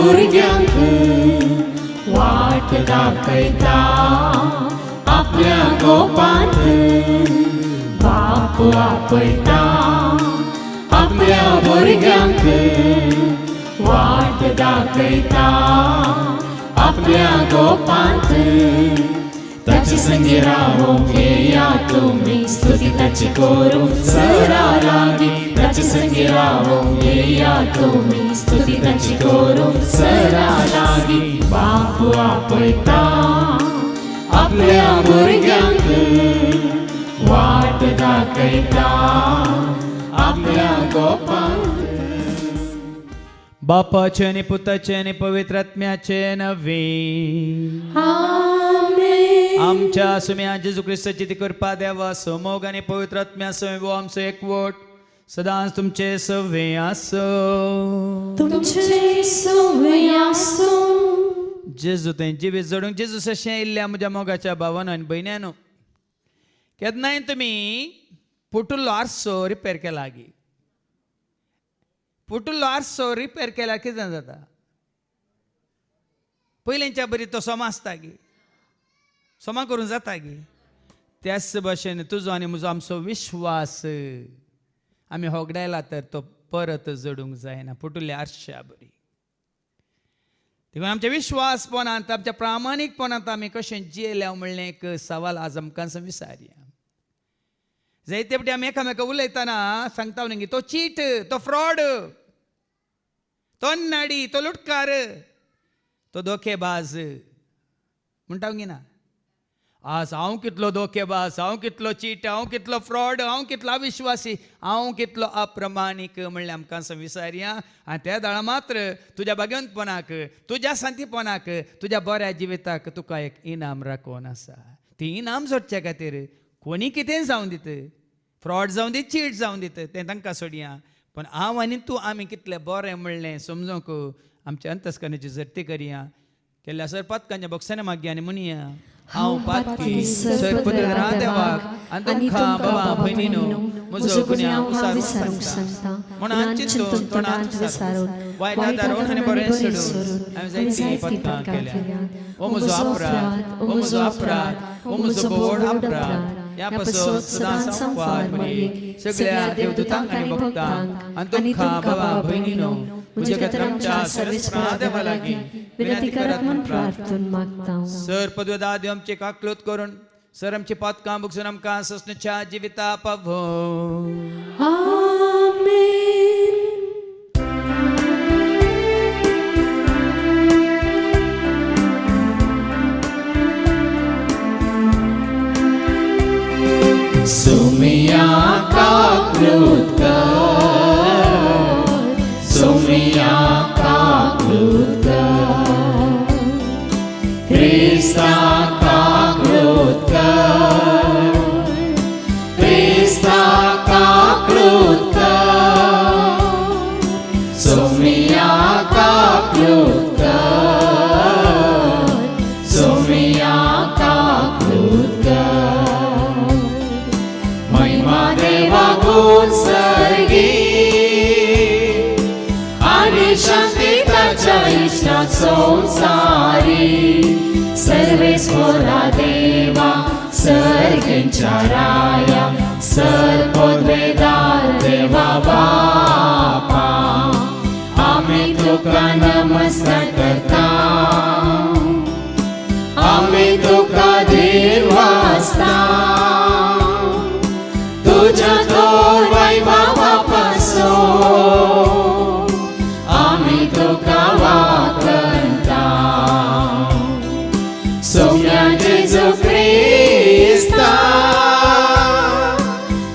भुरग्यांक वाट दाखयता आपल्या गोपांत बाप आपयता आपल्या भुरग्यांक वाट दाखयता आपल्या गोपांत ताचे संगी रावूंक येया तुमी स्तुती ताची करूंक सरा लागीं ताचे संगी रावूंक येया तुमी स्तुती ताची करूंक सरा लागीं बाप आपयता आपल्या भुरग्यांक वाट दाखयता आपल्या गोपांत बापाचे आणि पुताचे आणि पवित्र आत्म्याचे नवे आमच्या सुम्या जेजू ख्रिस्ताची ती कृपा देवा समोग आणि पवित्र आत्म्या सवे आमचो एकवट सदांच तुमचे सवे आसो जेजू ते जिवीत जडूंक जेजू अशें इल्ल्या म्हज्या मोगाच्या भावानो आनी भयण्यानो केन्नाय तुमी फुटुल्लो आरसो रिपेर केला आगी फुटुल्लो आरसो रिपेर केल्यार कितें जाता पयलींच्या बरी तो सोमा आसता गी सोमा करूंक जाता गी त्याच भाशेन तुजो आनी म्हजो आमचो विश्वास आमी होगडायला तर तो परत जडूंक जायना फुटुल्ल्या आरश्या बरी देखून आमच्या विश्वासपणांत आमच्या प्रामाणीकपणांत आमी कशें जियेल्या म्हणलें एक सवाल आज आमकां विचारया जायते फावटी आमी एकामेका उलयतना सांगता न्ही तो चीट तो फ्रॉड तो नाडी तो लुटकार तो धोकेबाज म्हणटा गी ना आज हांव कितलो धोकेबाज हांव कितलो चीट हांव कितलो फ्रॉड हांव कितलो अविश्वासी हांव कितलो अप्रमाणीक म्हणलें आमकां विचारया आनी त्या दाळा मात्र तुज्या भाग्यवंतपणाक तुज्या शांतीपणाक तुज्या बऱ्या जिविताक तुका एक इनाम राखून आसा ती इनाम जोडच्या खातीर कोणी कितें जावं दित फ्रॉड जावं दी चीट जावं दित तें तांकां सोडया पण हांव आनी तूं आमी कितलें बरें म्हणलें समजूंक आमच्या अंतस्करणाची झरती करया केल्ल्या सर पदकांच्या बॉक्सांनी मागया आनी म्हणया हांव पातकी सरपत्र देवाक आनी तुमकां बाबा भयणीनो म्हजो गुन्यांव विसारूंक सांगता म्हणून चिंतून तोंडांत विसारून वायट आदारून आनी बरें सोडून हांवें जायतीं पदकां केल्यात ओ म्हजो अपराध ओ म्हजो अपराध ओ म्हजो व्हड अपराध ह्या पासून सदांच संवाद म्हणीत सगळ्या देवदूतांक आनी भक्तांक आनी तुमकां बाबा भयणीनो म्हज्या खातीर आमच्या सर्वेस्परा देवा लागीं विनंती करात म्हूण प्रार्थून मागता सर पदवेदा देव आमचे काकलूत करून सर आमची पदकां बुकसून आमकां ससणच्या जिविता पावो सुमिया काकलूत कर सुमिया काकलूत कर ख्रिस्ता काकलूत कर ख्रिस्ता काकलूत कर सुमिया काकलूत कर सुमिया काकलूत कर महिमा देवा गुण सर्गी आणि शांती ताच्या इष्टात संसारी सर्वेस्वरा देवा सर्गेंच्या राया सर्वोद्वेदार देवा बापा आम्ही तुका नमस्कार करता आम्ही तुका धीर वाजता तुझ्या थोर वैभवा पासून आम्ही तुका वाकणता सोम्या जेजू ख्रिस्ता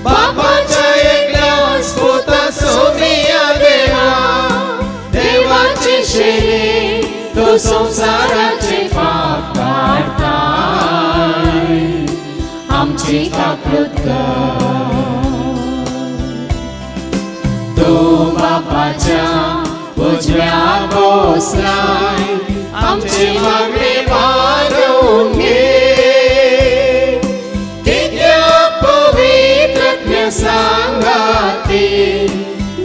बापाच्या एकल्या स्पुता सोमिया देवा देवाची शेणी तो संसाराचे पाप काढता आमची काकलूत कर तू बापाच्या उजव्या बसलाय आमची मागणी मारून घे कित्या पवित्र सांगाती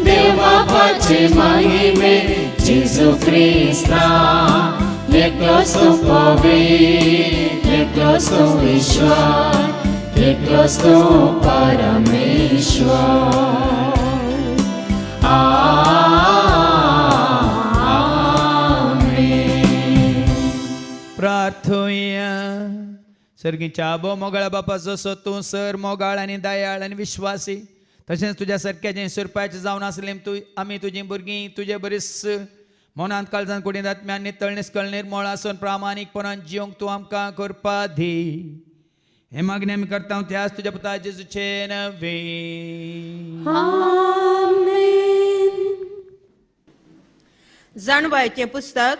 देव बापाचे महिमे Jesucrista, एकलोच तू पवित्र, एकलोच तू ईश्वर, एकलोच तू परमेश्वर. आमेन. प्रार्थूया. सर्गीच्या आबो मोगाळा बापा, जसो तू सर मोगाळ आणि दयाळ आणि विश्वासी, तशेंच तुझ्या सारक्याचे सुरपाचे जावन असले आमी तुझी भुरगीं तुझे बरीच मनांत काळजांत कुडींत आत्म्यान नितळ निस्कळ निर्मळ आसून प्रामाणीकपणान जिवंक तूं आमकां करपा दी. हे मागणी आमी करता त्याच तुझ्या पुता जेजूचे नवे. जाणवायचे पुस्तक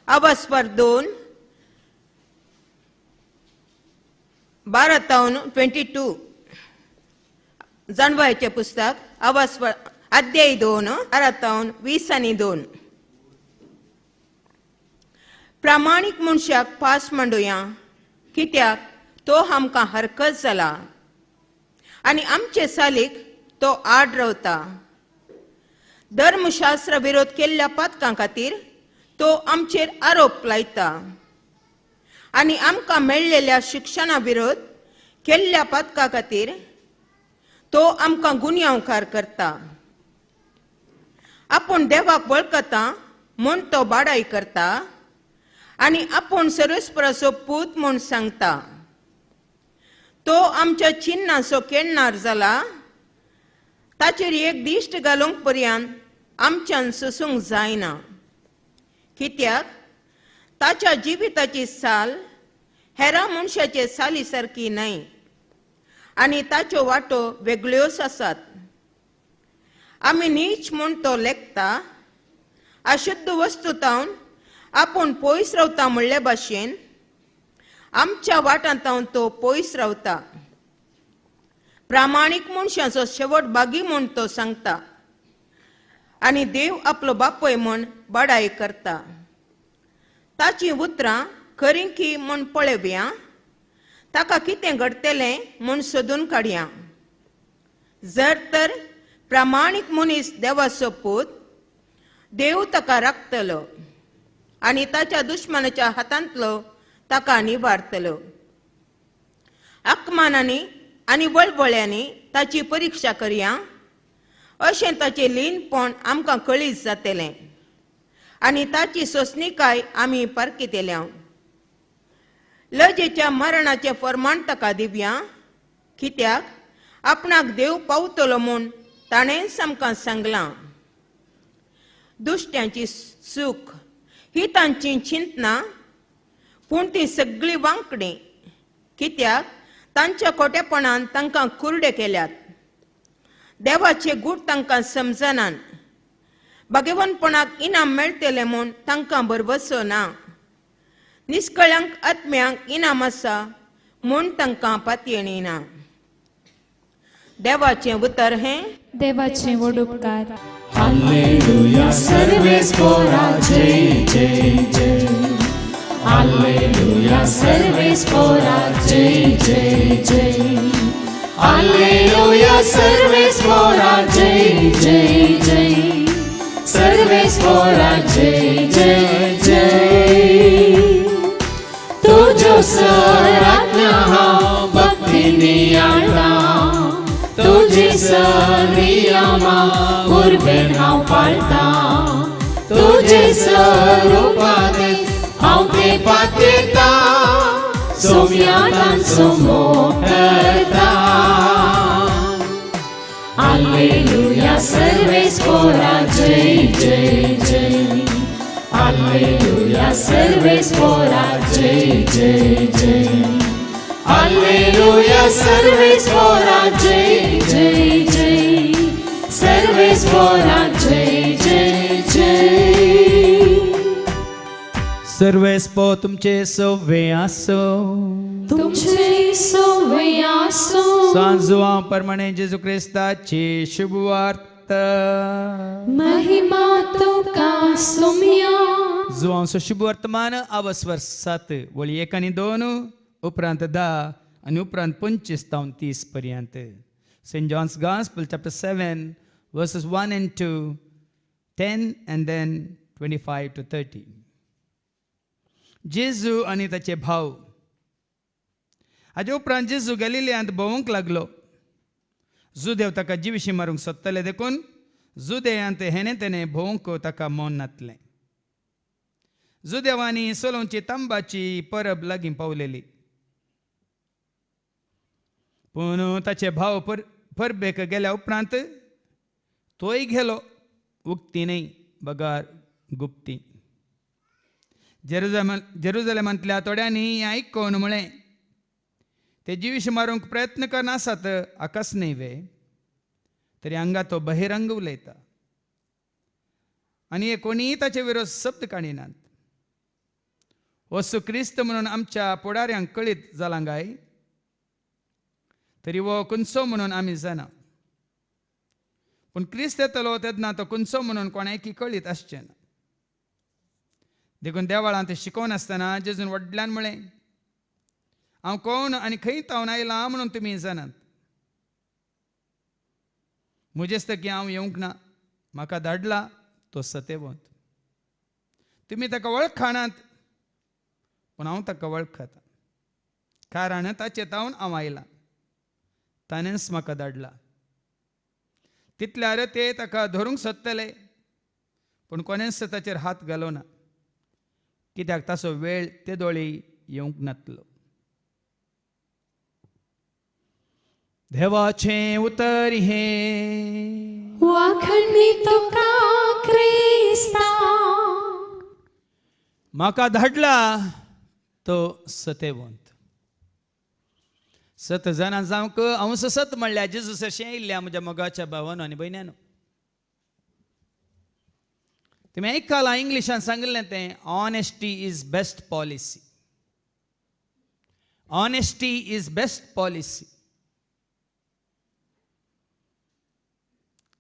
अवस्वर 2 12-22. जाणवायचे पुस्तक अवस्वर अध्याय 2 12-20. प्रामाणीक मनशाक पास मांडुया, कित्याक तो आमकां हरकत जाला आनी आमचे सालीक तो आड रावता. धर्मशास्त्र विरोध केल्ल्या पातकां खातीर तो आमचेर आरोप लायता आनी आमकां मेळिल्ल्या शिक्षणा विरोध केल्ल्या पातकां खातीर तो आमकां गुन्यांवकार करता. आपूण देवाक वळखता म्हूण तो बाडाई करता आनी आपूण सर्वेस्पराचो पूत म्हूण सांगता. तो आमच्या चिन्नाचो केळणार जाला, ताचेर एक दिश्ट घालूंक पर्यंत आमच्यान सुसूंक जायना. कित्याक ताच्या जिविताची साल हेरा मनशाचे साली सारकी न्हय आनी ताच्यो वाटो वेगळ्योच आसात. आमी नीच म्हूण तो लेखता, अशुद्ध वस्तूतावन आपूण पयस रावता म्हणले भाशेन आमच्या वाटांतावन तो पयस रावता. प्रामाणीक मनशाचो शेवट बागी म्हूण तो सांगता आनी देव आपलो बापय म्हूण बडाय करता. ताची उतरां खरीं की म्हूण पळयव्या, ताका कितें घडतलें म्हूण सोदून काडया. जर तर प्रामाणीक मनीस देवाचो पूत, देव ताका राखतलो आनी ताच्या दुश्मनाच्या हातांतलो ताका निवारतलो. आत्मानांनी आनी वळवळ्यांनी ताची परिक्षा करया, अशें ताचें लीनपण आमकां कळीत जातलें आनी ताची सोंसणीकाय आमी पारखितल्या. लजेच्या मरणाचें फर्माण ताका दिवया, कित्याक आपणाक देव पावतलो म्हूण ताणेंच आमकां सांगलां. दुश्ट्यांची सूख ही तांची चिंतना, पूण ती सगळीं वांकडी, कित्याक तांच्या खोटेपणान तांकां कुरडे केल्यात. देवाचे गूट तांकां समजनात. भगवंतपणाक इनाम मेळटलें म्हूण तांकां भरवसो ना. निश्कळंक आत्म्यांक इनाम आसा म्हूण तांकां पातयेणी ना. देवाचें उतर हें देवाचे व्हड उपकार. हालेलुया सर्वेस्परा जय जय जय. हालेलुया सर्वेस्परा जय जय जय. हालेलुया सर्वेस्परा जय जय जय. सर्वेस्परा जय जय जय. तुझो सर आज्ञा हांव भक्तीनी आळ्ळा, तुझी सर नियमा उर्बेन हांव पाळटा. तुझे सर उपादेश हांव ते पातयता, सोम्यातांचो मोग करता. हालेलुया सर्वेस्परा जय जय जय. हालेलुया सर्वेस्परा जय जय जय. हालेलुया सर्वेस्परा जय जय जय. सर्वेस्परा जय जय जय. सर्वेस्पो तुमचे सव्वे आसो. तुमचे सव्वे आसो. सांजुआ परमणे जेजू क्रिस्ताची शुभवार्त. महिमा तुका सोम्या. जुआंचो शुभ वर्तमान अवस्वर 7 वळी 1 आनी 2 उपरांत 10 आनी उपरांत 25-30 पर्यंत. Saint John's gospel chapter 7 verses 1 and 2, 10 and then 25 to 30. जेजू आनी ताचे भाव. हाजे उपरांत जेजू गलिलियांत भोंवूंक लागलो. जुदेव ताका जिविशी मारूंक सोदताले देखून जुदेयांत हेने तेने भोंवूंक ताका मोन नातलें. जुदेवांनी सोलोवची तांबाची परब लागीं पावलेली. पूण ताचे भाव परबेक गेल्या उपरांत तोय गेलो, उक्ती न्हय बगार गुप्ती. जेरुजलेमांतल्या थोड्यांनी हें आयकून म्हळें, ते जिवीश मारूंक प्रयत्न करनासत आकास न्हय वे, तरी हांगा तो बहिरंग उलयता. आनी हे कोणीय ताचे विरोध शब्द काडिनात. वस्तू क्रिस्त म्हणून आमच्या फुडाऱ्यांक कळीत जालां काय, तरी वो कुंचो म्हणून आमी जाना. पूण क्रिस्त येतलो तेन्ना तो कुंचो म्हणून कोणायकी कळीत आसचें ना. देखून देवाळांत शिकोवन आसतना जेजून व्हडल्यान म्हळें, हांव कोण आनी खंय तावन आयलां म्हणून तुमी जाणात. म्हजेस्तकी हांव येवंक ना, म्हाका धाडला तो सतेवंत. तुमी ताका वळखानात, पूण हांव ताका वळखता, कारण ताचे तावन हांव आयलां. ताणेंच म्हाका धाडला. तितल्यार ते ताका धरूंक सोदतले, पूण कोणेंच ताचेर हात घालोना, कित्याक ताचो वेळ ते दोळी येवंक नातलो. देवाचें उतर हे वाखणी तुका क्रिस्ता. म्हाका धाडला तो सतेवंत. सत जाणां जावंक हांव सत म्हणल्यार जेजूस अशें येयल्ल्या म्हज्या मोगाच्या भावानो आनी भयण्यानो. तुमी आयकलां इंग्लिशान सांगिल्लें तें, honesty is best policy. Honesty is best policy.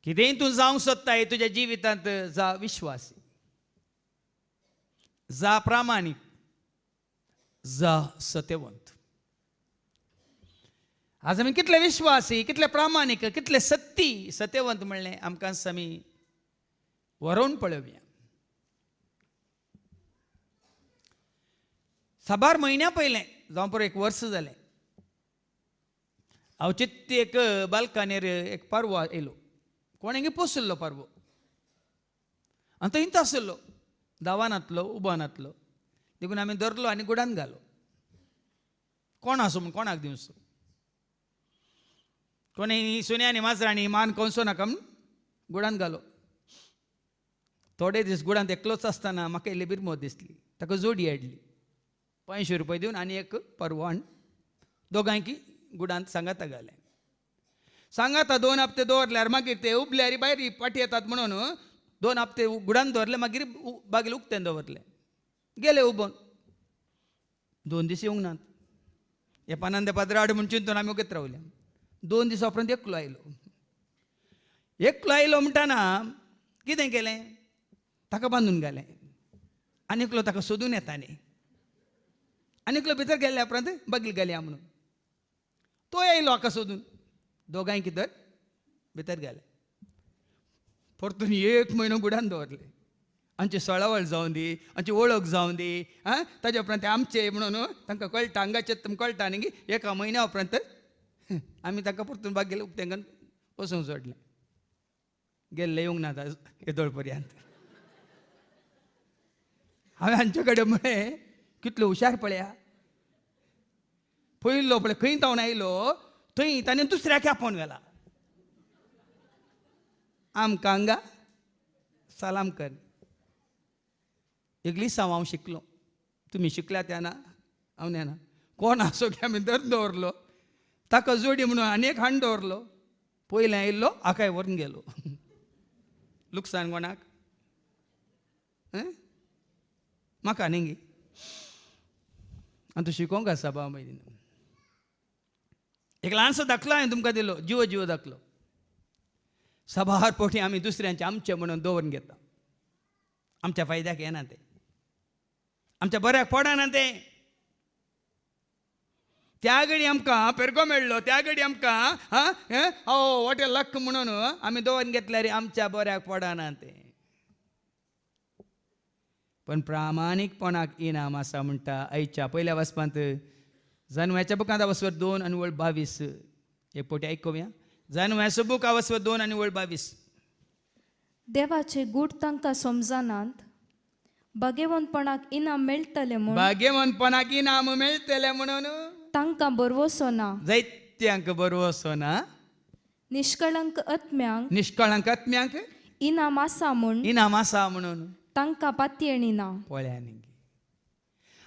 कितेंय तूं जावंक सोदताय तुज्या जिवितांत, जा विश्वासी, जा प्रामाणीक, जा सत्यवंत. आज आमी कितले विश्वासी, कितले प्रामाणीक, कितले सत्ती, सत्यवंत म्हणलें आमकां आमी व्हरोवन पळोवया. साबार म्हयन्या पयलें जावं पुरो एक वर्स जालें, हांव चित्ती एक बाल्कनीर एक पारवो येयलो. कोणेंगे पोसल्लो पारवो, आनी तो इंत आसलो, धांवानातलो, उबानातलो. देखून आमी धरलो आनी गुडान घालो. कोण आसूं म्हूण कोणाक दिवचो. कोणें सुन्यांनी माजरांनी मान कंसो नाका म्हूण गुडान घालो. थोडे दीस गुडांत एकलोच आसतना म्हाका इल्ली बिरमोद दिसली. ताका जोडी हाडली. 500 रुपया दिवन आनी एक पारवो हाड. दोगांयकी गुडांत सांगाता घालें. सांगाता 2 हप्ते दवरल्यार मागीर ते उबल्यार भायर पाटी येतात म्हणून 2 हप्ते गुडान दवरले. मागीर बागील उक्तें दवरलें. गेले उबोन. 2 दीस येवंक नात. हे पानांदे पाद्र हाड म्हूण चिंतून आमी ओगेत रावले. 2 दीस उपरांत एकलो आयलो. एकलो आयलो म्हणटाना कितें केलें, ताका बांदून घालें. आनीकलो ताका सोदून येता न्ही. आनीकलो भितर गेल्ल्या उपरांत बागील घालया म्हणून तो येयलो हाका सोदून. दोगांय कितें भितर गेले. परतून 1 म्हयनो गुडान दवरले. आमची सळावळ जावं दी, आमची वळख जावं दी. ताजे उपरांत ते आमचे म्हणून तांकां कळटा, हांगाचे कळटा न्ही. 1 म्हयन्या उपरांत आमी ताका परतून बागेले उक्तेंगण वसूंक सोडलें. गेल्ले येवंक ना येदोळ पर्यंत. हांवें हांचे कडेन म्हळें, कितलो हुशार पळया. पयलो पळय खंय तावन आयलो थंय ताणें दुसऱ्याक आपोवन गेला. आमकां हांगा सलाम कर. इंग्लीश हांव शिकलो, तुमी शिकल्या त्या ना, हांव नेना. कोण आसो की आमी धर दवरलो. ताका जोडी म्हणून आनीक हांड दवरलो. पयलें आयिल्लो हाकाय व्हरून गेलो. लुकसाण कोणाक? म्हाका न्ही गे. आनी तूं शिकोवंक आसा बाबा मयदीन. एक ल्हानसो दाखलो हांवें तुमकां दिलो, जिवो दाखलो. साबार पोटी आमी दुसऱ्यांचे आमचे म्हणून दवरून घेता. आमच्या फायद्याक येना ते, आमच्या बऱ्याक पडना ते. त्या घडी आमकां पेरगो मेळ्ळो, त्या घडी आमकां वॉट ए लक म्हणून आमी दवरून घेतल्यार आमच्या बऱ्याक पडना ते. पण प्रामाणिकपणाक इनाम आसा म्हणटा आयच्या पहिल्या वचपांत जानव्याच्या बुकांत वचवर 2 आनी वळ 22 एक पोटी आयकुया. जानव्याचो बूक वचवर 2 आनी वळ 22. देवाचे गूढ तांकां समजनात, भाग्यवंतपणाक इनाम मेळटले म्हूण भाग्यवंतपणाक इनाम मेळटले म्हणून तांकां बरवसो ना. जायत्यांक बरवसो ना. निष्कळंक आत्म्यांक निष्कळंक आत्म्यांक इनाम आसा म्हूण इनाम आसा म्हणून तांकां पातयेणी ना. पळयांनी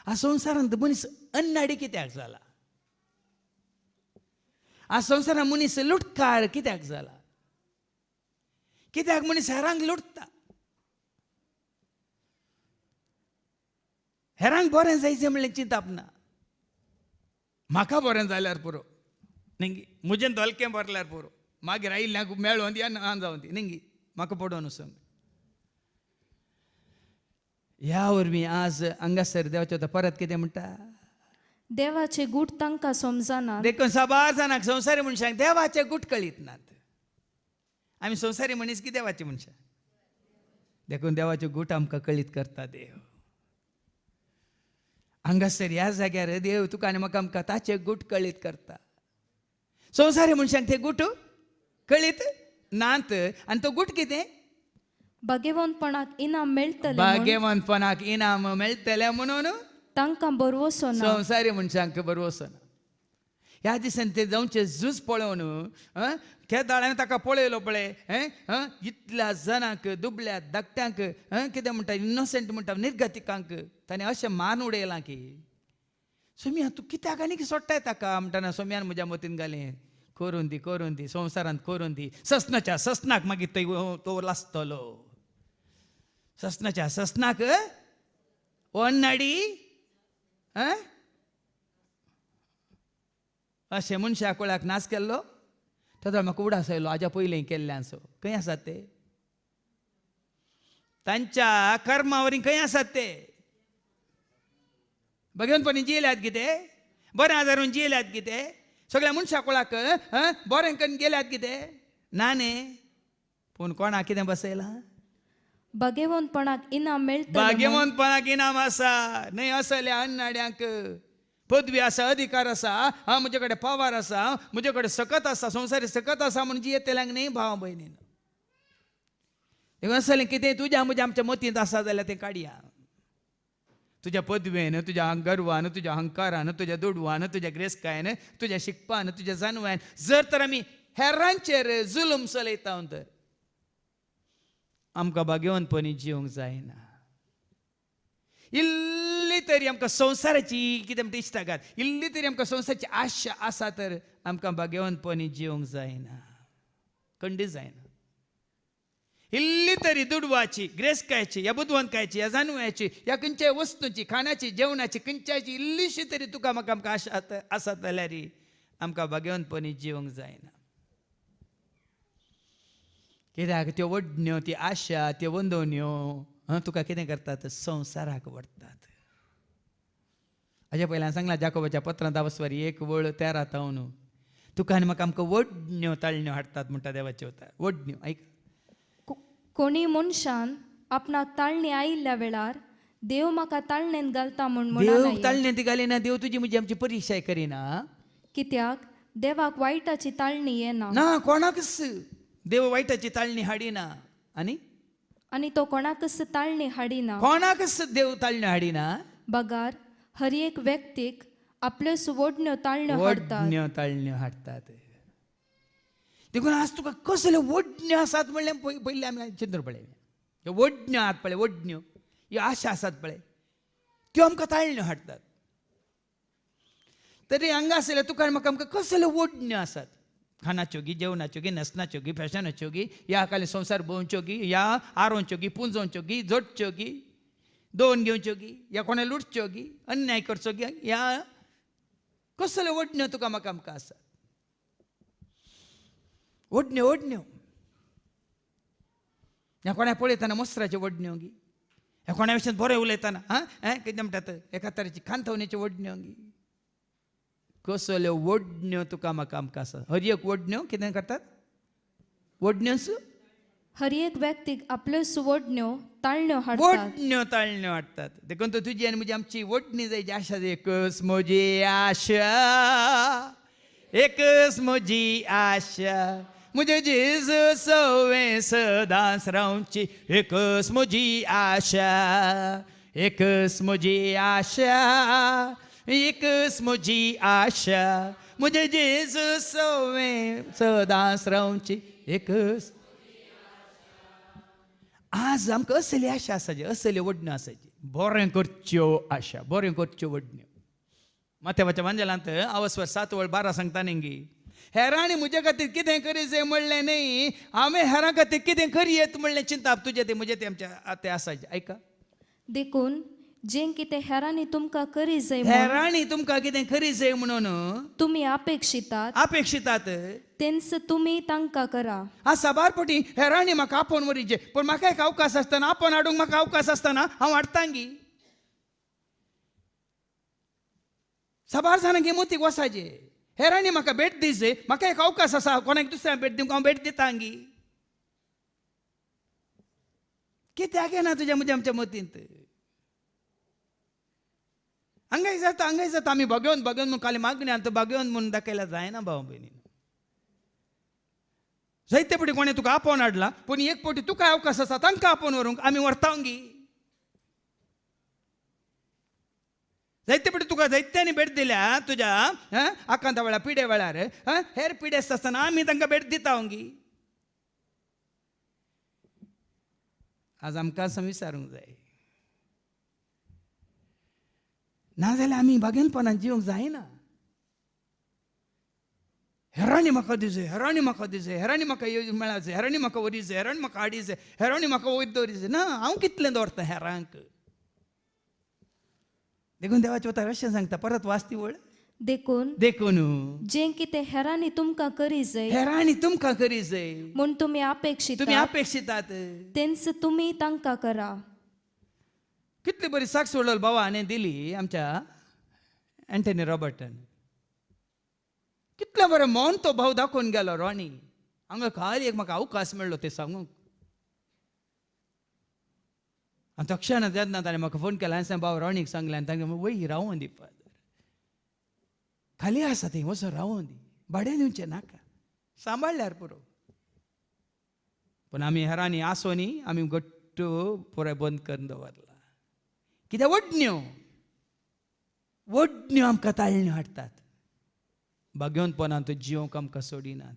ह्या संवसारांत मनीस अन्नाडी कित्याक जाला? ह्या संवसारांत मनीस लुटकार कित्याक जाला? कित्याक मनीस हेरांक लुटता? हेरांक बरें जायचें म्हणलें चिंताप ना. म्हाका बरें जाल्यार पुरो न्ही, म्हजें धोलकें भरल्यार पुरो, मागीर आयिल्ल्यांक मेळोन दी आनी जावन दी न्ही, म्हाका पडोवन वचूंक. ह्या वरवीं आज हांगासर देवाचें परत कितें म्हणटा? देवाचे गूढ तांकां समजनात. देखून साबार जाणांक संवसारी मनशांक देवाचे गूठ कळीत नात. आमी संवसारी मनीस की देवाची मनशां? देखून देवाचे गूठ आमकां कळीत करता देव. हांगासर ह्या जाग्यार देव तुका आनी म्हाका आमकां ताचे गूठ कळीत करता. संवसारी मनशांक ते गूठ कळीत नात. आनी तो गूठ कितें? भाग्यवंतपणाक इनाम मेळटले म्हूण भाग्यवंतपणाक इनाम मेळटलें म्हणून तांकां बरवसो ना. संवसारी मनशांक बरो वचना. ह्या दिसांनी ते जावचे झूज पळोवन केदाळ्यान ताका पळयलो पळय, इतल्या जाणांक दुबळ्या धाकट्यांक कितें म्हणटा इनोसंट म्हणटा निर्गतिकांक ताणें अशें मान उडयलां की सोम्या तूं कित्याक आनीक सोडटाय ताका म्हणटाना सोम्यान म्हज्या मतीन घालें करून दी संवसारांत करून दी. ससनाच्या ससनाक मागीर तो लासतलो. ससनाच्या ससनाक अन्नाडी अशें मनशा कुळाक नाच केल्लो थंय म्हाका उडास आयलो हाज्या पयलीं केल्ल्यांचो. खंय आसात ते? तांच्या कर्मावरी खंय आसात ते? भगवंतपणी जियल्यात कितें? बरें आदारून जियल्यात कितें? सगळ्या मनशा कुळाक बरें करून गेल्यात कितें? ना न्ही. पूण कोणाक कितें बसयलां? भाग्यवंतपणाक इनाम मेळटले. भाग्यवंतपणाक इनाम आसा. न्हय असल्या अन्नाड्यांक पदवी आसा, अधिकार आसा, म्हजे कडेन पावर आसा, म्हजे कडेन सकत आसा, संवसारी सकत आसा म्हणून जियेतल्यांक न्ही भाव भयणीन. देखून असलें कितें तुज्या म्हज्या आमच्या मतींत आसा जाल्यार तें काडया. तुज्या पदवेन, तुज्या गर्वान, तुज्या अहंकारान, तुज्या दुडवान, तुज्या ग्रेस्कायन, तुज्या शिकपान, तुज्या जानव्यान जर तर आमी हेरांचेर जुलूम चलयता तर आमकां भाग्यवंतपणी जिवंक जायना. इल्ली तरी आमकां संवसाराची कितें म्हणटा इश्टागात, इल्ली तरी आमकां संवसाराची आशा आसा तर आमकां भाग्यवंतपणी जिवंक जायना, खंडीत जायना. इल्ली तरी दुडवाची, ग्रेस्कायची, ह्या बुदवंतकायची, ह्या जानव्याची, ह्या खंयच्याय वस्तूची, खाणाची, जेवणाची, खंयच्याची इल्लीशी तरी तुका म्हाका आमकां आशा आसा जाल्यार आमकां भाग्यवंतपणी जिवंक जायना. कित्याक त्यो वडण्यो, ती आशा, त्यो वंदवण्यो तुका कितें करतात? संवसाराक वडटात. हाज्या पयल्यान सांगलां जाकोबाच्या पत्रांत वचवारी 1:13 तुका आनी म्हाका आमकां वडण्यो ताळण्यो हाडटात म्हणटा देवाचे उतर. वडण्यो ऐक. कोणी मनशान आपणाक ताळणी आयिल्ल्या वेळार देव म्हाका ताळणेन घालता म्हूण देव म्हणना. ताळण्यांत घालिना. देव तुजी म्हजी आमची परिक्षाय करिना. कित्याक देवाक वायटाची ताळणी येना. ना, कोणाकच देव वायटाची ताळणी हाडिना. आनी तो कोणाकच ताळणी हाडिना. कोणाकच देव ताळण्यो हाडिना. बगार हर एक व्यक्तीक आपल्यो वडण्यो ताळण्यो हाडतात. वडण्यो ताळण्यो हाडतात. देखून आज तुका कसल्यो वडण्यो आसात म्हणलें पयलीं आमी चिंतून पळय. वडण्यो आहात पळय, वडण्यो ह्यो आशा आसात पळय, त्यो आमकां ताळण्यो हाडटात. तरी हांगा आसले तुका आनी म्हाका आमकां कसल्यो वडण्यो आसात? खाणाच्यो गी, जेवणाच्यो गी, न्हसणाच्यो गी, फॅशनाच्यो गी, ह्या खाली संवसार भोंवच्यो गी, ह्या आरोवच्यो गी, पुंजोवच्यो गी, जोडच्यो गी, दोन घेवच्यो गी, ह्या कोणा लुटच्यो गी, अन्याय करचो गी, ह्या कसल्यो वडण्यो तुका म्हाका आमकां आसात? वडण्यो वडण्यो. ह्या कोणा पळयतना मस्त्राच्यो वडण्यो गी, ह्या कोणा विशयी बरें उलयतना कितें म्हणटात एका तरेची खांथवणेच्यो वडण्यो गी. कसल्यो वडण्यो तुका म्हाका आमकां आसा? हर एक वडण्यो कितें करतात? वडण्योच हर एक व्यक्तीक आपल्यो सुवडण्यो ताळण्यो हाडतात वडण्यो ताळण्यो वाटतात देखून तो तुझी आणि म्हणजे आमची वडणी जायची आशा एकच म्हजी आशा एकच म्हजी आशा म्हजे जेजू सवे सदांच रावची एकच म्हजी आशा एकच म्हजी आशा एकच म्हजी आशा म्हजे जेजू सवे सदांच रावची एकच. आज आमकां असली आशा आसाची असली वडण्यो आसाची बरें करच्यो आशा बरें करच्यो वडण्यो. माथेवाच्या मांजलांत आवस्वर 7 वळ 12 सांगता न्ही हेरांनी म्हजे खातीर कितें करी जाय म्हणलें न्ही हांवें हेरां खातीर कितें करियेत म्हणलें चिंता तुजें तें म्हजें तें आमच्या तें आसाचें. ऐका देखून जें कितें हेरांनी तुमकां करी जाय हेरांनी तुमकां कितें करी जाय म्हणून तुमी अपेक्षितात अपेक्षितात तेंच तुमी तांकां करा. हा साबारपटी हेरांनी म्हाका आपोवन वरीचे पूण म्हाका एक अवकाश आसतना आपोवन हाडूंक म्हाका अवकाश आसतना हांव हाडटांगी. साबार जाणांगे मोतीक वसाचे हेरांनी म्हाका भेट दिवचे म्हाका एक अवकाश आसा कोणाक दुसऱ्याक भेट दिवंक हांव भेट दितांगी. कित्याक येना तुज्या म्हज्या आमच्या मतींत हांगाय जाता आमी भगवंत म्हूण खाली मागणी आनी भगवंत म्हणून दाखयल्यार जायना भाव भयणी. जायते पटी कोणें तुका आपोवन हाडला पूण एक पटी तुका अवकाश आसा तांकां आपोवन व्हरूंक आमी व्हरतांगी. जायते पटी तुका जायत्यांनी भेट दिल्या तुज्या आकांता वेळार पिडे वेळार हेर पिडे आसतना आमी तांकां भेट दितांगी. आज आमकां असं विचारूंक जाय नाजाल्यार आमी बागेनपणान जिवंक जायना. हेरांनी म्हाका दिसय हेरांनी म्हाका दिसय हेरांनी म्हाका मेळाचें हेरांनी म्हाका व्हरीचें हेरांनी म्हाका हाडीचें हेरांनी म्हाका वयर दवरीचें ना हांव कितलें दवरतां हेरांक. देखून देवाचें उतर अशें सांगता परत वाचती वळ देखून देखून जें कितें हेरांनी तुमकां करी जाय हेरांनी तुमकां करी जाय म्हूण तुमी तुम्ही अपेक्षितात अपेक्षितात तेंच तुमी तांकां करा. कितली बरी साक्ष सोडल भावाने दिली आमच्या अँटनी रॉबर्टन. कितले बरें मौन तो भाव दाखोवन गेलो रॉनी हांगा खाली एक म्हाका अवकाश मेळ्ळो तें सांगूंक. आनी तक्षणात येतना ताणें म्हाका फोन केला हांवें भाव रॉनीक सांगलें आनी तांणे वय रावूं दी फादर खाली आसा थंय वचून रावूं दी भाडें दिवचें नाका सांबाळल्यार पुरो. पूण आमी हेरांनी आसोनी आमी गट्ट पुराय बंद करून दवरला. कित्याक वडण्यो आमकां ताळण्यो हाडटात भगवंतपणान तो जिवंक आमकां सोडिनात.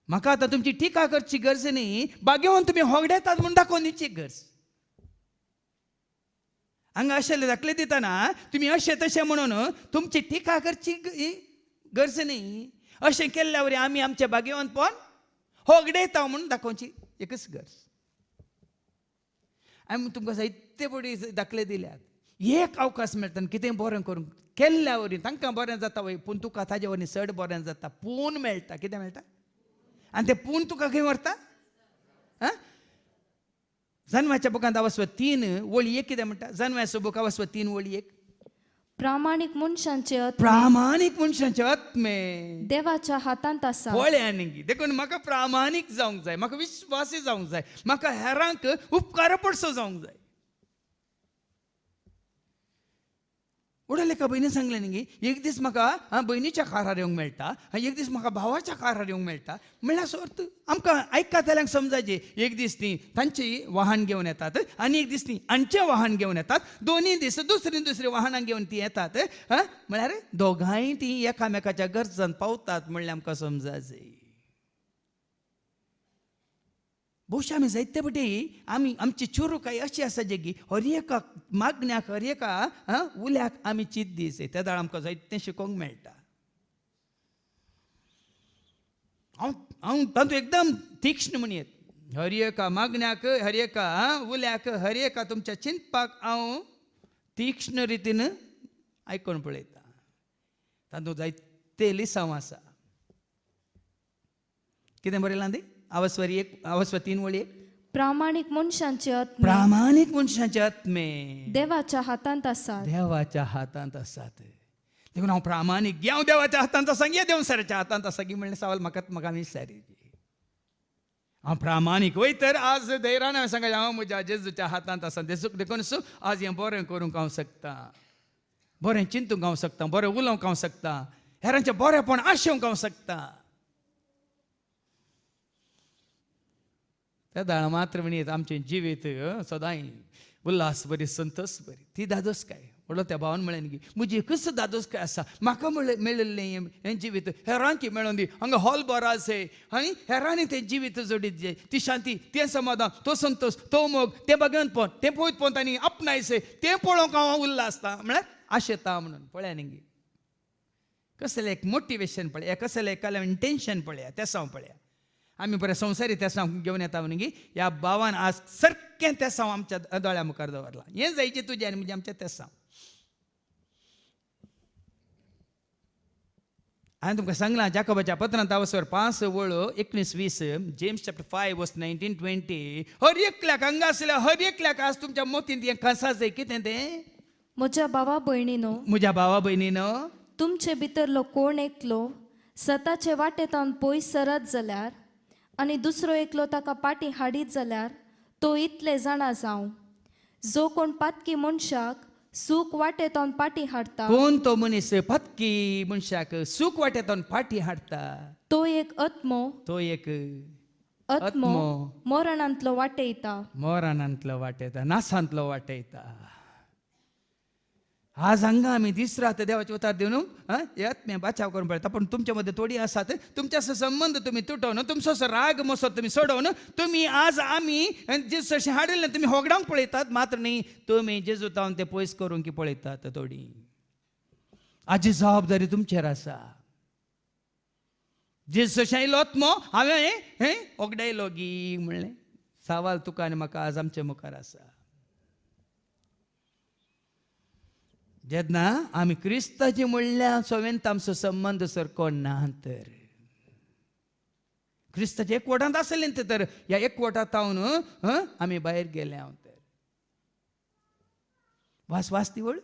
म्हाका आतां तुमची टिका करची गरज न्ही भगवंत तुमी होगडेतात म्हूण दाखोवन दिवची गरज. हांगा अशें दाखले दितना तुमी अशें तशें म्हणून तुमची टिका करची गरज न्ही. अशें केल्ल्या वरी आमी आमचें भगवंतपण होगडयता म्हणून दाखोवची एकच गरज. आमी तुमकां जायते पटी दाखले दिल्यात एक अवकाश मेळटा कितें बरें करूंक केल्ल्या वरी तांकां बरें जाता वय पूण तुका ताजे वरी चड बरें जाता पूण मेळटा. कितें मेळटा आनी तें पूण तुका खंय व्हरता. जन्माच्या बुकांत अवस्व 3 वळी 1 कितें म्हणटा जन्माचो बूक अवस्व 3 वळी 1 प्रामाणीक मनशांचे आत्मे प्रामाणीक मनशांचे आत्मे देवाच्या हातांत आसा. पळय देखून म्हाका प्रामाणीक जावंक जाय म्हाका विश्वासी जावंक जाय म्हाका हेरांक उपकार पडसो जावंक जाय. उडले का भयणी सांगलें न्ही एक दीस म्हाका भयणीच्या कारार येवंक मेळटा एक दीस म्हाका भावाच्या कारार येवंक मेळटा म्हणल्यार अर्थ आमकां आयकताल्यांक समजायचे एक दीस ती तांची वाहन घेवन येतात आनी एक दीस ती हांचें वाहन घेवन येतात दोनूय दीस दुसरी वाहनां घेवन ती येतात म्हळ्यार दोगांय ती एकामेकाच्या गरजान पावतात म्हणल्यार आमकां समजायचे. भोवशा आमी जायते पटी आमची चुरूकाय अशी आसा जे की हर एका मागण्याक हर एका उल्याक आमी चित दीस त्या दाळ आमकां जायतें शिकोवंक मेळटा. हांव तातूंत एकदम तीक्ष्ण म्हणयत हर एका मागण्याक हर एका उल्याक हर एका तुमच्या चिंतपाक हांव तीक्ष्ण रितीन आयकून पळयता. तातूंत जायते लिसांव आसा. कितें बरयलां ती अवस्व 3 वळी 1 प्रामाणीक मनशांचे आत्मे प्रामाणीक मनशांचे आत्मे देवाच्या हातांत आसात. देवाच्या हातांत आसात. देखून हांव प्रामाणीक हांव देवाच्या हातांत आसा गे देवसराच्या हातांत आसा गी म्हणलें सवाल म्हाका विचारी हांव प्रामाणीक वय तर आज धैर्यान हांवें सांगलें हांव म्हज्या जेजूच्या हातांत आसा देखून आज हें बरें करूंक हांव शकता, बरें चिंतूंक हांव शकता, बरें उलोवंक हांव शकता, हेरांचें बरेंपण आशेवंक हांव शकता. त्या दाळ मात्र म्हणीत आमचें जिवीत सदांय उल्हास बरी संतोश बरी. ती दादोस काय म्हणलो त्या भावान म्हळें की म्हजी एकच दादोस काय आसा, म्हाका मेळिल्लें हें जिवीत हेरांकी मेळोन दी. हांगा हॉल बरो आसा आनी हेरांनी तें जिवीत जोडीत जाय. ती शांती, तें समाधान, तो संतोष, तो मोग, तें भगवंतपण, तें पवित्रपण तांणी आपणायसे, तें पळोवंक हांव उल्हासता म्हळ्यार आशेता म्हणून. पळया न्ही कसलें एक मोटिवेशन पळया, कसलें एकालें इंटेन्शन पळया, तेसांव पळया. आमी बरें संवसारी तेसांव घेवन येता न्ही. ह्या भावान आज सारकें तेसांव आमच्या दोळ्या मुखार दवरलां. हें जायचें तुजें आनी म्हणजे आमचें तेसांव. हांवें तुमकां सांगलां जाकोबाच्या पत्रांत 5:19-20, जेम्स चॅप्टर 5:19-20. हर एकल्याक हांगा आसल्या हर एकल्याक आज तुमच्या मोतीन हें कसा जाय. कितें तें? म्हज्या भावा भयणीनो, म्हज्या भावा भयणीनो, तुमचे भितरलो कोण एकलो स्वताचे वाटेतावन पयस सरत जाल्यार आनी दुसरो एकलो ताका पाटी हाडीत जाल्यार तो इतले जाणा जावं. जो कोण पातकी मनशाक सूख वाटेतावन पाटी हाडता, कोण तो मनीस पत्की मनशाक सूख वाटेतावन फाटी हाडटा, तो एक आत्मो तो एक आत्मो मरणांतलो वाटयता. मोरानांतलो वाटयता, नासांतलो वाटयता. आज हांगा आमी दीस रात देवाचे उतार दिवन आत्म्या बाचाव करून पळयता. पूण तुमच्या मदें थोडी आसात तुमचे संबंध तुमी तुटोवन, तुमचो राग मोसो तुमी सोडोवन, तुमी आज आमी जेजू अशें हाडिल्लें तुमी होगडावंक पळयतात. मात्र न्ही, तुमी जेजू तावन तें पयस करूंक पळयतात थोडी. हाजी जबाबदारी तुमचेर आसा. जेजू अशें आयलो आत्मो हांवें होगडायलो गी म्हणलें. सवाल तुका आनी म्हाका आज आमच्या मुखार आसा. जेन्ना आमी क्रिस्ताची म्हणल्या सोवेंत आमचो संबंध सारको ना तर क्रिस्ताच्या एकवटांत आसलें तर ह्या एकवटांत हांव आमी भायर गेले हांव तर वास ती वळ.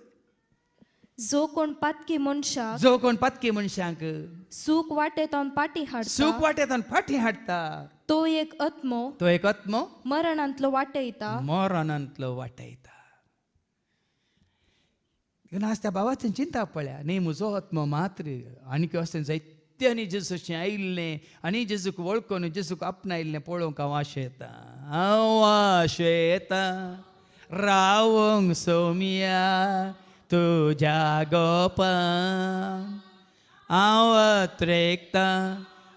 जो कोण पातकी मनशाक जो कोण पातकी मनशांक सूख वाटेतावन पाटी हाडता, सूख वाटेतान फाटी हाडता, तो एक आत्मो तो एक आत्मो मरणांतलो वाटयता. मोरानांतलो वाटयता. आज त्या भावाची चिंता पळया न्ही. म्हजो आत्मो मात्र आनीक अशें जायत्यांनी जेजूचें आयिल्लें आनी जेजूक वळखून जेजूक आपणायिल्लें पळोवंक हांव आशेता. हांव आशेता रावोंक सोम्या तुज्या गोपान, हांव अत्रेकता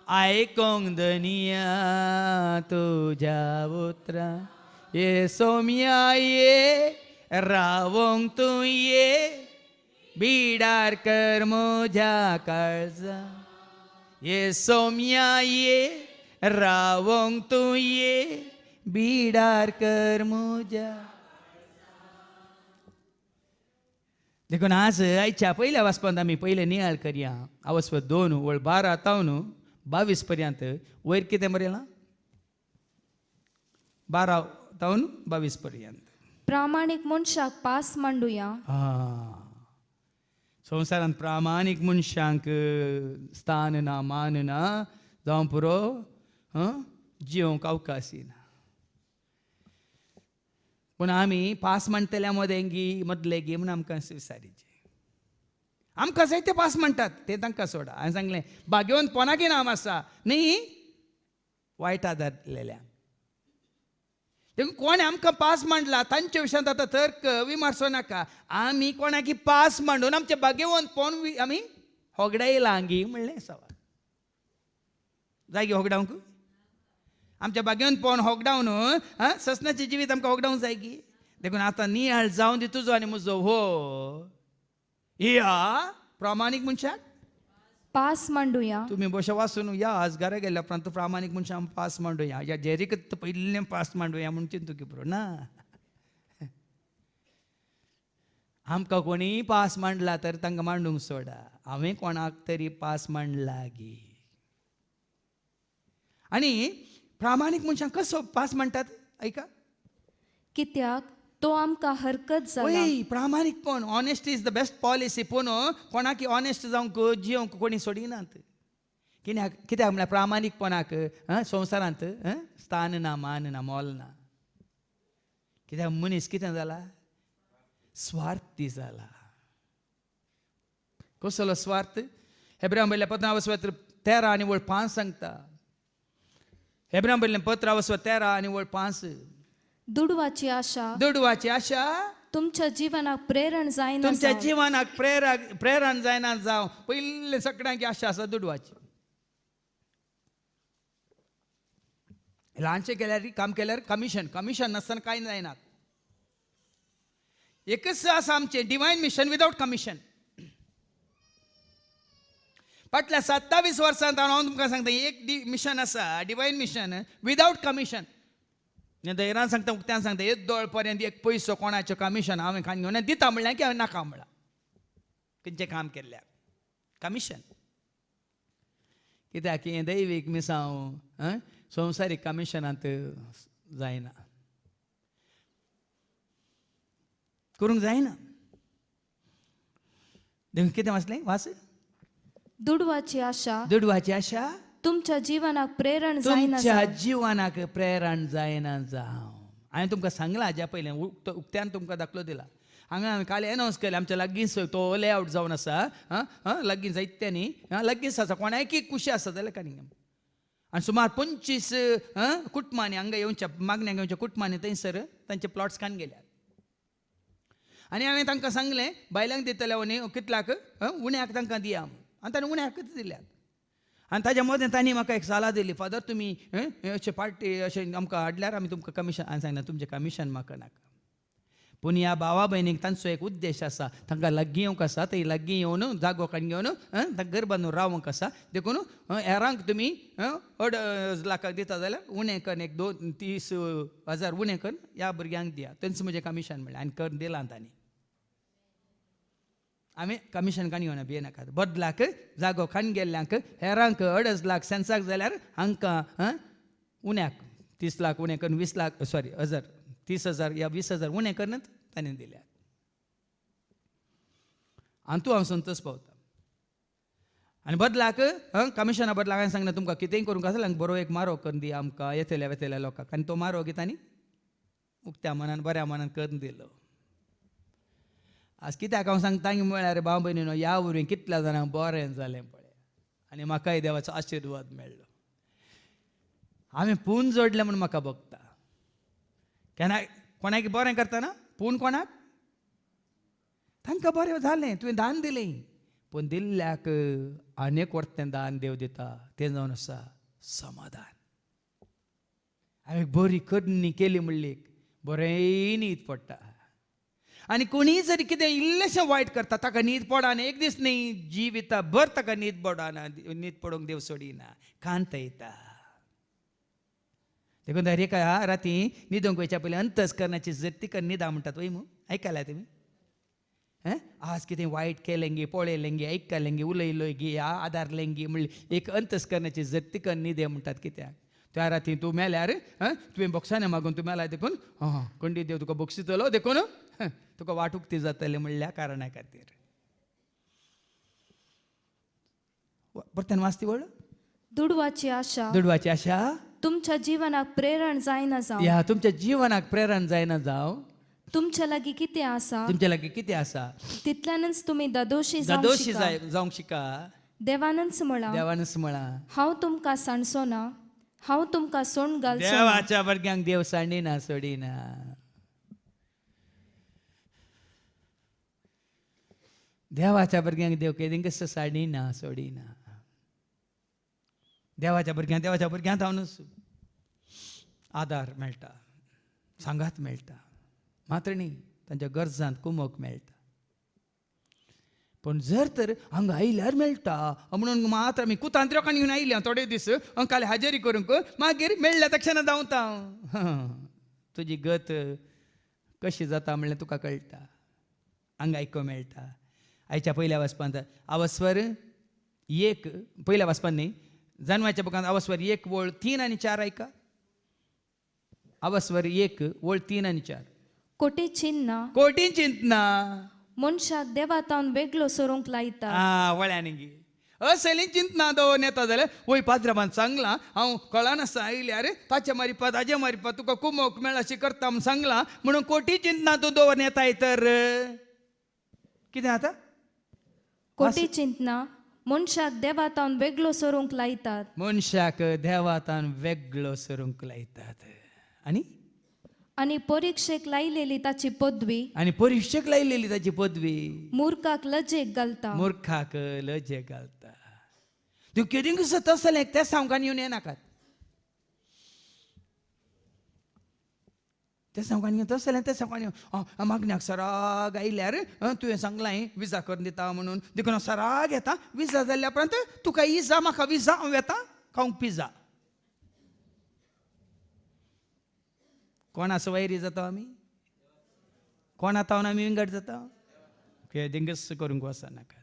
आयकोंक दनिया तुज्या उतरां. ये सोम्या ये रावोंक तूं ये, बिडार कर म्हज्या काळजा. ये सोम्या ये रावोंक तूं ये, बिडार कर म्हज्या. देखून आज आयच्या पयल्या वाचपांत आमी पयलें नियाळ करया. आवस्पद 2:12 पर्यंत वयर कितें बरयलां? 12 पर्यंत. प्रामाणीक मनशाक पास मांडुया. संवसारांत प्रामाणीक मनशांक स्थान ना, मान ना, जावं पुरो जिवंक अवकाश ना. पूण आमी पास म्हणटल्या मदले गी म्हूण आमकां विचारीचें. आमकां जाय ते पास म्हणटात तें तांकां सोडा. हांवें सांगलें भाग्यवंतपणाक इनाम आसा न्ही, वायट आदारलेल्या. देखून कोणे आमकां पास मांडला तांचे विशयांत आतां तर्क विमर्शो नाका. आमी कोणाकी पास मांडून आमचें भाग्यवंतपण आमी होगडायलां गी म्हणलें सवाल. जाय गी होगडावंक? आमच्या भाग्यवंतपण होगडावन ससनाचें जिवीत आमकां होगडावंक जाय गी. देखून आतां नियाळ जावन दी तुजो आनी म्हजो हो या प्रामाणीक मनशाक पास मांडुया. तुम्ही बशे वाचून या आज घरा गेल्या उपरांत प्रामाणीक मनशां पास मांडुया. या जेरीक पयलीं पास मांडुया म्हणून चिंतू की पुरो ना. आमकां कोणी पास मांडला तर तांकां मांडूंक सोडा. हांवें कोणाक तरी पास मांडला गी. आनी प्रामाणीक मनशांक कसो पास मांडटात ऐका. कित्याक तो आमकां हरकत जाला. वय प्रामाणीकपण honesty is the best policy. पूण कोणाकी ऑनेस्ट जावंक जिवंक कोणी सोडिनात. कित्याक म्हळ्यार प्रामाणीकपणाक संवसारांत स्थान ना मान ना मोल ना. कित्याक मनीस कितें जाला स्वार्थी जाला. कसलो स्वार्थ? हेब्रां बरयल्लें पत्र 13 आनी 5 सांगता. हेब्रां बरयल्लें पत्र 13 आनी 5. दुडवाची आशा दुडवाची आशा तुमच्या जीवनाक प्रेरण जायना तुमच्या जावं. जिवनाक प्रेरण जायना जावं. पयले सगळ्यांची आशा आसा दुडवाची. ल्हानशें केल्यार काम केल्यार कमिशन नासतना कांय जायनात. एकच आसा आमचें डिवायन मिशन विदाउट कमिशन. फाटल्या 27 वर्सांत हांव तुमकां सांगता एक मिशन आसा डिवायन मिशन विदाउट कमिशन. धैर्यान सांगता उक्त्यान सांगता एक दोळ पर्यंत एक पयसो कोणाचें कमिशन हांवें खान घेवन दिता म्हणलें की हांवें नाका म्हणलां. खंयचें काम केल्ल्यार कमिशन. कित्याक हें दैवीक मिसांव संवसारीक कमिशनांत जायना, करूंक जायना. देखून कितें वाचलें वाच. दुडवाची आशा दुडवाची आशा तुमच्या जीवनाक प्रेरण जायना तुमच्या जावं. जिवनाक प्रेरण जायना जावं. हांवें तुमकां सांगलां हाज्या पयलें उक्त्यान तुमकां दाखलो दिला. हांगा हांवें काल एनावन्स केलें आमच्या लागींच तो लेआउट जावन आसा लागीं जायत्यांनी लागींच आसा कोणायकी खुशी आसा जाल्यार कांय. आनी सुमार 25 कुटुंबांनी हांगा येवच्या मागण्यांक येवच्या कुटुंबांनी थंयसर तांचे प्लॉट्स कान गेल्यात. आनी हांवें तांकां सांगलें बायलांक दितले कितल्याक उण्याक तांकां दिया आनी ताणें उण्याकच दिल्यात. आनी ताज्या मदें तांणी म्हाका एक सलाह दिली, फादर तुमी अशें पार्टी अशें आमकां हाडल्यार आमी तुमकां कमिशन. हांवें सांगलें तुमचें कमिशन म्हाका नाका. पूण ह्या भावा भयणीक तांचो एक उद्देश आसा. तांकां लागीं येवंक आसा. थंय लागीं येवन जागो काडून घेवन तांकां घर बांदून रावंक आसा. देखून हेरांक तुमी 2.5 लाखाक दिता जाल्यार उणें करून एक 30,000 उणें करून ह्या भुरग्यांक दिया. तेंच म्हजें कमिशन म्हणलें आनी करून दिलां तांणी. आमी कमिशन काडून घेवना भियेनाका. बदलाक जागो काडून गेल्ल्यांक हेरांक 2.5 लाख सेन्साक जाल्यार हांकां उण्याक 30 लाख उणें करून 20 लाख 30,000 या 20,000 उणें करून ताणें दिल्यात. आनी तूं हांव संतोश पावता. आनी बदलाक कमिशना बदलाक हांवें सांगलें तुमकां कितेंय करूंक आसा जाल्यार बरो एक मारो करून दिया आमकां येतल्या वेतल्या लोकांक. आनी तो मारो तांणी उक्त्या मनान बऱ्या मनान करून दिलो. आज कित्याक हांव सांगता म्हळ्यार भाव भयणीनो ह्या वरवीं कितल्या जाणांक बरें जालें पळय आनी म्हाकाय देवाचो आशिर्वाद मेळ्ळो. हांवें पूण जोडलें म्हूण म्हाका भोगता. केन्ना कोणाक बरें करतना पूण कोणाक तांकां बरें जालें तुवें दान दिलें. पूण दिल्ल्याक आनीक वर्तें दान देव दिता तें जावन आसा समाधान. हांवें बरी करणी केली म्हणली बरें न्हीद पडटा. आनी कोणीय जरी कितें इल्लेशें वायट करता ताका न्हीद पडना. एक दीस न्ही जिविता भर ताका न्हीद पडना. न्हीद पडोवंक देव सोडिना. कांत येता. देखून दर एका राती न्हिदोंक वयच्या पयलीं अंतस्करणाची जत्तीक न्हिदा म्हणटात वय मू आयकलां तुमी. आज कितें वायट केलें गे पळयलें गे आयकलें गे उलयलोय गे आदारलें गे म्हणली एक अंतस्करणाची जत्तीक न्हिदे म्हणटात. कित्याक त्या राती तूं मेल्यार तुवें बक्षांनी मागून तूं मेला देखून खंडी देव तुका बक्षितलो देखून तुका वाट उक्ती जातली म्हणल्या कारणा खातीर. परत्यान वाचती वळ. दुडवाची आशा दुडवाची आशा तुमच्या जीवनाक प्रेरण जायना जावं. ह्या तुमच्या जिवनाक प्रेरण जायना जावं. तुमच्या लागीं कितें आसा तुमच्या लागीं कितें आसा तितल्यानच तुमी ददोशी जावंक शिका. देवानच म्हणा देवानच म्हणा हांव तुमकां सांडचो ना. हांव तुमकां सोंड घालचो ना. देवाच्या भुरग्यांक देव सांडिना सोडिना. देवाच्या भुरग्यांक देव केदींक सांडिना सोडिना. देवाच्या भुरग्यांक हांवूच आदार मेळटा, सांगात मेळटा, मात्र न्ही तांच्या गरजांत कुमोक मेळटा. पण जर तर हांगा आयल्यार मेळटा म्हणून मात्र आमी कुतांत्र्योकान घेवन आयल्या थोडे दीस काल हाजेरी करूंक मागीर मेळ्ळ्या तक्षण धांवता. तुजी गत कशी जाता म्हणल्यार तुका कळटा. हांगा आयको मेळटा. आयच्या पयल्या वाचपांत आवस्वर 1 पयल्या वाचपान न्ही जन्माच्या बुकांत आवस्वर 1 वळ 3 आनी 4 आयका. आवस्वर 1 वळ 3 आनी 4. कोटी चिन्ना कोटी चिंतना मनशाक देवातावन वेगळो सोरूंक लायता. वळ्यान गे असली चिंतना दो नेता जाल्यार वय पाद्रमान सांगला हांव कळनासता आयल्या रे ताचे मारिपा ताजे मारिपा तुका कुमोक मेळ अशी करता म्हूण सांगला म्हणून कोटी चिंतना तूं दवर नेता तर कितें जाता कोटी चिंतना मनशाक देवातावन वेगळो सोरूंक लायतात मनशाक देवातान वेगळो सरूंक लायतात आनी परीक्षेक लायलेली ताची पदवी आनी परीक्षेक लायलेली ताची पदवी मुर्खाक लजेक घालता मुर्खाक लजे घालता तूं कितें कसो तसलें तें सांगून येवन येनाकात तें सांगून येवन तसलें तें सांगून येवन मागण्याक सराग आयल्यार तुवें सांगलां विजा करून दिता म्हणून देखून सराग येता विजा जाल्ल्या उपरांत तुका इजा म्हाका विजा हांव येता खावंक पिझ्झा कोणाचो वैरी जाता आमी कोण आतां आमी विंगड जाता दिंगस करूंक वचनाकात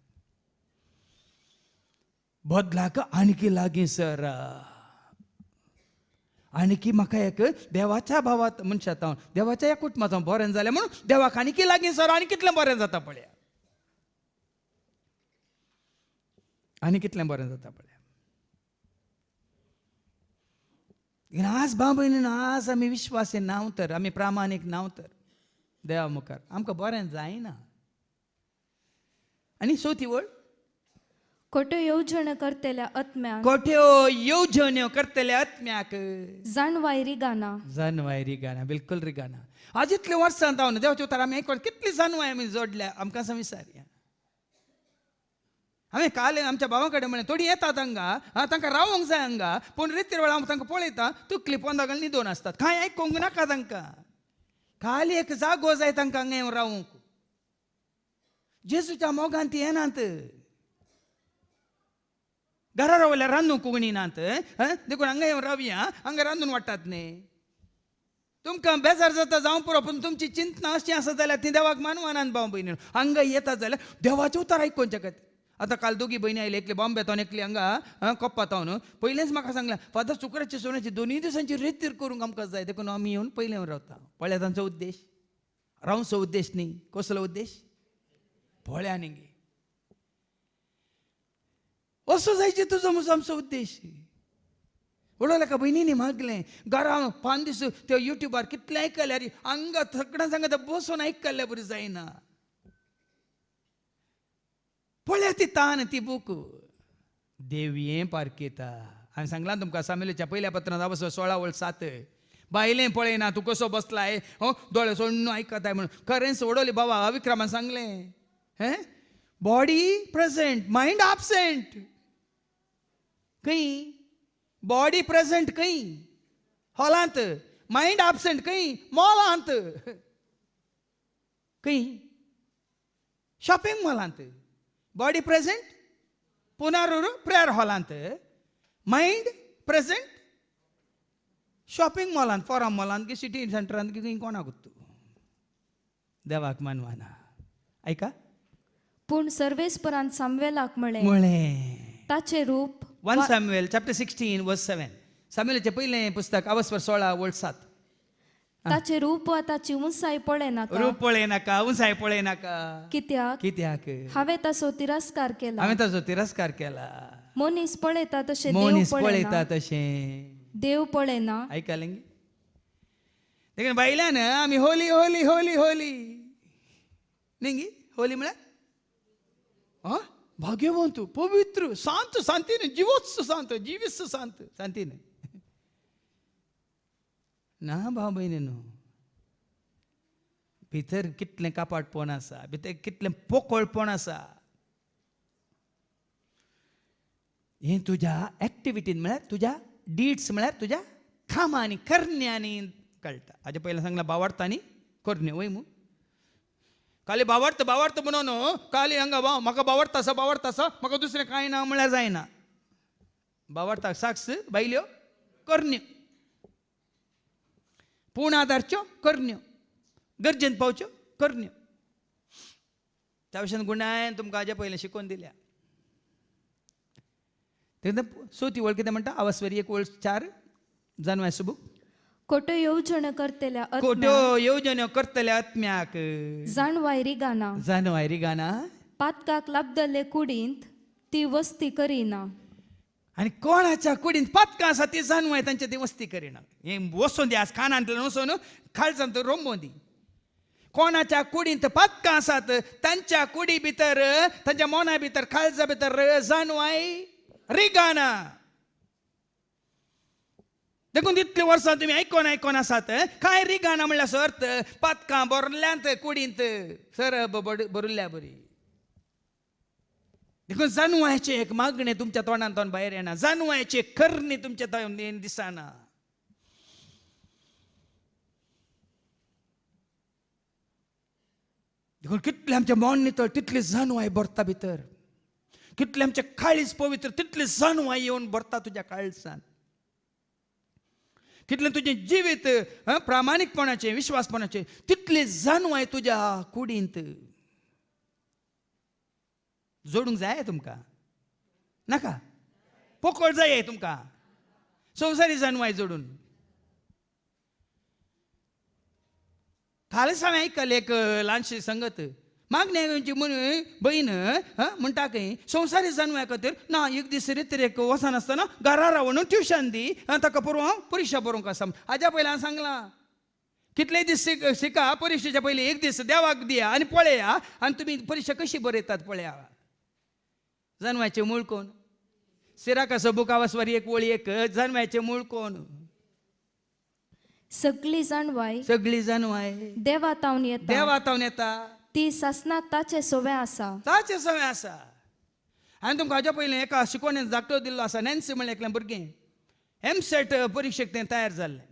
बदलाक आणखी लागीं सर आणखी म्हाका एक देवाच्या भावात मनशात हांव देवाच्या ह्या कुटुंबात हांव बरें जालें म्हणून देवाक आणखी लागीं सर आनी कितलें बरें जाता पळया आनी कितलें बरें जाता पळया आज भाव भयणीन आज आमी विश्वासी नांव तर आमी प्रामाणीक नांव तर देवा मुखार आमकां बरें जायना आनी चवथी वळ खोट्यो येवजण्यो करतेल्या आत्म्याक कोट्यो येवजण्यो करतले आत्म्याक जाणवाय रिगाना जानवाय रिगाना बिलकुल रिगाना आज इतले वर्सां जावन देवाच्या उतार आमी आयकून कितली जानवाय आमी जोडल्या आमकां सांग विचारया हांवें काल आमच्या भावा कडेन म्हळें थोडी येतात हांगा तांकां रावोंक जाय हांगा पूण रितीर वेळा हांव तांकां पळयता तुकली पोंदागल न्हिदोन आसतात कांय आयकूंक नाका तांकां खाली एक जागो जाय तांकां हांगा येवन रावूंक जेजूच्या मोगान ती येनात घरा रावल्यार रांदूंक उगणिनात देखून हांगा येवन रावया हांगा रांदून वाडटात न्ही तुमकां बेजार जाता जावं पुरो पूण तुमची चिंतना अशी आसा जाल्यार ती देवाक मानवानान भाव भयणी हांगा येता जाल्यार देवाचें उतर आयकोवचें खातीर आतां काल दोगी भयणी आयले एकली बॉम्बेतावन एकली हांगा कोप्पातावन पयलेंच म्हाका सांगलें फादर शुक्राची सोन्याची 2 दिसांची रेतीर करूंक आमकां जाय देखून आमी येवन पयलें रावता पळया तांचो उद्देश रावचो उद्देश न्ही कसलो उद्देश पळया न्ही असो जायचे तुजो म्हजो आमचो उद्देश उडोवल्या का भयणींनी मागलें घरा 5 दीस त्यो युट्यूबार कितलें आयकल्यार हांगा सगळ्यां सांगता बसून आयकल्ल्या बरी जायना पळया ती तान ती बूक देवये पारकेता हांवें सांगलां तुमकां सामेलीच्या पयल्या पत्रांत अवश्य 16:7 बायलें पळयना तूं कसो बसलाय दोळे सोडून आयकताय म्हणून खरेंच उडोवली बाबा विक्रमान सांगलें बॉडी प्रेझेंट मायंड एबसेंट खंय बॉडी प्रेझेंट खंय हॉलांत मायंड एबसेंट खंय मॉलांत खंय शॉपिंग मॉलांत बॉडी प्रेझेंट पुनारूर प्रेयर हॉलांत मायंड प्रेझेंट शॉपिंग मॉलांत फॉरम मॉलांत की सिटी सेंटरांत की खंय कोणाक तूं देवाक मानवाना ऐका पूण सर्वेस्परांत सामवेलाक म्हळें ताचे रूप 1 Samuel chapter 16 verse 7 सामुएलाचें पयलें पुस्तक अवस्वर 16:7 ताचे रूप वा ताची उंचाय पळयनाका रूप पळयनाका उंचाय पळयनाका कित्याक हांवें ताचो तिरस्कार केला हांवें ताचो तिरस्कार केला मनीस पळयता तशें देव मनीस पळयना पळयता तशें देव पळयना आयकलें देखून बायल्यान आमी होली होली होली होली न्ही होली म्हळ्यार भाग्यवंत पवित्र शांत शांतीन जिवोत्स शांत जिविस शांत शांतीन ना भाव भयणीनो भितर कितलें कापाटपण आसा भितर कितलें पोकळपण आसा हें तुज्या एक्टिविटीन म्हळ्यार तुज्या डिड्स म्हळ्यार तुज्या कामांनी करण्यांनी कळटा हाजे पयलें सांगलां बावार्थांनी करण्यो वय मू खाली बावार्थ म्हणून खाली हांगा म्हाका बावार्थ आसा म्हाका दुसरें कांय ना म्हळ्यार जायना बावार्थाक साक्ष बायल्यो करण्यो पूण आदारच्यो करण्यो गरजेन पावच्यो करण्यो त्या भशेन गुणायन तुमकां हाजे पयलें शिकोवन दिल्या चवथी वळ कितें म्हणटा अवस्वरी 1:4 जानवाय सुबूक खोट्यो येवजण्यो करतेल्या खोट्यो येवजण्यो करतल्या आत्म्याक जाणवाय रिगाना जानवाय रिगाना पातकाक लाभदल्ले कुडींत ती वस्ती करीना. आणि कोणाच्या कुडीन पातकां आसा ती जाणवाय तांच्या ती वस्ती करिना. हे वचून दी आज कानांतल्यान वचून खालच्यान तर रोंबोवन दी. कोणाच्या कुडींत पातकां आसात तांच्या कुडी भितर तांच्या मना भितर खालच्या भितर जाणवाय रिगाना. देखून तितली वर्सां तुमी आयकोन आसात काय रिगाना म्हणल्यार अर्थ पातकां भरल्यांत कुडींत सरब भरुल्ल्या बरी. देखून जाणवायचे एक मागणे तुमच्या तोंडांतून भायर येना. जाणवायचे करणी तुमच्या तोंडान दिसना. देखून कितले आमच्या मन नितळ तितली जाणवाय भरता भितर. कितले आमचे काळीज पवित्र तितली जाणवाय येवन भरता तुज्या काळजांत. कितले तुझे जिवीत प्रामाणिकपणाचे विश्वासपणाचे तितली जाणवाय तुज्या कुडींत जोडूंक जाय तुमकां. नाका पोकळ जाय तुमकां संवसारी जाणवाय जोडून. कालच हांवें आयकलें एक ल्हानशी संगत मागण्या म्हणून बहीण म्हणटा की संवसारी जाणवाय खातीर ना एक दीस रितीरेक वचनासतना घरा रावून ट्युशन दी ताका परवा परिक्षा बरोवंक आसा. हाज्या पयलीं हांवें सांगलां कितले दीस शिका परिक्षेच्या पयलीं एक दीस देवाक दिया आनी पळया आनी तुमी परिक्षा कशी बरयतात पळया. जाणवायचे मूळ कोण? सिराका सबुकावास्वारी एक वळी एक जाणवायचे मूळ कोण? सगळी जाणवाय सगळी जाणवाय देवातावन येता. देवातावन येता. ती सासनाक ताचे सोवे आसा. ताचे सवय आसा. हांवें तुमकां हाज्या पयलीं एका शिकोवण्यान धाकटो दिल्लो आसा. नॅन्सी म्हणलें एकलें भुरगें एमसेट परिक्षेक तें तयार जाल्लें.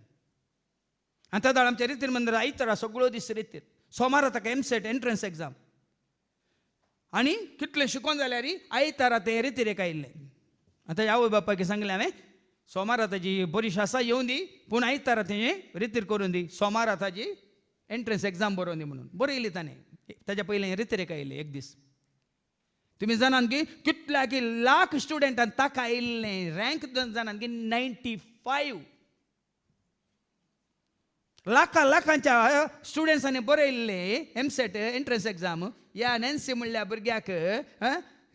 आनी त्या आमच्या रितीर मंदिर आयतारा सगळो दीस रितीर सोमारा ताका एमसेट एंट्रन्स एग्जाम. आनी कितलें शिकोवन जाल्यार आयतारा तें रितीरेक आयिल्लें. आतां आवय बापायक सांगलें हांवें सोमारा ताजी परिक्षा आसा येवं दी पूण आयतारा तें रितीर करून दी. सोमारा ताजी एंट्रन्स एग्जाम बरोवन दी म्हणून बरयली ताणें. ताच्या पयलें रितीरेक आयिल्लें एक दीस. तुमी जाणात की कितल्या की लाख स्टुडंटान ताका आयिल्लें रँक जाणात की 95. लाखांच्या स्टुडंट्सांनी बरयल्लें एमसेट एंट्रन्स एग्जाम. ह्या नॅन्सी म्हणल्या भुरग्याक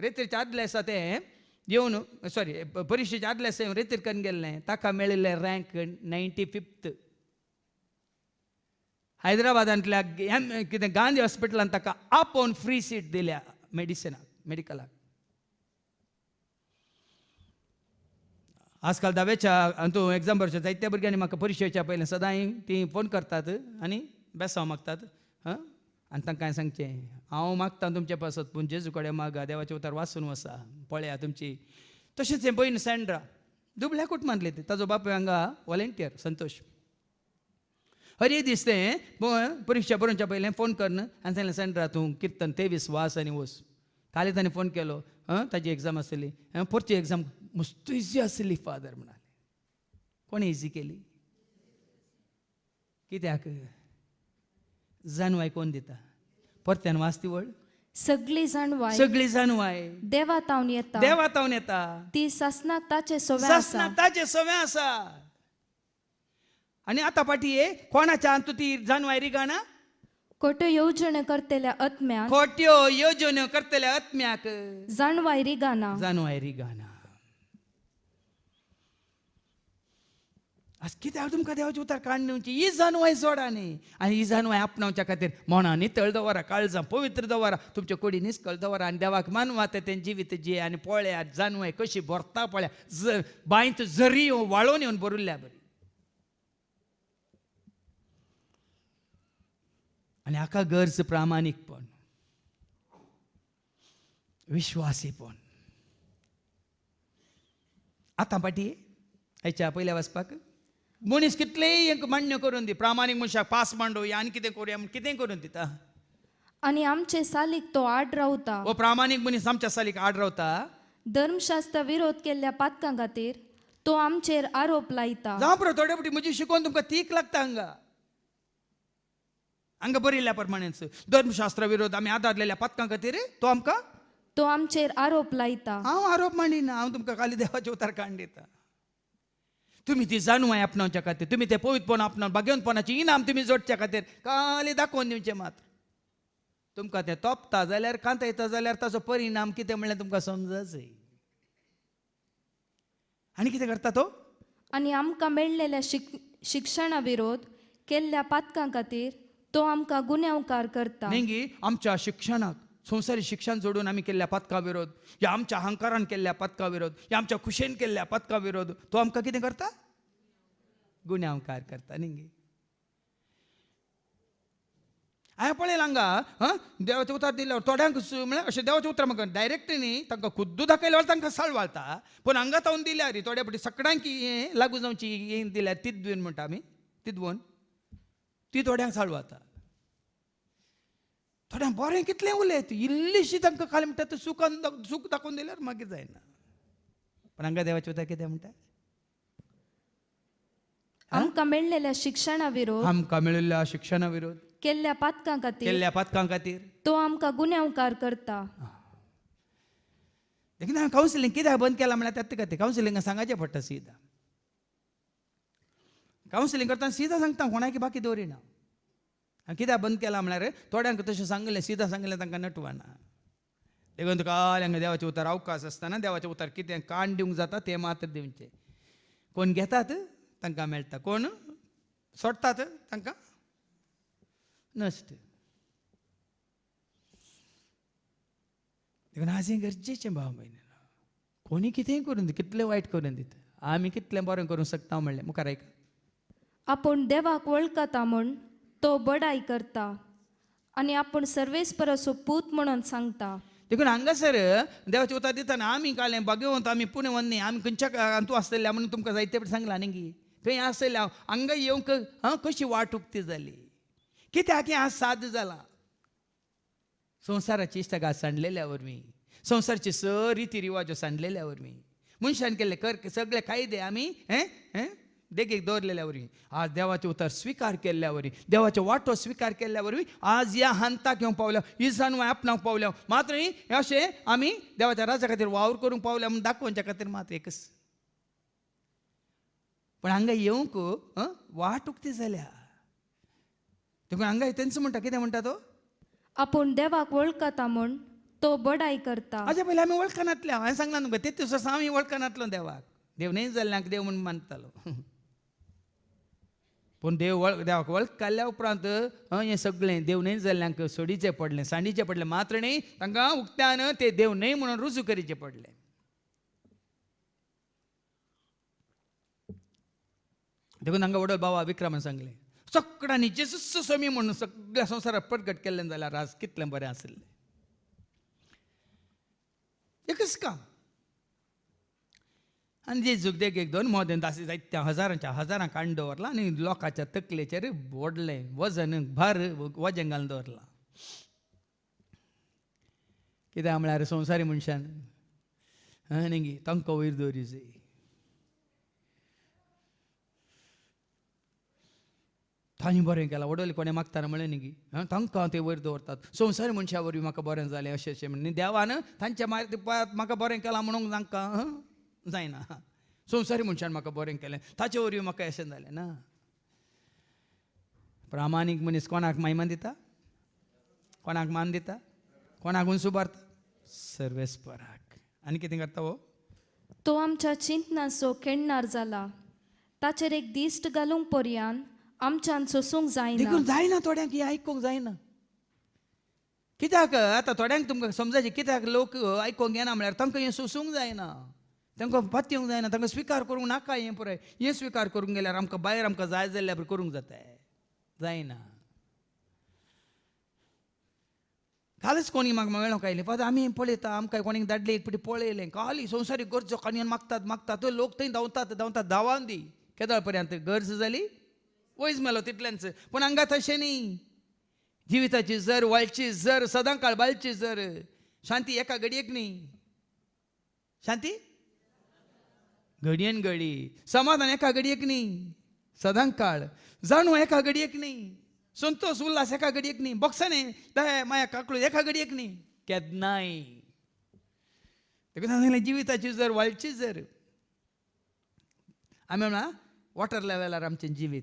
रितीरच्या आदल्या दिसा तें येवन परिक्षेच्या आदल्या दिसा रितीर करून गेल्लें. ताका मेळिल्लें रँक 95th. हैदराबादांतल्या कितें गांधी हॉस्पिटलांत ताका आपोवन फ्री सीट दिल्या मेडिकलाक. आजकाल धावेच्या हातूंत एग्जाम भरच्या जायत्या भुरग्यांनी म्हाका परिक्षेच्या पयलीं सदां ती फोन करतात आनी बेसांव मागतात. आनी तांकां सांगचें हांव मागतां तुमचे पासत पूण जेजू कडेन मागा देवाचे उतार वाचून वचा पळया तुमची. तशेंच हें भयण सँड्रा दुबळ्या कुटुंबांतली ती. ताजो बापूय हांगा वॉलंटियर संतोष. हर एक दीस तें परिक्षा बरोवच्या पयलें फोन करन आनी सांगलें सँड्रा तूं किर्तन 23 वाच आनी वच. काल ताणें फोन केलो ताजी एग्जाम आसली. परची एग्जाम मस्त इजी आसली फादर म्हणाले. कोणी इजी केली? कित्याक? जाणवाय कोण दिता? परत्यान वाचती वळ. सगळी जाणवाय सगळी जाणवाय देवातावन येता. देवातावन येता. ती सासनाक ताचे सोवे आसा. सासनाक ताचे सवय आसा. आनी आतां पाटी कोणाच्या अंतू ती जाणवाय रिगाना? खोट्यो येवजण्यो करतेल्या आत्म्याक. खोट्यो येवजण्यो करतल्या आत्म्याक जाणवाय रिगाना. जाणवाय रिगाना. आज कित्याक तुमकां देवाचें उतार काडणेवची? ही जाणवाय सोडा न्ही. आनी ही जाणवाय आपणावच्या खातीर मना नितळ दवरा, काळजां पवित्र दवरा, तुमचे कुडी निश्कळ दवरा आनी देवाक मानवा तें जिवीत जिये आनी पळया जाणवाय कशी भरता पळया. बांयत झरी वाळोवन येवन भरुल्ल्या बरी. आनी हाका गरज प्रामाणिकपण, विश्वासीपण. आतां पाटी हाच्या पयल्या वचपाक मनीस कितलेय मान्य करून दी. प्रामाणीक मनशाक पास मांडोवया आनी कितें करुया कितें करून दिता. आनी आमचे सालीक तो आड रावता. हो प्रामाणीक मनीस आमच्या सालीक आड रावता. धर्मशास्त्र विरोध केल्ल्या पातकां खातीर तो आमचेर आरोप लायता. जावं पळय थोडे फावटी म्हजी शिकोवन तुमकां तीख लागता हांगा बरयल्ल्या प्रमाणेच धर्मशास्त्रा विरोध आमी आदारलेल्या पातकां खातीर तो आमचेर आरोप लायता. हांव आरोप मांडिना. हांव तुमकां खाली देवाचें उतार काडून दिता. तुमी ती जाणवाय आपणावच्या खातीर, तुमी ते पवित्रपण आपणावन भाग्यवंतपणाची इनाम तुमी जोडच्या खातीर खाली दाखोवन दिवचें मात्र. तुमकां तें तोपता जाल्यार कांता येता जाल्यार ताचो परिणाम कितें म्हणल्यार तुमकां समजच. आनी कितें करता तो? आनी आमकां मेळलेल्या शिक्षणा विरोध केल्ल्या पातकां खातीर तो आमकां गुन्यांवकार करता. नेंगी आमच्या शिक्षणाक संवसारी शिक्षण जोडून आमी केल्ल्या पथका विरोध, या आमच्या अहंकारान केल्ल्या पथका विरोध, या आमच्या खुशेन केल्ल्या पथका विरोध तो आमकां कितें करता? गुन्यांवकार करता. नेंगी हांवें पळयलां हांगा देवाचें उतर दिल्यार थोड्यांक म्हळ्यार अशें देवाचें उतर म्हाका डायरेक्ट न्ही तांकां खुद्दू दाखयल्यार तांकां साळवालता, पूण हांगा तावन दिल्यार थोड्या फावटी सगळ्यांक लागू जावची हें दिल्यार तिदवून म्हणटा आमी, तिदवून ती थोड्यांक साळवाता. थोड्यांक बरें कितलें उलयत इल्लीशी तांकां खाली म्हणटा तें सूख दाखोवन दिल्यार मागीर जायना. पण हांगा देवाचें उतर कितें म्हणटा? आमकां मेळलेल्या शिक्षणा विरोध आमकां मेळिल्ल्या शिक्षणा विरोध केल्ल्या पातकां खातीर केल्ल्या पथकां खातीर तो आमकां गुन्यांवकार करता. देखीन हांवें कावन्सिलींग कित्याक बंद केलां म्हळ्यार तेत खातीर कावन्सिलिंगाक सांगाचें पडटा सीदा. कावन्सिलींग करतना सीदा सांगता, कोणाकी बाकी दवरिना. कित्याक बंद केलां म्हळ्यार थोड्यांक तशें सांगलें सीदा सांगलें तांकां नटवाना. देखून तुका हांगा देवाचें उतर अवकाश आसतना देवाचें उतर कितें काण दिवंक जाता तें मात्र दिवचें. कोण घेतात तांकां मेळटा, कोण सोडतात तांकां नश्ट. देखून आज हें गरजेचें भाव भयणी. कोणी कितेंय करून दी, कितलें वायट करून दिता, आमी कितलें बरें करूंक शकता म्हणलें. मुखार आयक. आपूण देवाक वळखता म्हूण तो बडाई करता आनी आपूण सर्वेस्पराचो पूत म्हणून सांगता. देखून हांगासर देवाचें उतर दितना आमी कालें भाग्यवंत, आमी पुण्यवंत, आमी खंयच्या हातूं आसतले म्हणून तुमकां जायते फावटी सांगलां न्ही. थंय आसतले हांगा येवंक कशी वाट उक्ती जाली, कित्याक आज साद जाला. संवसाराची इश्टागात सांडलेल्या वरवीं, संवसाराचे स रिती रिवाज सांडलेल्या वरवीं, मनशान केल्ले कर सगळे कायदे आमी देगेक दवरलेल्या वरवीं, आज देवाचें उतर स्विकार केल्ल्या वरवीं, देवाचो वाटो स्विकार केल्ल्या वरवीं आज ह्या हंताक येवंक पावल्या, इजान आपणावंक पावल्या. मात्र अशें आमी देवाच्या राजा खातीर वावर करूंक पावल्या म्हणून दाखोवच्या खातीर मात्र एकच. पण हांगा येवंक वाट उक्ती जाल्या. देखून हांगा तेंच म्हणटा, कितें म्हणटा तो? आपूण देवाक वळखता म्हूण तो बडाई करता. हाज्या पयलीं आमी वळखनातल्या. हांवें सांगलां तुमकां तेच दिसा आमी वळखनातलो देवाक. देव न्ही जाल्ल्यांक देव म्हणून मानतालो. पूण देवाक वळख काडल्या उपरांत हें सगळें देव न्ही जाल्ल्यांक सोडीचें पडलें, सांडीचें पडलें. मात्र न्ही तांकां उक्त्यान ते देव न्ही म्हणून रुजू करचें पडलें. देखून हांगा वडोल बाबा विक्रमान सांगलें, सगळ्यांनी जेजूस स्वामी म्हणून सगळ्या संवसाराक प्रगट केल्लें जाल्यार आज कितलें बरें आसलें. एकच काम. आनी जेजूक देगेक दोन मोदें दासी जायत्या हजारांक काडून दवरला आनी लोकांच्या तकलेचेर व्हडलें वजन भार वजें घालून दवरलां. कित्याक म्हळ्यार संवसारी मनशान न्ही तांकां वयर दवरूं जाय. तांणी बरें केलां, वडोले कोणें मागताना म्हळें न्ही तांकां ते वयर दवरतात. संवसारी मनशा वरवीं म्हाका बरें जालें अशें अशें म्हणून देवान तांच्या म्हाका बरें केलां म्हणूंक तांकां जायना. संवसारी मनशान म्हाका बरें केलें ताचे वरवीं म्हाका अशें जालें ना. प्रामाणीक मनीस कोणाक महिमा दिता? कोणाक मान दिता? कोणाक उंच उबारता? सर्वेस्पराक. आनी कितें करता हो? तो आमच्या चिंतनाचो खेळणार जाला, ताचेर एक दिश्ट घालूंक पर्यान आमच्यान सोसूंक जायना. देखून जायना थोड्यांक हें आयकूंक जायना. कित्याक आतां थोड्यांक तुमकां समजायचें, कित्याक लोक आयकूंक येना म्हळ्यार तांकां हें सोसूंक जायना, तांकां पातयेवंक जायना, तांकां स्विकार करूंक नाका. हें पुराय हें स्विकार करूंक गेल्यार आमकां भायर आमकां जाय जाल्यार करूंक जाता, जायना. कालच कोणी म्हाका मेळोंक आयलें, पात आमी पळयता आमकां कोणी धाडलें एक फावटी पळयलें, खाली संवसारीक गरजो काणयेन मागतात लोक थंय धांवतात धांवान दी केदळ पर्यंत गरज जाली वयस मेलो तितल्यांच. पूण हांगा तशें न्ही. जिविताची जर वाळची जर सदां काळ बाळची जर शांती एका घडयेक न्ही, शांती घडयेन घडी, समाधान एका घडयेक न्ही, सदां काळ जाणू एका घडयेक न्ही, संतोष उल्हास एका घडयेक न्ही, बक्षाने दया माया काकळू एका घडयेक न्ही, केन्नाय. देखून सांगलें जिविताची जर वाळची जर आमी म्हणा वॉटर लेवलार आमचें जिवीत.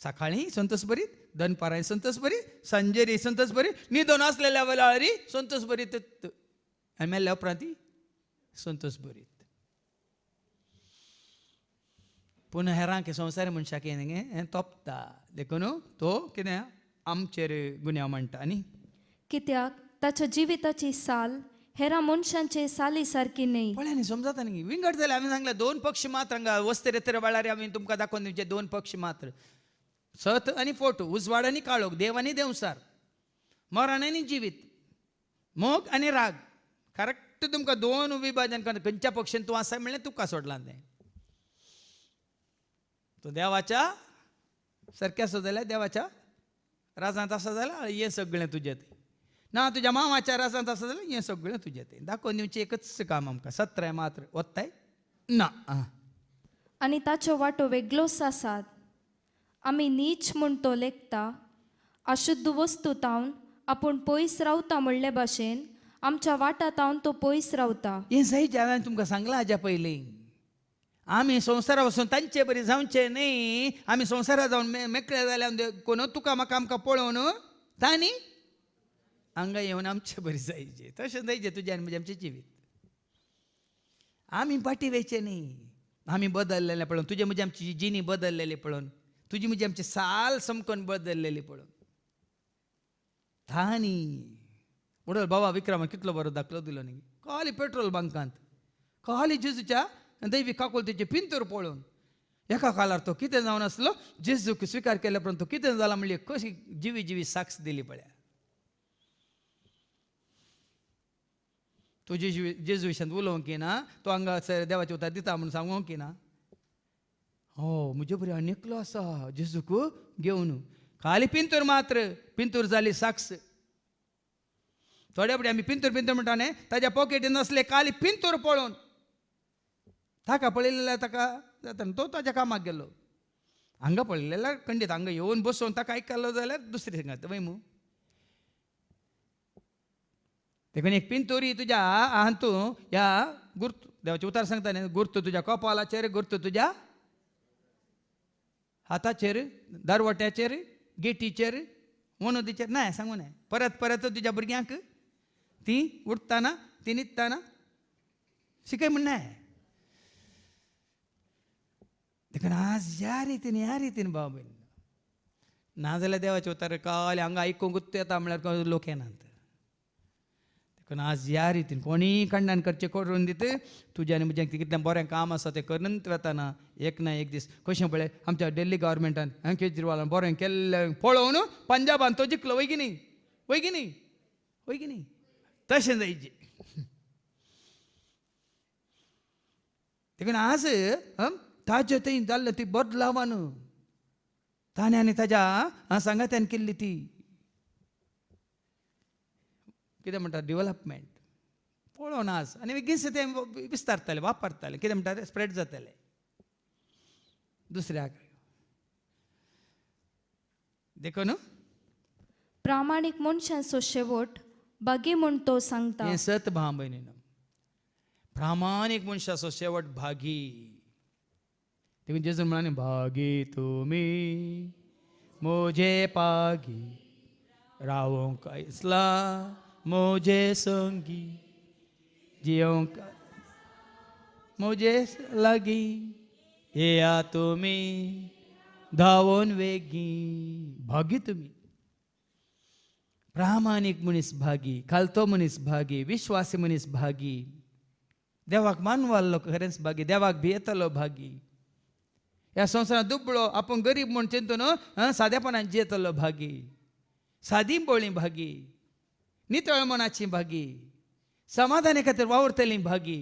सकाळीं संतोश बरीत दनपाराय संतोष बरी संजेरी संतोष बरी न्हिदोन आसलेल्या वेळारी संतोष बरी आनी मेल्ल्या उपरांत संतोष बरी पूण हेरांक संवसारी मनशाक हें तोपता देखून तो कितें आमचेर गुन्यांव म्हणटा न्ही कित्याक ताच्या जिविताची साल हेरा मनशांचे साली सारकी न्ही. पळय न्ही समजता न्ही विंगड जाले आमी सांगलें 2 पक्ष मात्र हांगा वस्ते रेतर वेळार आमी तुमकां दाखोवन दिवचे 2 पक्ष मात्र सत आनी फोट उजवाड आनी काळोख देव आनी देवसार मरण आनी जिवीत मोग आनी राग करेक्ट तुमकां 2 विभाजन करता खंयच्या पक्षान तूं आसा म्हणलें तुका सोडलां तें तो देवाच्या सारकें आसा जाल्यार देवाच्या राजांत आसा जाल्यार हें सगळें तुजें तें ना तुज्या मामाच्या राजांत आसा जाल्यार हें सगळें तुजें तें दाखोवन दिवचें एकच काम आमकां 17 मात्र वत्ताय ना आनी ताच्यो वाटो वेगळ्योच आसात. आमी नीच म्हूण तो लेखता अशुद्ध वस्तू तावन आपूण पयस रावता म्हणले भाशेन आमच्या वाटात तावन तो पयस रावता. हें सही हांवें तुमकां सांगलां हाज्या पयलीं आमी संवसारा वचून तांचे बरी जावचे न्ही आमी संवसारा जावन मेकळे जाल्यार कोण तुका म्हाका आमकां पळोवन तांणी हांगा येवन आमचे बरी जायचे तशें जायचे तुजें आनी म्हजें आमचें जिवीत आमी पाटी वेयचे न्ही आमी बदललेले पळोवन तुजें म्हजें आमची जिणी बदललेली पळोवन तुजी म्हजी आमची साल समकोन बदललेली पळोवन तांणी उडल बाबा विक्रमान कितलो बरो दाखलो दिलो न्ही खाली पेट्रोल बंकांत खाली जेजूच्या दैवी काकुलतेचे पिंतूर पळोवन एका काळार तो कितें जावन आसलो जेजूक स्विकार केल्या उपरांत तो कितें जाला म्हणली कशी जिवी जिवी साक्ष दिली पळय तो जेजू विशयांत उलोवंक ना तो हांगा देवाचे उतर दिता म्हणून सांगूंक ना हो म्हजे बरी आनी एकलो आसा जेजूक घेवन खाली पिंतूर मात्र पिंतूर जाली साक्ष थोड्या फुडें आमी पिंतूर पिंतूर म्हणटा न्ही ताज्या पॉकेटीन असले खाली पिंतूर पळोवन ताका पळयलेल्या ताका जाता तो ताज्या कामाक गेलो हांगा पळयलेल्या खंडीत हांगा येवन बसोवन ताका आयकलो जाल्यार दुसरी सांगात वय मू देखून एक पिंतोरी तुज्या हातूं ह्या गुर्त देवाचे उतार सांगता न्ही गुर्त तुज्या कपालाचेर गुर्त तुज्या हाताचेर दारवट्याचेर गेटीचेर वनोदीचेर न्हय सांगू न्हय परत परत तुज्या भुरग्यांक ती उठताना ती न्हिदताना शिकय म्हण न्हय देखून आज ह्या रितीन भाव भयण नाजाल्यार देवाचे उतार काले हांगा आयकूंक गुत्त येता म्हळ्यार लोक येनात देखून आज ह्या रितीन कोणीय खंडन करचें करून दित तुजें आनी म्हजें कितलें बरें काम आसा तें करनूच वेताना एक ना एक दीस कशें पळय आमच्या दिल्ली गव्हर्मेंटान केजरीवालान बरें केल्लें पळोवन पंजाबान तो जिखलो वय की न्ही तशें जायचें देखून आज ताजे थंय जाल्लें ती बदलावान ताणें आनी ताज्या सांगात्यान केल्ली ती कितें म्हणटा डेवलपमेंट पळोवन आज आनी बेगीन तें विस्तारतालें वापरतालें कितें म्हणटा तें स्प्रेड जातालें दुसऱ्याक देखून प्रामाणीक मनशांचो शेवट बागी म्हूण तो सांगता. हें सत भाव भयणीन प्रामाणीक मनशाचो शेवट भागी देखून जेजून म्हणाले भागी तुमी मोजे पागी रावोंक आयसला मोजे संगी जियोंक मोजे लागीं येया तुमी धांवोन वेगी भागी तुमी प्रामाणीक मनीस भागी खालतो मनीस भागी विश्वासी मनीस भागी देवाक मानवालो खरेंच भागी देवाक भियेतलो भागी ह्या संवसारांत दुबळो आपूण गरीब म्हूण चिंतून सादेपणान जियेतलो भागी सादी बोळी भागी नितळ मनाची भागी समाधाना खातीर वावरतली भागी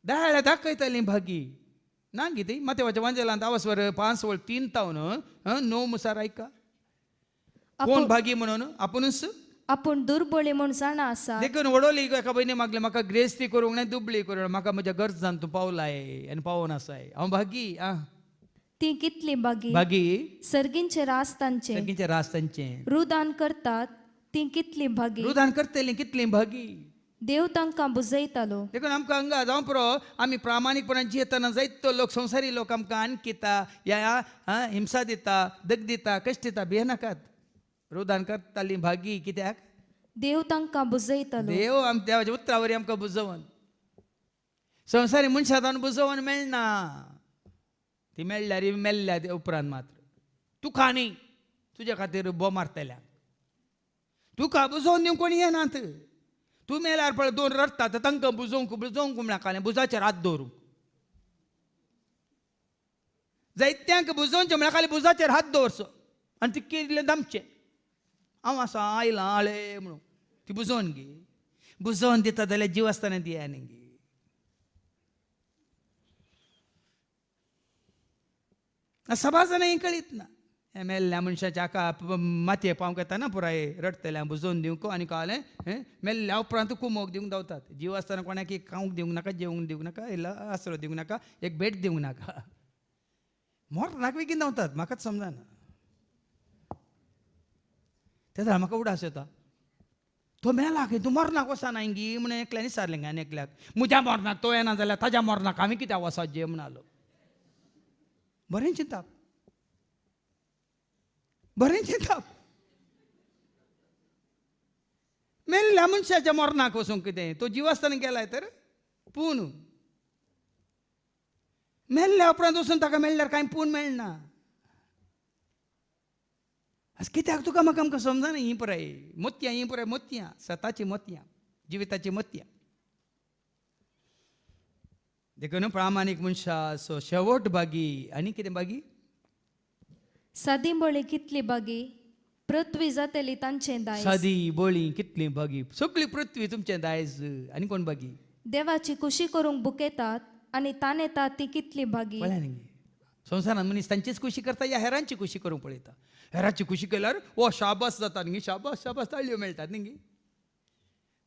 दायळ्या दाखयतली भागी ना कितें मातेवाच्या वांजेलांत आवास्वर 5 वळ 3 तावन 9 मुसार आयका कोण भागी म्हणून आपुणूच आपूण दुर्बळी म्हूण जाणा आसा देखून वडोली एका भयणी मागले म्हाका ग्रेस्ती करूंक ना दुबळी करूं म्हाका म्हज्या गरजान तूं पावलाय आनी पावोन आसाय हांव भागी ती कितली बागी भागी सर्गींचे रास तांचे सगळींचे रास तांचे रुदान करतात ती कितली भागी रुदान करतली कितली भागी देव तांकां बुजयतालो. देखून आमकां हांगा जावं पुरो आमी प्रामाणीकपणान जियेतना जायतो लोक संवसारी लोक आमकां आनकिता या हिंसा दिता दग दिता कश्ट दिता भियेनाकात. रोदान करताली भागी कित्याक देव तांकां बुजयतालो. देव देवाच्या उतरावरी आमकां बुजोवन संवसारी मनशां बुजोवन मेळना. ती मेळ्ळ्यार मेल्ल्या उपरांत मात्र तुका न्ही तुज्या खातीर बो मारतल्या तुका बुजोवन दिवंक कोणी येनात. तूं मेल्यार पळय दोन रडटात तांकां बुजोवंक म्हळ्यार बुजाचेर हात दवरूंक जायत्यांक बुजोवचें म्हळ्यार खाली बुजाचेर हात दवरचो आनी ती कितलें दमचें हांव आसा आयलां आळे म्हणून ती बुजोवन गे. बुजोवन दिता जाल्यार जीव आसतना दिया न्ही गे. सभाजन हें कळीत ना. हे मेल्ल्या मनशाच्या हाका मातये पावंक येता ना पुराय रडतल्या बुजोवन दिवंक आनी कळलें मेल्ल्या उपरांत कुमोक दिवंक धांवतात. जीव आसतना कोणाक एक खावंक दिवंक नाका जेवंक दिवंक नाका इल्लो आसरो दिवंक नाका एक भेट दिवंक नाका. मरनाक बेगीन धांवतात म्हाकाच समजना. तेन्ना म्हाका उडास येता तो मेला खंय तूं मरनाक वचना हिंगी म्हणून एकल्यान विचारलें आनी एकल्याक म्हज्या मरनाक तो येना जाल्यार ताज्या मरनाक आमी कित्याक वचत जे म्हणलो. बरें चिंताप बरें चिंताप. मेल्ल्या मनशाच्या मरनाक वचूंक कितें तो जीव आसतना गेलाय तर पूण मेल्ल्या उपरांत वचून ताका मेळ्ळ्यार कांय पूण मेळना. कित्याक तुका म्हाका आमकां समजना ही पळय मोतयां ही पळय मोतयां सताची मोतयां जिविताची मोतयां. देखून प्रामाणीक मनशा सो शेवट बागी आनी कितें बागी सादी बळी कितली बागी पृथ्वी जातली तांचें दायज. सादी बोळी कितली बागी सगळी पृथ्वी तुमचें दायज आनी कोण बागी. देवाची कुशी करूंक बुकेतात आनी तान येतात ती कितली बागी. पळय न्ही संवसारांत मनीस तांचीच खुशी करता या हेरांची खुशी करूंक पळयता. हेरांची खुशी केल्यार ओ शाबास जाता न्ही शाबास शाबास ताळयो मेळटात न्ही.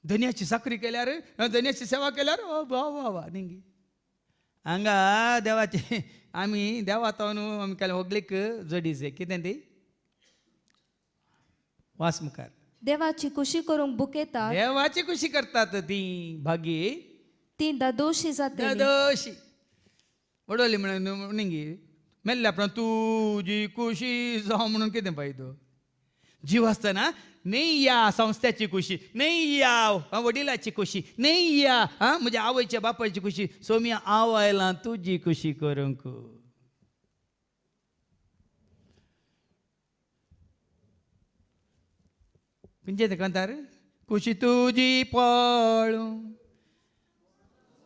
धन्याची साखरी केल्यार धन्याची सेवा केल्यार ओ वा वा वा न्ही. हांगा देवाचे आमी देवातावन आमी केल्या होगलीक जोडीचे कितें ती वास मुखार देवाची कुशी करूंक बुकेतात देवाची खुशी करतात ती भागी ती दादोशी जातली. दशी वडोली म्हणून न्ही मेल्ल्या उपरांत तुजी खुशी जावं म्हणून कितें पाहिजे. जीव आसतना न्ही या संस्थाची खुशी न्ही या वडिलाची खुशी न्ही या म्हज्या आवयच्या बापायची खुशी सोम्या हांव आयलां तुजी खुशी करूंक. खंयचे ते कांतार खुशी तुजी पळोवं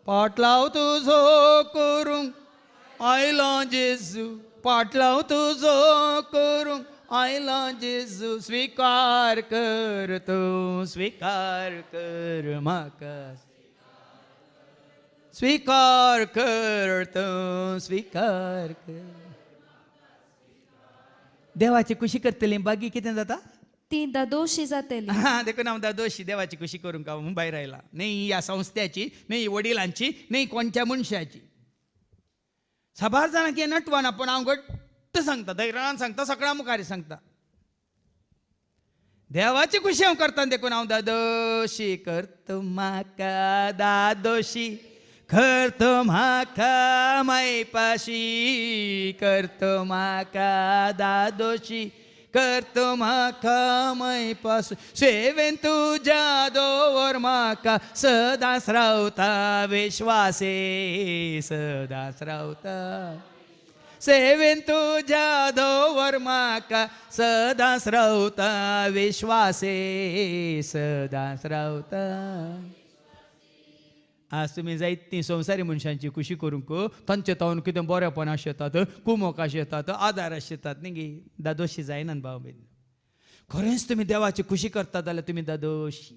पाटलाव तुजो करूंक आयलो जेजू पाटलाव तुजो करूंक आयला जेजू स्वीकार कर तूं स्वीकार कर म्हाका स्वीकार कर तूं स्वीकार कर. देवाची खुशी करतली बागी कितें जाता ती दादोशी जातली. देखून हांव दादोशी देवाची खुशी करूंक हांव भायर आयला. न्ही ह्या संस्थेची न्ही वडिलांची न्ही कोणत्या मनशाची. सभार जाणांक हें नटवना पूण हांव घट्ट सांगता धैर्यान सांगता सगळ्या मुखार सांगता देवाची खुशी हांव करता. देखून हांव दादोशी करता म्हाका दादोशी करता म्हाका मायपाशी करता म्हाका दादोशी करता म्हाका मायपाशी सेवेन तुज्या दवर म्हाका सदांच रावता विश्वासे सदांच रावता सेवेन तुज्या दवर म्हाका सदांच रावता विश्वासे सदांच रावता. आज तुमी जायतीं संवसारी मनशांची खुशी करूंक तांचे तावन कितें बरेपण आशेतात कुमोक आशेतात आदार आशेतात न्ही दादोशी जायनात भाव बीन. खरेंच तुमी देवाची खुशी करता जाल्यार तुमी दादोशी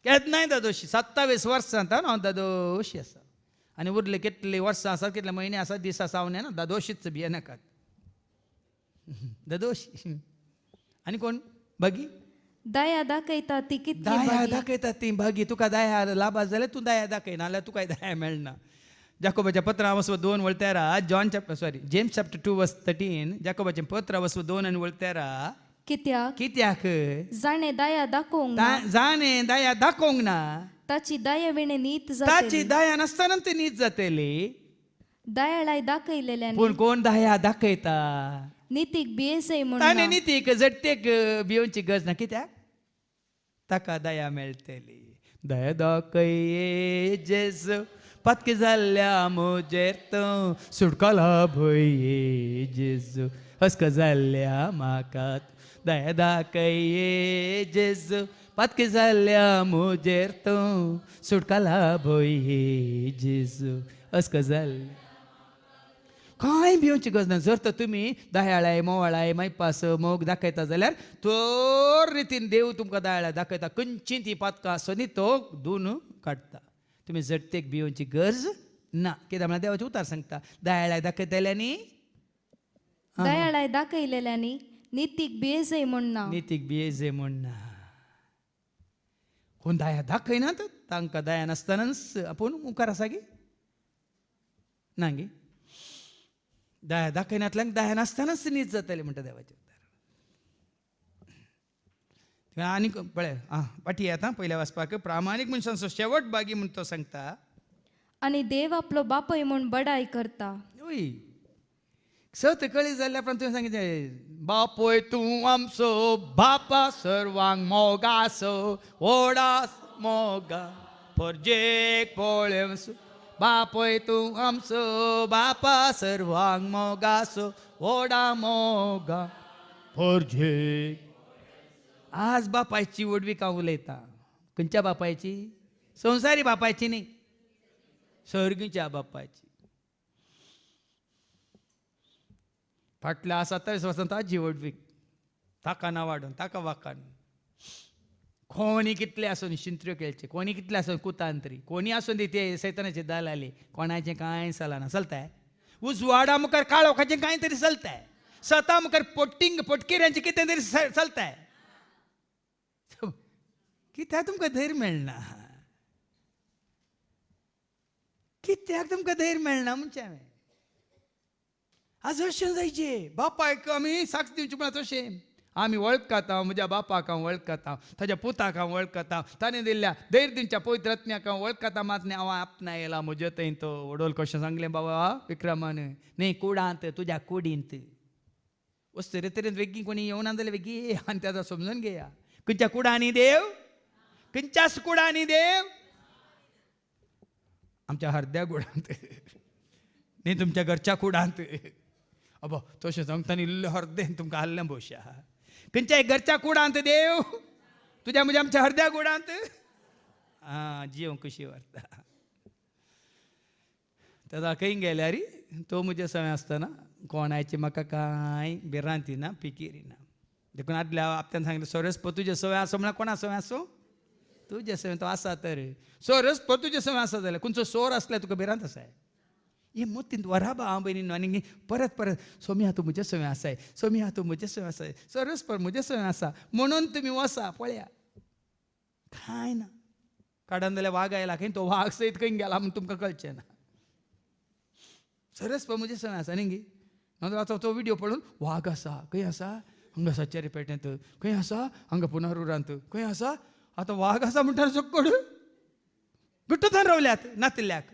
केन्नाय दादोशी 27 वर्सां हांव दादोशी आसा आनी उरले कितले वर्सां आसात कितले म्हयने आसात दीस आसा हांव ना दादोशीच भियेनाकात दादोशी. आनी कोण बागी दया दाखयता ती कितली दया बागी. दाखयतात ती बागी. तुका दया लाभा जाल्यार तूं दया दाखय नाल्यार तुका दया मेळना. जाकोबाच्या पत्रा वस्व 2 वळतेरा जेम्स चॅप्टर 2 वर्स 13 जाकोबाचें पत्र वस्व 2 आनी वळतेरा कित्याक कित्याक जाणे दया दाखोवंक ना, जाणे दया दाखोवंक ना, ताची दया विणे नीत ताची जातली. दया नासतना ती नीत जातली. दयाळाय दाखयलेल्यानी पूण कोण दया दाखयता नितीक बियेसय ताणे म्हणून नितीक झटतेक भिवची गरज ना. कित्याक ताका दया मेळटली. दया दाखये जेजू पत्की जाल्ल्या मुजेर तूं सुटकला भंये जेजू हस्क जाल्ल्या म्हाका दया दाखये जेजू पत्की जाल्ल्या मुजेर तूं सुटकला भंये जेजू हस्क जाल्ल्या. कांय भिवची गरज ना. जर तर तुमी दयाळाय मोवाळाय मैपास मोग दाखयता जाल्यार तर रितीन देव तुमकां दयाळाय दाखयता. खंयची ती पातकां आसो न्ही तो धुवन काडटा. तुमी झटतेक भिवची गरज ना. कित्याक म्हळ्यार देवाचे उतार सांगता दयाळाय दाखयतल्यांनी दयाळाय दाखयलेल्यानी नितीक बियेसय म्हणना. नितीक भियेजे म्हण ना. कोण दया दाखयनात तांकां दया नासतनाच आपूण मुखार आसा गे ना गे. दया दाखयनातल्यांक दया नासतनाच नीत जातले म्हणटा देवाचे उतार. आनी पळय पाठी येता पयल्या वाचपाक. प्रामाणीक मनशांचो शेवट बागी म्हण तो सांगता. आनी देव आपलो बापय म्हूण बडाय करता. ओय सत कळी जाल्ल्या उपरांत तुवें सांगितलें बापोय तूं आमचो बापा सर्वांक मोगासो ओडास मोगा परजेक पळय बापोय तूं आमचो बापा सर्वांक मोगासो ओडा मोगा परजेक. आज बापायची वडवीक हांव उलयतां. खंयच्या बापायची? संवसारी बापायची न्ही, सर्गीच्या बापायची. फाटल्या 27 वर्सां ताची वडवीक ताका ना वाडून ताका वाकान. कोणी कितले आसून शिंत्र्यो खेळचे, कोणी कितले आसून कुतांतरी, कोणी आसून ते सैतानाचे दालाले, कोणाचें कांय चलना. चलताय उजवाडा मुखार काळोखाचें कांय तरी चलताय. सता मुखार पोटकिऱ्यांचें कितें तरी चलताय. कित्याक तुमकां धैर्य मेळना? कित्याक तुमकां धैर्य मेळना म्हणचें हांवें. आज अशें जायचें. बापायक आमी साक्ष दिवची म्हळ्यार तशें. आमी वळखता हांव म्हज्या बापाक हांव वळखता, ताज्या पुताक हांव वळखता, ताणें दिल्ल्या धैर्य दिवच्या पवित्र आत्म्याक हांव वळखता. मात हांव आपणा येयला म्हज्या थंय तो वडोल कशें सांगलें बाबा विक्रमान न्ही कुडांत तुज्या कुडींत वस्त तरेन वेगी कोणी येवना जाल्यार वेगी आनी ताका समजून घेया. खंयच्या कुडांनी देव, खंयच्याच कुडांनी देव. आमच्या हरद्या कुडांत न्ही तुमच्या घरच्या कुडांत. अबो तशें सांगता न्ही इल्लें हरदें तुमकां हाल्लें भोवशा. खंयच्याय घरच्या कुडांत देव, तुज्या म्हणजे आमच्या हरद्या कुडांत जीव कशी व्हरता. ताका खंय गेल्यार तो म्हजे सवय आसतना कोणाची म्हाका कांय भिरांती ना पिकिरी ना. देखून आदल्या आपल्यान सांगलें सोरसपो तुजे सवय आसो म्हळ्यार कोणा सवय आसो? तुजे सवय तो आसा तर. सोरसपो तुजे सवय आसा जाल्यार खंयचो सोर आसल्यार तुका भिरांत आसाय. हे मोतीन वराबा हांव भयणी आनी परत परत सोम्या तूं म्हजे सवय आसाय, सोम्या तूं म्हजे सवय आसाय, सरस्पर म्हजे सवय आसा म्हणून तुमी वसा पळया. कांय ना. काडन जाल्यार वाग आयला खंय तो वाग सयत खंय गेला म्हूण तुमकां कळचें ना. सरस्पर म्हजे सवय आसा न्ही. आतां तो विडियो पळोवन वाग आसा खंय आसा? हांगा आसा चेरेपेटेंत, खंय आसा? हांगा पुनारुरांत, खंय आसा? आतां वाग आसा म्हणटा चक्कड घट्ट धरून रावल्यात नातिल्ल्याक.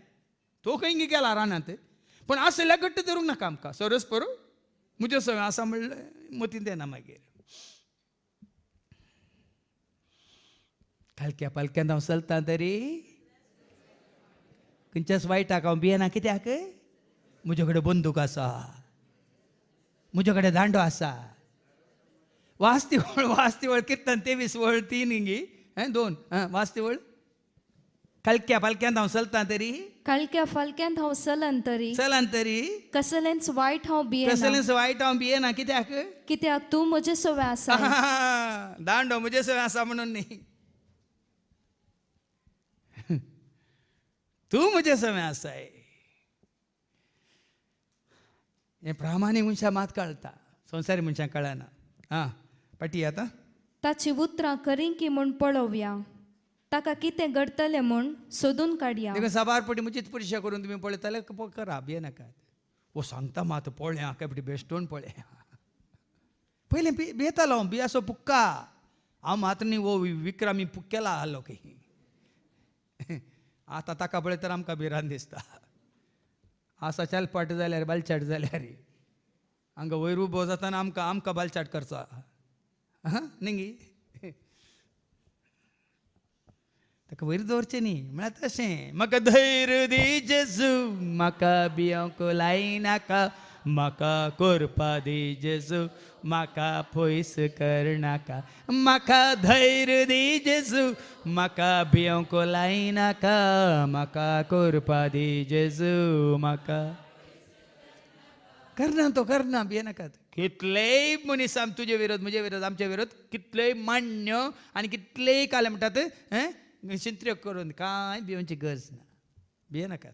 तो खंय गेला रानांत. पण आसल्यार घट्ट धरूंक नाका आमकां. सरस्पर म्हज्यो सवय आसा म्हणलें मतीन देना मागीर. कालक्या पालक्यांत हांव चलतां तरी खंयच्याच वायटाक हांव भियेना. कित्याक? म्हजे कडेन बंदूक आसा, म्हजे कडेन दांडो आसा. वास्ती वळ किर्तन 23 वळ 3 गी 2 वास्ती वळ. कालक्या पालक्यांत हांव चलतां तरी कालक्या फालक्यांत हांव चलन तरी कसलेंच वायट हांव भियेना. कसलेंच वायट हांव भियेना. कित्याक? कित्याक तूं म्हजे सवय आसा. दांडो म्हजे सवय आसा म्हणून न्ही, तूं म्हजे सवय आसाय. हें प्रामाणीक मनशां मात कळटा, संवसारी मनशांक कळना. पाटी आतां ताची उतरां करिंकी म्हूण पळोवया, ताका कितें घडटलें म्हूण सोदून काडया. देखून साबार पटी म्हजीच परिक्षा करून तुमी पळयताले करा भिये नाकात. वो सांगता मात पळया काय बेश्टोन पळया. पहिले बेतालो बियासो पुक्का हांव मात्र न्ही वो विक्रमी पुक्केला आलो की आतां ताका पळय तर आमकां भिरांत दिसता आसा चलपाट जाल्यार बालचाट जाल्यार हांगा वयर उबो जाताना आमकां बालचाट करचो न्ही ताका वयर दवरचें न्ही म्हळ्यार तशें म्हाका धैर्य दी जेजू म्हाका भियोंक लायनाका म्हाका करपा दी जेजू म्हाका पयस करनाका म्हाका धैर्य दी जेजू म्हाका भियोंक लायनाका म्हाका करपा दी जेजू म्हाका करना तो करना भियेनाकात कितलेय मनीस तुजे विरोध म्हजे विरोध आमचे विरोध कितलेय मान्य आनी कितलेय काले म्हणटात चिंत्र्यो करून कांय भिवची गरज ना भियेनाकात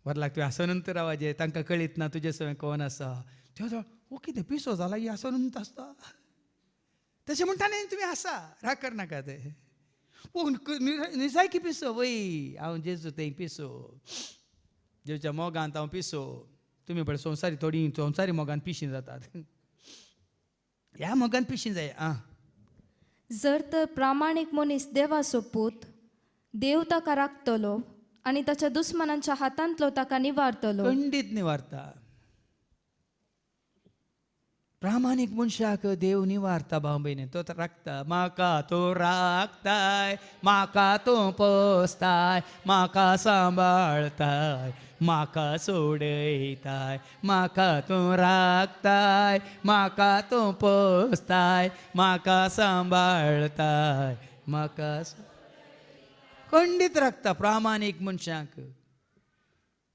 बरं लागता आसनंत रावाजे तांकां कळीत ना तुजे सवय कोण आसा त्यो ओ कितें पिसो जाला ही आसनंत आसता तशें म्हणटा न्ही तुमी आसा राग करनाका ते ओ निजायकी पिसो वय हांव जेजू तें पिसो जेच्या मोगांत हांव पिसो तुमी पळय संवसारी थोडी संवसारी मोगान पिशीं जातात ह्या मोगान पिशीं जाय जर तर प्रामाणीक मनीस देवाचो पूत देव ताका राखतलो आनी ताच्या दुस्मनांच्या हातांतलो ताका निवारतलो खंडीत निवारता प्रामाणीक मनशाक देव निवारता भाव भयणी तो राखता म्हाका तो राखताय म्हाका तो पोसताय म्हाका सांबाळताय म्हाका सोडयताय म्हाका तो राखताय म्हाका तो पोसताय म्हाका सांबाळताय म्हाका खंडीत राखता प्रामाणीक मनशाक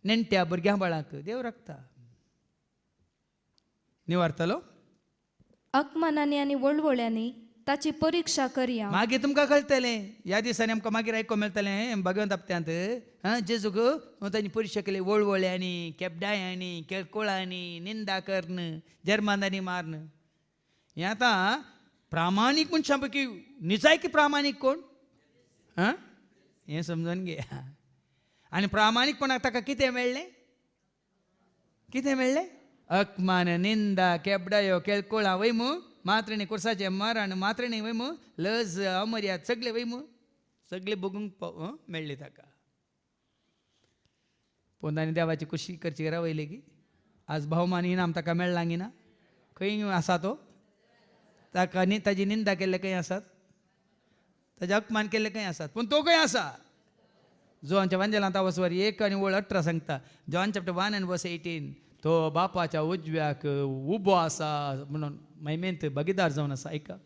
नेण्ट्या भुरग्यां बाळांक देव राखता निवारतलो अकमनांनी आनी वळवळ्यांनी ताची परीक्षा करया मागीर तुमकां कळटलें ह्या दिसांनी आमकां मागीर आयको मेळटलें भगवंत हप्त्यांत जेजूक तांची परीक्षा केली वळवळ्यांनी केपडायांनी केळकोळांनी निंदा कर्ण जर्मांनी मारन हें आतां प्रामाणीक मनशां पैकी निजायकी प्रामाणीक कोण हें समजून घे आनी प्रामाणीकपणाक ताका कितें मेळ्ळें अकमान निंदा केपडायो केळकोळां वयमू मात्रेणी कुर्साचें मरण मात्रेणी वयमू लज अमर्याद सगळे वयमू सगळे बगूंक मेळ्ळी ताका पोंदांनी देवाची खुशी करची रावयली की आज भोवमान इनाम ताका मेळ्ळां गी ना खंय आसा तो ताका ताजी निंदा केल्ले खंय आसात ताजे अपमान केल्ले खंय आसात पूण तो खंय आसा जोहानच्या वांजेलांत वचवर 1 आनी 18 सांगता जॉन चॅप्टर 1 and verse 18 तो बापाच्या उजव्याक उबो आसा म्हणून महिमेंत भागीदार जावन आसा ऐका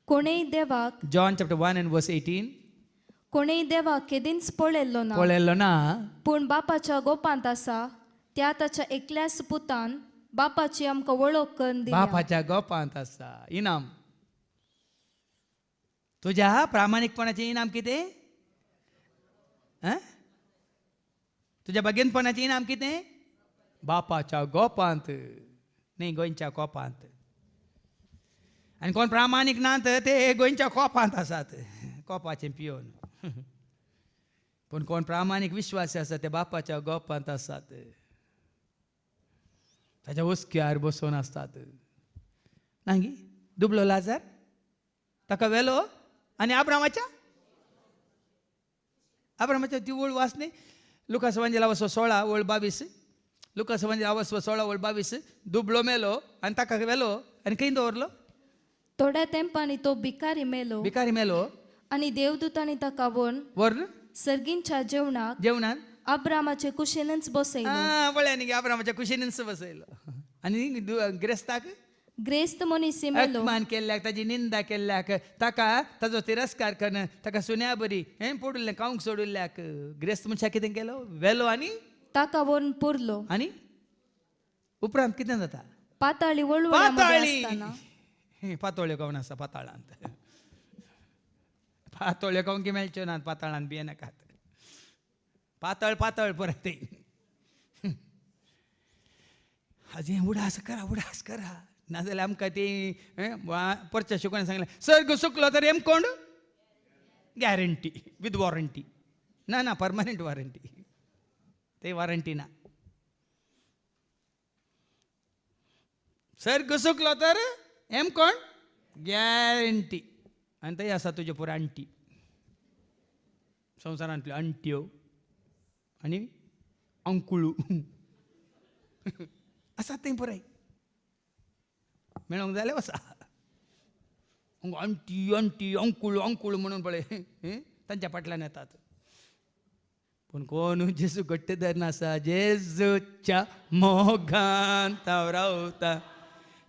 कोणेय देवाक जॉन चॅप्टर 1 and verse 18 कोणेय देवाक केदींच पळयल्लो ना पूण बापाच्या गोपांत आसा त्या ताच्या एकल्याच पुतान बापाची आमकां वळख करून दिल्या बापाच्या गोपांत आसा इनाम तुज्या प्रामाणिकपणाचें इनाम कितें तुज्या बगेनपणाचें इनाम कितें बापाच्या गोपांत न्ही गोंयच्या कोपांत आनी कोण प्रामाणीक नात ते गोंयच्या कोपांत आसात कोपाचें पियोन पूण कोण प्रामाणीक विश्वासी आसा ते बापाच्या गोपांत आसात ताच्या हुस्क्यार बसून आसतात नांगी दुबलो लाजार ताका वेलो आनी आब्रामाच्या ती वळ वाच न्ही लुकास वांजेला वचो 16 वळ 22 लुकास वांजेला वचो 16 वळ 22 दुबलो मेलो आनी ताका वेलो आनी खंय दवरलो थोड्या तेंपानी तो भिकारी मेलो आनी देवदूतांनी ताका व्हरून सर्गींच्या जेवणान अब्रामाचे कुशीनच बसयलो वळ्यानी अब्रामाच्या कुशीनच बसयलो आनी गिरेस्ताक ग्रेस्त मनीस मेलो अपमान केल्ल्याक ताजी निंदा केल्ल्याक ताका ताजो तिरस्कार करन ताका सुन्या बरी हें पडुल्लें खावंक सोडिल्ल्याक ग्रेस्त मनशाक कितें केलो वेलो आनी ताका व्हरून पुरलो आनी उपरांत कितें जाता पाताळी पातोळ्यो खावन आसा पाताळांत पातोळ्यो खावंक मेळच्यो नात पाताळांत भियेनाकात पातळ परत हाजे उडास करा नाजाल्यार आमकां ती परच्या शिकवण सांगलें सर्ग सुकलो तर एम कोण गॅरंटी विथ वॉरंटी ना परमनंट वॉरंटी ते वॉरंटी ना सर घुसुकलो तर एम कोण गॅरंटी. आणि थंय आसा तुजे पुरो आंटी, संवसारांतल्यो आंट्यो आनी अंकुळू आसात थंय पुराय. मेळोंक जालें वसा आंटी आंटी अंकुळू अंकुळू म्हणून पळय तांच्या फाटल्यान येतात. पूण कोण जेजू घट्ट धरना आसा. जेजूच्या मोगांत हांव रावता,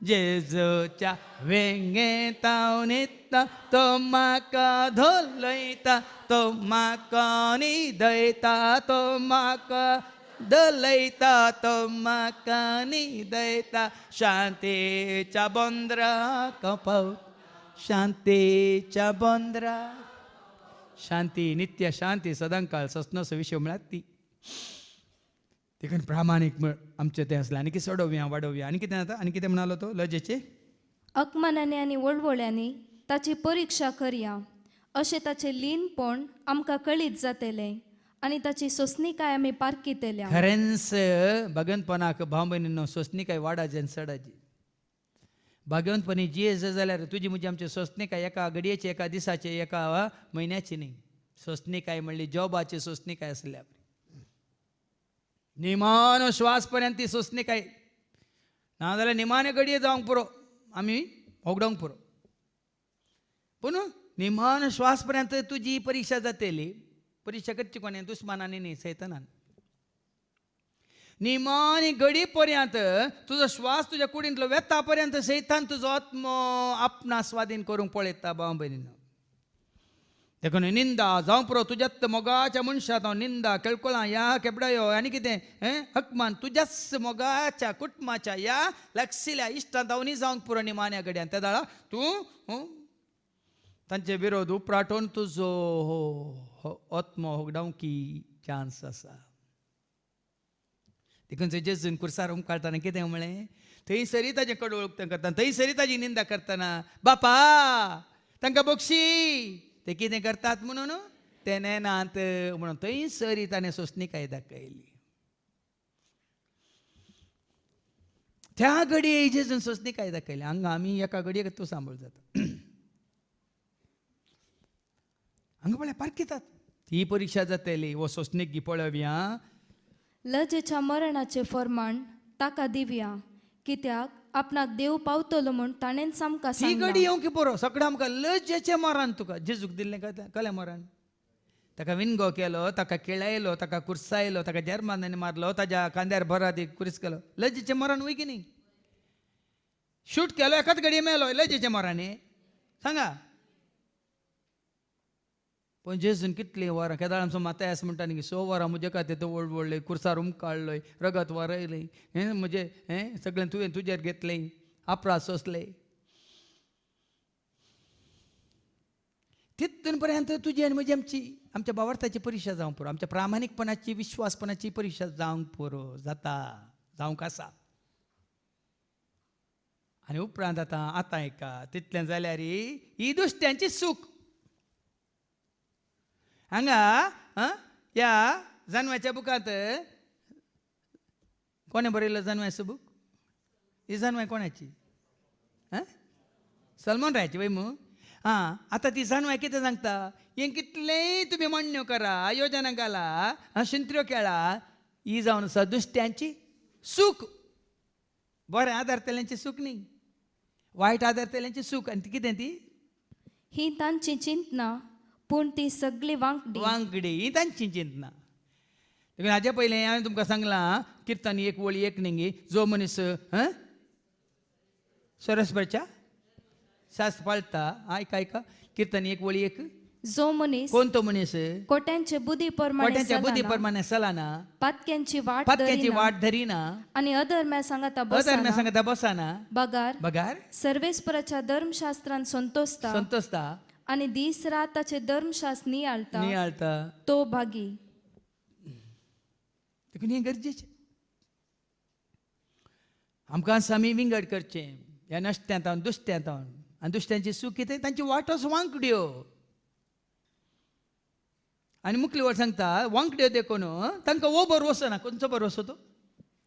जेजूच्या वेंगेंत हांव न्हिदता, तो म्हाका धोलयता, तो म्हाका न्हिदयता, तो म्हाका धोलयता, तो म्हाका न्हिदयता. शांतेच्या बोंद्राक पावता, शांतेच्या बोंद्राक. शांती, नित्य शांती, सदांकाळ ससनोसो विशय म्हळ्यार ती. देखून प्रामाणीक आमचें तें आसलें. आनी कितें सोडोवया वाडोवया. आनी कितें जाता, आनी कितें म्हणालो तो लजेचे. अकमानांनी आनी वळवळ्यांनी ताची परीक्षा करया, अशें ताचें लीनपण आमकां कळीत जातलें आनी ताची सोंसणीकाय आमी पारखितल्या. खरेंच भगवंतपणाक भाव भयणींनो सोंसणीकाय वाडाची आनी सडाची. भाग्यवंतपणी जी जाल्यार तुजी म्हजी आमची सोंसणीकाय एका घडयेची, एका दिसाची, एका म्हयन्याची न्ही. सोंसणीकाय म्हणली जॉबाची सोंसणीकाय आसल्या निमान श्वास पर्यंत ती सोंसणीकाय. नाजाल्यार निमाणे घडये जावंक पुरो आमी होगडोंक पुरो. पूण निमान श्वास पर्यंत तुजी परीक्षा जातली. परीक्षा करची कोणें? दुस्मानांनी न्ही, सैतानान. निमाणी घडी पर्यंत तुजो श्वास तुज्या कुडींतलो वेता पर्यंत सैतान तुजो आत्मो आपणा स्वाधीन करूंक पळयता भाव भयणीनो. देखून निंदा जावं पुरो तुज्यात मोगाच्या मनशांत हांव निंदा केळकुळां या केपडायो आनी कितें हकमान तुज्याच मोगाच्या कुटुंबाच्या या लागशिल्ल्या इश्टांत हांव न्ही जावंक पुरो निमाण्या घडयान. त्या दाळा तूं तांचे विरोध उपराटून तुजो आत्मो होगडावंकी चान्स आसा. देखून जेजून कुर्सार उमकाळटाना कितें म्हळें, थंय सरी ताजें कडवळ उक्तां करतना, थंय सरी ताजी निंदा करतना, बापा तांकां बक्षी ते कितें करतात म्हणून ते नेनात म्हणून थंय सरी ताणें सोंसणीकाय दाखयली. त्या घडये जेजून सोंसणीकाय दाखयली. हांगा आमी एका घडयेक तूं सांबाळ जाता. हांगा पळय पारखितात ही परीक्षा जातली. वो सोंसणीक गी पळोवया. लजेच्या मरणाचें फर्माण ताका दिवया, कित्याक आपणाक देव पावतलो म्हूण ताणें आमकां ही सांगलां. घडी येवंक पुरो सगळें आमकां लजेचें मरण. तुका जेजूक दिल्लें कलें मरण. ताका विनगो केलो, ताका किळयलो, ताका कुर्सायलो, ताका जर्मानांनी मारलो, ताज्या कांद्यार भरादी कुरीस केलो. लजेचें मरण वय की न्ही. शूट केलो एकाच घडये मेलो. लजेचें मरण हें सांगा. पण जेजून कितलीं वरां केदाळ आमचो मातायास म्हणटा न्ही 6 वरां म्हजे खातीर तो व्हडले कुर्सार उमकाळ्ळय, रगत वरयलें, हें म्हजें सगळें तुवें तुजेर घेतलें, आपरास सोंसले. तितून पर्यंत तुजी आनी म्हजी आमच्या भावार्थाची परीक्षा जावंक पुरो, आमच्या प्रामाणीकपणाची विश्वासपणाची परीक्षा जावंक पुरो जाता, जावंक आसा. आनी उपरांत आतां एका तितलें जाल्यार ही दुश्ट्यांची सूख. हांगा ह्या जानव्याच्या बुकांत कोणें बरयलो जानव्याचो बूक? ही जानवाय कोणाची? सलमान रायाची वय मू. आतां ती जानवाय कितें सांगता? हें कितलेंय तुमी मान्य करा, योजना घाला, शिंत्र्यो खेळा, ही जावन आसा दुश्ट्यांची सूख. बरें आदारतल्यांची सूख न्ही, वायट आदारतल्यांची सूख. आनी ती कितें ती? ही तांची चिंतना, पूण ती सगळी वांगडी ही तांची चिंतना. देखून हाजे पयलें हांवें तुमकां सांगलां किर्तन 1 वळी 1 न्ही. जो मनीस सरस्वतीच्या सास पाळटा, आयका किर्तन 1 वळी 1. जो मनीस कोण तो मनीस? कोट्यांचे बुद्धी प्रमाणे चलाना, पातक्यांची वाट धरिना आणि अधर्म्या सांगता बसाना, बगार सर्वेस्पराच्या धर्मशास्त्रांत संतोषता आणि दीस रात ताचे धर्मशास्त्र नियाळता तो भागी. देखून हें गरजेचें. आमकां आमी विंगड करचें ह्या नश्ट्यांत दुश्ट्यांत. आनी दुश्ट्यांची सूख कितें? तांची वाटोच वांकड्यो. आनी मुखली वर सांगता वांकड्यो देखून तांकां वो भरवसो ना. खंयचो भरवसो तो?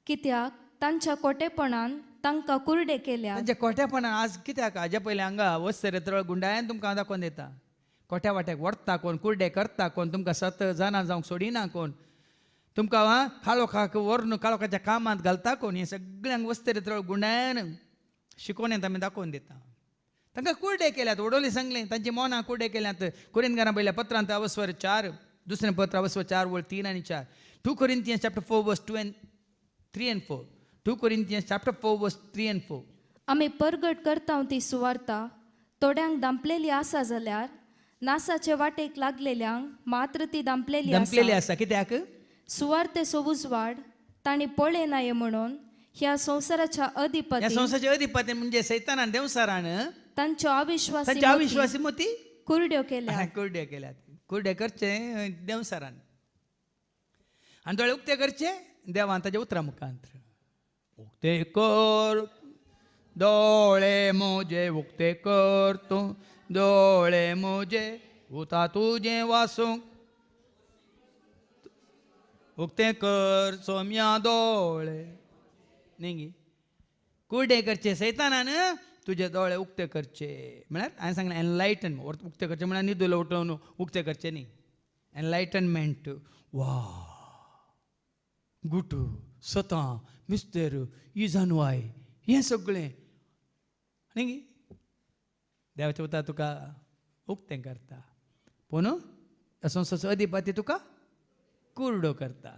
कित्याक तांच्या कोटेपणान तांकां कुरडे केल्यात. तांच्या कोठ्यापणान आज कित्याक हाज्या पयलीं हांगा वस्तर तळ गुंडाळ्यान तुमकां दाखोवन दिता. कोठ्या वाट्याक व्हरता कोण, कुरडे करता कोण, तुमकां सत जाणां जावंक सोडिना कोण, तुमकां काळोखाक व्हरून काळोखाच्या कामांत घालता कोण, हें सगळ्यांक वस्तर तळ गुंडाळ्यान शिकोवण्यात आमी दाखोवन दिता. तांकां कुरडे केल्यात, वडोली सांगलें तांची मोनां कुरडे केल्यात. कोरिंथकारां पयल्या पत्रांत अवस्वर 4, दुसरें पत्र अवस्वर 4 वळ 3 आनी 4. 2 Corinthians chapter 4 verse 3 and 4. 2 Corinthians chapter 4 verse 3 and 4. आमी परगट करता ती सुवार्ता थोड्यांक दांपलेली आसा जाल्यार नासाचे वाटेक लागलेल्यांक मात्र ती दांपलेली दंपलेली आसा. आसा कित्याक सुवार्तेचो उजवाड तांणी पळयनाये म्हणून ह्या संवसाराच्या ह्या अधिपती संवसाराचे अधिपती म्हणजे सैतानान देवसारान तांच्या अविश्वासी तांच्या अविश्वासी मोती कुरड्यो केल्या. कुरडे केल्यात. कुरडे करचे देवसारान आनी दोळे उक्ते करचे देवान ताच्या उतरा मुखांतर. उक्ते कर दोळे मोजे उक्ते कर तूं दोळे मोजे उता तुजें वासूंक उक्ते कर सोम्या दोळे न्ही कुरडे करचे सैतानान तुझे दोळे उक्ते करचे म्हळ्यार हांवें सांगलें एनलायटन उक्ते करचे म्हळ्यार न्हिदूल उठोवन उक्ते करचे न्ही. एनलायटनमेंट वा गुट सतां मिस्तेर ही जानवाय हें सगळें न्ही देवाचें उतर तुका उक्तें करता पूण संवसाराचो अधिपती तुका कुरडो करता.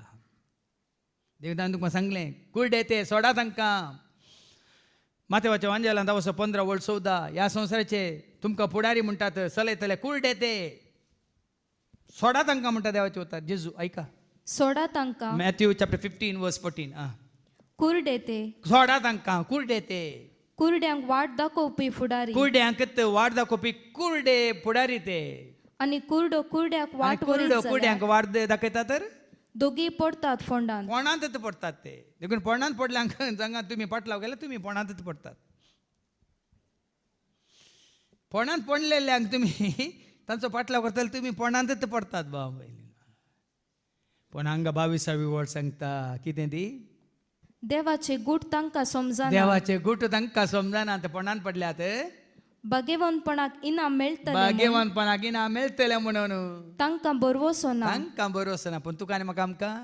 देवतान तुका सांगलें कुरडे ते सोडा तांकां. माथेवाच्या वांजेलांत वचो 15 वळ 14 ह्या संवसाराचे तुमकां पुडारी म्हणटात चलयतले कुरडे ते सोडा तांकां म्हणटा देवाचें उतर. जेजू ऐका सोडा तांकां मॅथ्यू चॅप्टर 15 वर्स 14. कुरडे ते सोडा तांकां कुरडे ते. कुरड्यांक वाट दाखोवपी फुडारी कुरड्यांक वाट दाखोवपी कुरडे पुडारी ते. आनी कुरडो कुरड्याक आनी वाट कुरडो वरीत कुरड्यांक जाल्यार वाट दाखयता तर दोगी पडतात फोंडांत. पोणांतच पडतात ते. देखून पोणांत पडल्यांक सांगा तुम्ही पाटलाव गेल्यार तुमी पोणांतच पडतात. पोणांत पडलेल्यांक तुमी तांचो पाटलाव करतले तुमी पोणांतच पडतात. भाव भयणी पूण हांगा 22वी वळ सांगता कितें ती देवाचे गूट तांकां समजना. देवाचे गुट तांकां समजना ते पोणांत पडल्यात. भाग्यवानपणाक इनाम मेळटलें भाग्यवानपणाक इनाम मेळटलें म्हणून तांकां बरवसो ना. तांकां बरोवचो ना. पूण तुका आनी म्हाका आमकां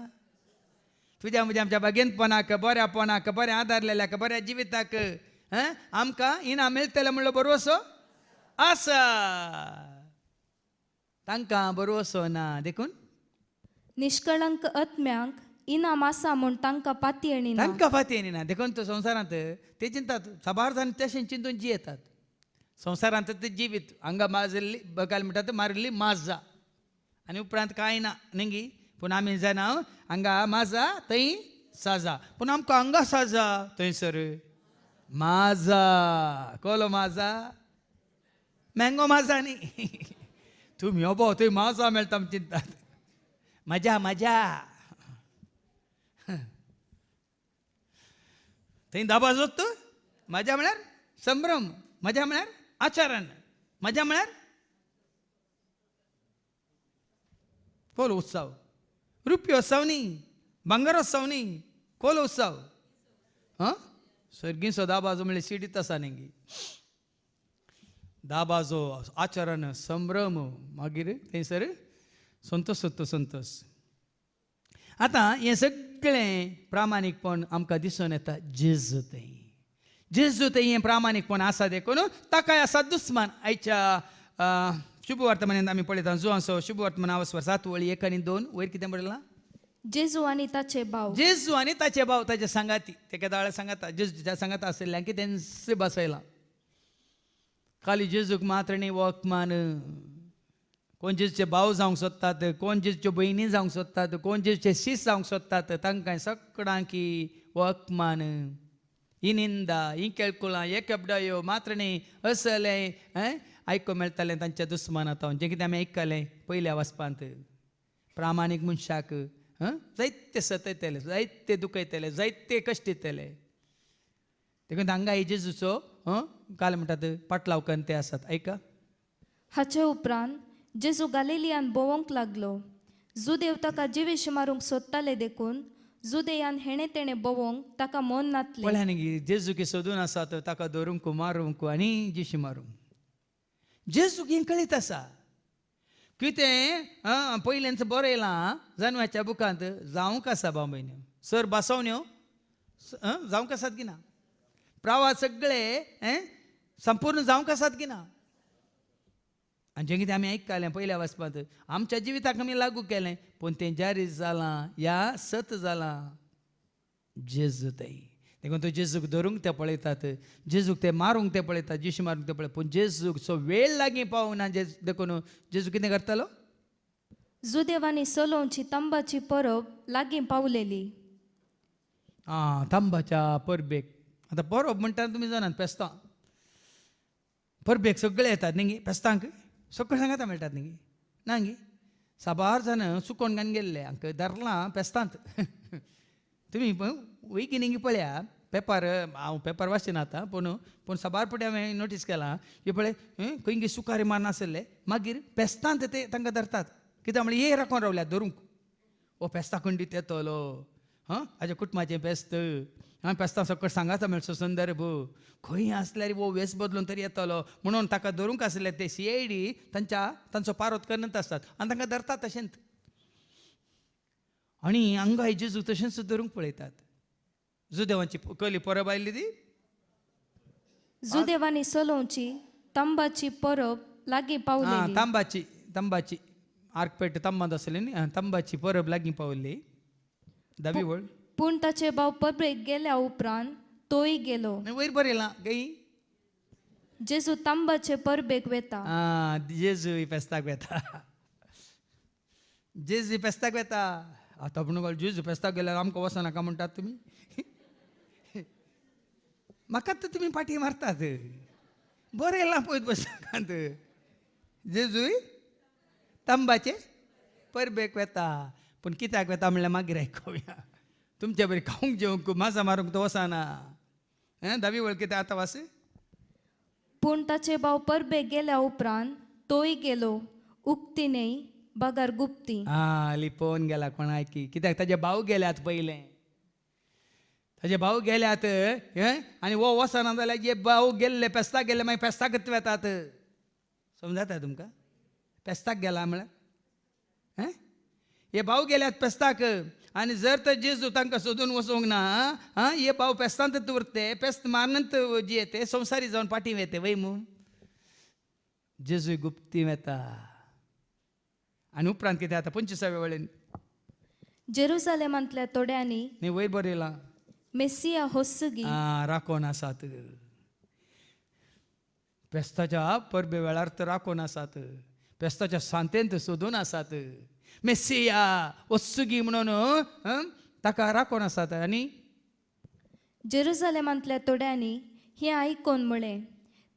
तुज्या म्हज्या आमच्या बागेंतपणाक बऱ्यापणाक बऱ्या आदारलेल्याक बऱ्या जिविताक आमकां इनाम मेळटलें म्हणलो बरोवसो आसा. तांकां बरोवसो ना. देखून निष्कळंक आत्म्यांक इनाम आसा म्हूण तांकां पाती येणिना. तांकां फाती येना. देखून तो संवसारांत ते चिंतात साबार जावन तशें चिंतून जियेतात. संवसारांत ते जिवीत हांगा माजल्ली बगाल म्हणटात मारिल्ली माजा आनी उपरांत कांय ना न्ही. पूण आमी जाणा हांगा माजा थंय साजा. पूण आमकां हांगा साजा थंयसर माजा. कोलो माजा मँगो माजा न्ही. तुमी अबो थंय माजा मेळटा आमी चिंतात. मजा मजा थंय दाबा जोत मजा म्हळ्यार संभ्रम. मजा म्हळ्यार आचरण. मजा म्हळ्यार कोल उत्सव. रुपयो उत्सव न्ही भांगर उत्सव न्ही कोल उत्सव. सर्गीचो दाबाजो म्हणल्यार सिडीत आसा न्ही. दाबाजो आचरण संभ्रम मागीर थंयसर संतोष संतोष. आतां हें सगळें प्रामाणीकपण आमकां दिसून येता जेजू थंय. जेजू थंय हें प्रामाणीकपण आसा देखून ताकाय आसा दुस्मान. आयच्या शुभवर्तमानांत आमी पळयता जुआंचो शुभवर्तमान अवस्वर 7 वळी 1 आनी 2 वयर कितें बरयलां. जेजू आनी ताचे भाव. जेजू आनी ताचे भाव ताचे सांगाती तेका दाळ सांगाता. जेजूच्या सांगाता आशिल्ल्यांक कितें बसयलां. खाली जेजूक मात्र न्ही वखमान. कोण जेजूचे भाव जावंक सोदतात, कोण जेजूच्यो भयणी जावंक सोदतात, कोण जेजूचे सीस जावंक सोदतात तांकां सगळ्यांक वखमान. ही निंदा ही केळकुलां हे केपडायो मात्र न्ही असलें आयको मेळटालें तांच्या दुस्मानांत. जें कितें आमी आयकलें पयल्या वचपांत. प्रामाणीक मनशाक जायते सतयतले जायते दुखयतले जायते कश्ट दितले. देखून हांगा ही जेजूचो काल म्हणटात पाटलाव करून ते आसात. ऐका हाचे उपरांत जेजू गालिलियान भोवंक लागलो. जुदेव ताका जिवेश मारूंक सोदताले देखून जुदेयान हेणे तेणे बवोंक ताका मन नातले पळयान जेजू की सोदून आसा तर ताका धरूंक मारूंक आनी जिशी मारूंक जेजूक हें कळीत आसा कितें पयल्यांचं बरं येयलां जानवाच्या बुकांत जावंक आसा भाव भयण्यो सर बसवण्यो जावंक आसात की ना प्रवास सगळे संपूर्ण जावंक आसात की ना आनी जें कितें आमी आयकतालें पयल्या वचपांत आमच्या जिविताक आमी लागू केलें पूण तें जारी जालां या सत जालां जेजू ताई देखून तो जेजूक धरूंक ते पळयतात जेजूक ते मारूंक ते पळयतात जिशी मारूंक ते पळयतात पूण जेजूक सो वेळ लागीं पावना देखून जेजू कितें करतालो जुदेवानी सोलोवची तंबाची परब लागीं पावलेली तांबाच्या परबेक आतां परब म्हणटा तुमी जाणात फेस्तां परबेक सगळे येतात न्ही गे फेस्तांक सगळे सांगाता मेळटात न्ही गे ना गे साबार जाण चुकोन घान गेल्ले हांकां धरलां फेस्तांत तुमी वयकी न्ही पळया पेपर हांव पेपर वाचिना आतां पूण साबार फावटी हांवें नोटीस केलां की पळय खंय सुकारे मारनासले मागीर फेस्तांत ते तांकां धरतात कित्याक म्हळ्यार हे राखून रावल्यात धरूंक ओ फेस्ता खंडीत येतलो हाज्या कुटुंबाचें फेस्त फेस्तां सकट सांगाता मेळचो संदर्भ खंय आसल्यार वो वेस बदलून तरी येतलो म्हणून ताका धरूंक आसले ते सीआयडी तांचो पारोत करत आसतात आनी तांकां धरतात तशेंच आनी हांगा जेजू तशेंच धरूंक पळयतात जुदेवांची कली परब आयिल्ली ती जुदेवानी सोलोवची तंबाची परब लागीं पावलेली तंबाची आर्कपेट तंबात आसली न्ही तंबाची परब लागीं पावल्ली दावी वळ पूण ताचे भाव परबेक गेल्या उपरांत तोय गेलो वयर बरयलां गई जेजू तंबाचे परबेक वेता जेजू फेस्ताक वेता जेजू फेस्ताक वेता आतां पूण जेजू फेस्ताक गेल्यार आमकां वचनाका म्हणटात तुमी म्हाका तर तुमी पाटी मारतात बरयलां पळय पुस्तकांत जेजूय तंबाचे परबेक वेता पूण कित्याक वेता म्हणल्यार मागीर आयकुया तुमचे बरी खावंक जेवंक मासा मारूंक तो वचना दावी वळ कितें आतां वास पूण ताचे भाव परबेक गेल्या उपरांत तोय गेलो उक्ती न्हय बागार गुप्ती लिपोवन गेला कोण आयकी कित्याक ताजे भाव गेल्यात पयलें ताजे भाव गेल्यात आनी वो वचना जाल्यार जे भाव गेल्ले फेस्ताक गेले मागीर फेस्ताकच वेतात समजता तुमकां फेस्ताक गेला म्हळ्यार हे भाव गेल्यात फेस्ताक आनी जर तर जेजू तांकां सोदून वचोंक ना हे भाव फेस्तांतच उरते फेस्त मारनंत जी येते संवसारी जावन पाटी वेते वय मू जेजू गुप्ती वेता आनी उपरांत कितें जाता 25व्या वळेन जेरुसालेमांतल्या तोड्यांनी न्ही वयर बरयलां मेसिया होसगी राखोन आसात फेस्ताच्या परबे वेळार तर राखोन आसात फेस्ताच्या सांतेंत सोदून आसात मेसिया ओस्सुगी म्हणून ताका राखोन आसात आनी जेरुसालेमांतल्या तोड्यांनी हें आयकोन म्हळें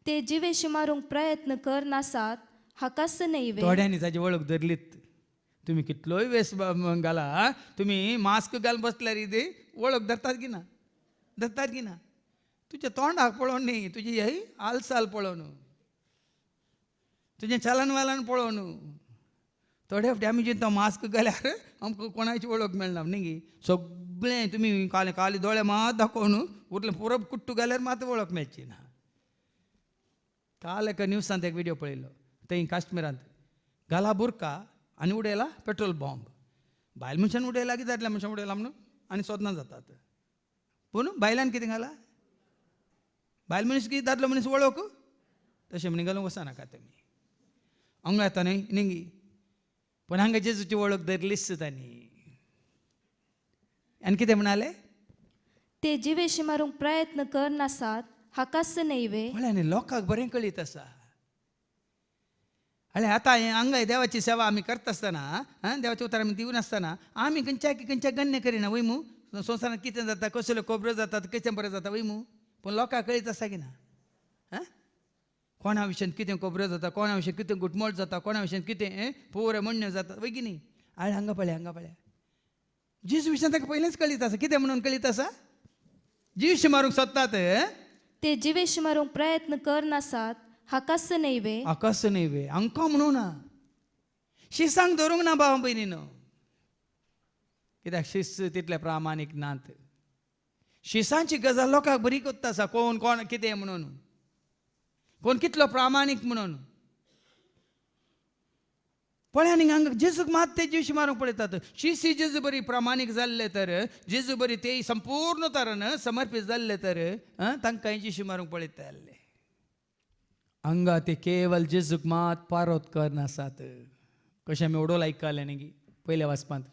ते जिवेशी मारूंक प्रयत्न करनासात हाकास न्हय थोड्यांनी ताची वळख धरलीत तुमी कितलोय वेस घाला तुमी मास्क घालून बसल्यार इथे वळख धरतात की ना तुज्या तोंडाक पळोवन न्ही तुजी ही हालचाल पळोवन तुजें चलन वालन पळोवन थोडे फावटी आमी चिंता मास्क घाल्यार आमकां कोणाची वळख मेळना न्ही सगळें तुमी काली दोळे मात दाखोवन उरलें पुरब कुट्टू घाल्यार मात वळख मेळची ना काल एका न्यूजांत एक व्हिडिओ पळयलो थंय काश्मीरांत घाला बुरका आनी उडयला पेट्रोल बॉम्ब बायल मनशान उडयला की दादल्या मनशान उडयला म्हणून आनी सोदना जातात पूण बायलान कितें घाला बायल मनीस की दादलो मनीस वळख तशें म्हणी घालूंक वचनाका तुमी हांगा येता न्ही निंगी पूण हांगा जेजूची वळख धरलीच तांणी आनी कितें म्हणाले ते जिवेशी मारूंक प्रयत्न करनासात हाकास न्हय म्हळ्यार लोकांक बरें कळीत आसा अरे आतां हांगा देवाची सेवा आमी करता आसतना देवाचे उतर आमी दिवन आसतना आमी खंयच्या गण्य करिना वय मू संवसारांत कितें जाता कसल्यो खबरो जातात कशें बरें जाता वय मू पूण लोकांक कळीत आसा की ना कोणा विशयान कितें खबरो जाता कोणा विशयान कितें घुटमळ जाता कोणा विशयान कितें पुरे म्हणण्यो जाता वय की न्ही आनी हांगा पळया जेजू विशयान ताका पयलेंच कळीत आसा कितें म्हणून कळीत आसा जीव मारूंक सोदतात ते जिवेशी मारूंक प्रयत्न करनासात हाकास न्हय आकास न्हय वे हांकां म्हणून ना शिसांक धरूंक ना भाव भयणीनो कित्याक शिस्त तितले प्रामाणीक नात. शिसांची गजाल लोकांक बरी कोत्ता आसा, कोण कोण कितें म्हणून, कोण कितलो प्रामाणीक म्हणून. पळय आनी हांगा जेजूक मात ते जीव मारूंक पळयतात. शिसी जेजू बरी प्रामाणीक जाल्ले तर, जेजू बरी ते संपूर्ण तरान समर्पीत जाल्ले तर तांकां जीव मारूंक पळयताले. हांगा ते केवल जेजूक मात पारोत करनासात. कशें आमी ओडोल आयकले न्ही पयल्या वाचपांत.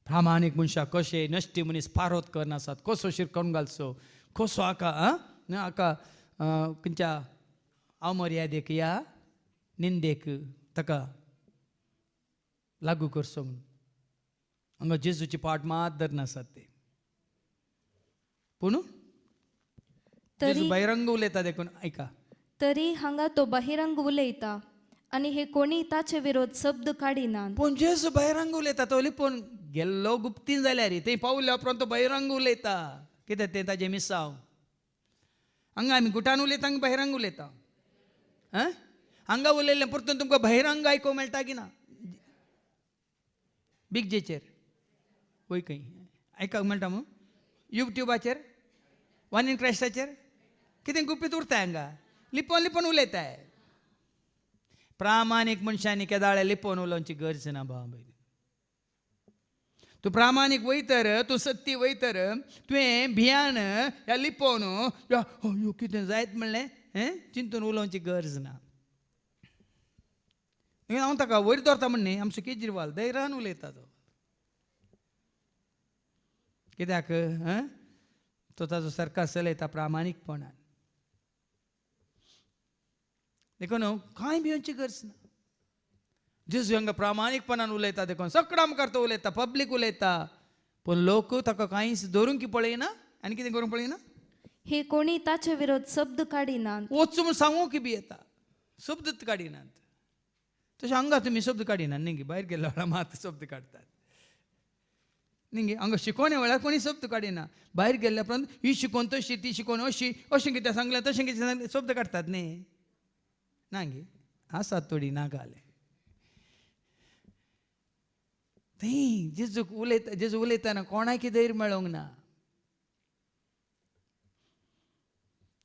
प्रामाणीक मनशाक कशे नश्टी मनीस पारोत करनासात, कसो शिरकोन घालचो, कसो हाका खंयच्या अमर्यादेक या निंदेक ताका लागू करचो म्हणून. हांगा जेजूची पाट मात धरनासात ते. पूण जेजू बहिरंग उलयता देखून आयका. तरी हांगा तो बहिरंग उलयता आनी हे कोणी ताचे विरोध शब्द काडिनात. पूण जेजू बहिरंग उलयता तो लिपोवन गेल्लो गुप्तीन जाल्यार थंय पावल्या उपरांत तो बहिरंग उलयता. कित्याक तें ताजें मिसांव. हांगा आमी गुटान उलयता, हांगा बहिरंग उलयता. हांगा उलयल्लें परतून तुमकां बहिरंग आयकूंक मेळटा की ना? बिग जेचेर वय खंय आयकूंक मेळटा मू? युट्यूबाचेर, वन इन क्रायस्टाचेर कितें गुपीत उरता हांगा. लिपोवन लिपोवन उलयताय. प्रामाणीक मनशांनी केदाळे लिपोवन उलोवची गरज ना भाव भयणी. तूं प्रामाणीक वयतर, तूं सत्य वयतर, तुवें भियान ह्या लिपोवन ह्यो कितें जायत म्हणलें चिंतून उलोवची गरज ना. हांव ताका वयर दवरता म्हण न्ही, आमचो केजरीवाल धैर्यान उलयता तो. कित्याक तो ताजो सरकार चलयता प्रामाणीकपणान. देखून कांय भिवची गरज ना. जेजू हांगा प्रामाणीकपणान उलयता देखून सगळां मुखार तो उलयता, पब्लीक उलयता. पूण लोक ताका कांयच धरूंक पळयना आनी कितें करूंक पळयना. हे कोणी ताचे विरोध शब्द काडिनात. वचून म्हूण सांगूंक बी येता, शब्दच काडिनात. तशें हांगा तुमी शब्द काडिनात न्ही, भायर गेल्या वेळार मात शब्द काडटात न्ही. हांगा शिकोवण्या वेळार कोणी शब्द काडिना. भायर गेल्ल्या उपरांत ही शिकोवन तशी, ती शिकोवन अशी, अशें कितें सांगलें तशें कितें सांगलें शब्द काडटात न्ही. ना गे आसात थोडी नागाले. थंय जेजूक उलयता, जेजू उलयतना कोणाक धैर्य मेळोंक ना.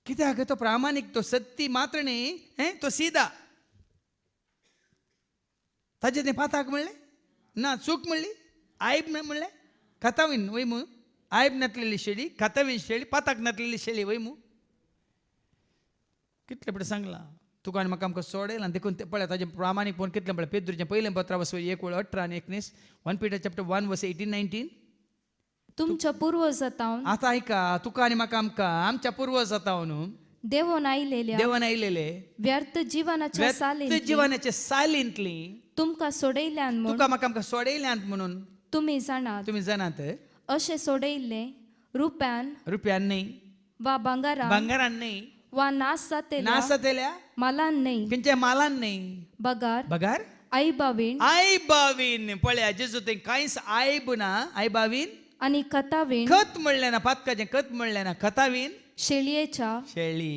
कित्याक तो प्रामाणीक, तो सत्य मात्र न्ही, तो सीधा. ताजें तें पाताक म्हणलें ना, चूक म्हणली, आयब म्हणलें, खतावीन वयमू, आयब नातलेली शेळी, खतावीन शेळी, पाताक नातलेली शेळी वयमू. कितले पडे सांगलां तुका आनी म्हाका आमकां सोडयलां. देखून ते पळय ताजें प्रामाणीकपण कितलें पळय. पेद्रूचें पयलें पत्र 1:18 आनी 19, 1 Peter chapter 1:18-19. तुमच्या पूर्वजांतावन आतां आयका, तुका आनी म्हाका आमकां आमच्या पूर्वजांतावन देवून आयलेल्या देवान आयलेले व्यर्थ जीवनाच्या सालींतली जिवानाच्या सालींतली तुमकां सोडयल्यान म्हूण तुका म्हाका आमकां सोडयल्यांत म्हणून तुमी जाणात. तुमी जाणात. अशें सोडयल्ले रुप्यान रुपयान न्ही, वा भांगारान भांगारान न्ही, वा नाश जातेल्या नास जातेल्या मालान न्ही, खंयच्या मालान न्ही, बगार बगार आई बावीन आयबावीन. पळया जेजू थंय कांयच आयब ना. आयबावीन आनी कतावीन खत म्हणलें ना, पातकाचें खत म्हणलें ना, खतावीन शेळयेच्या शेळी.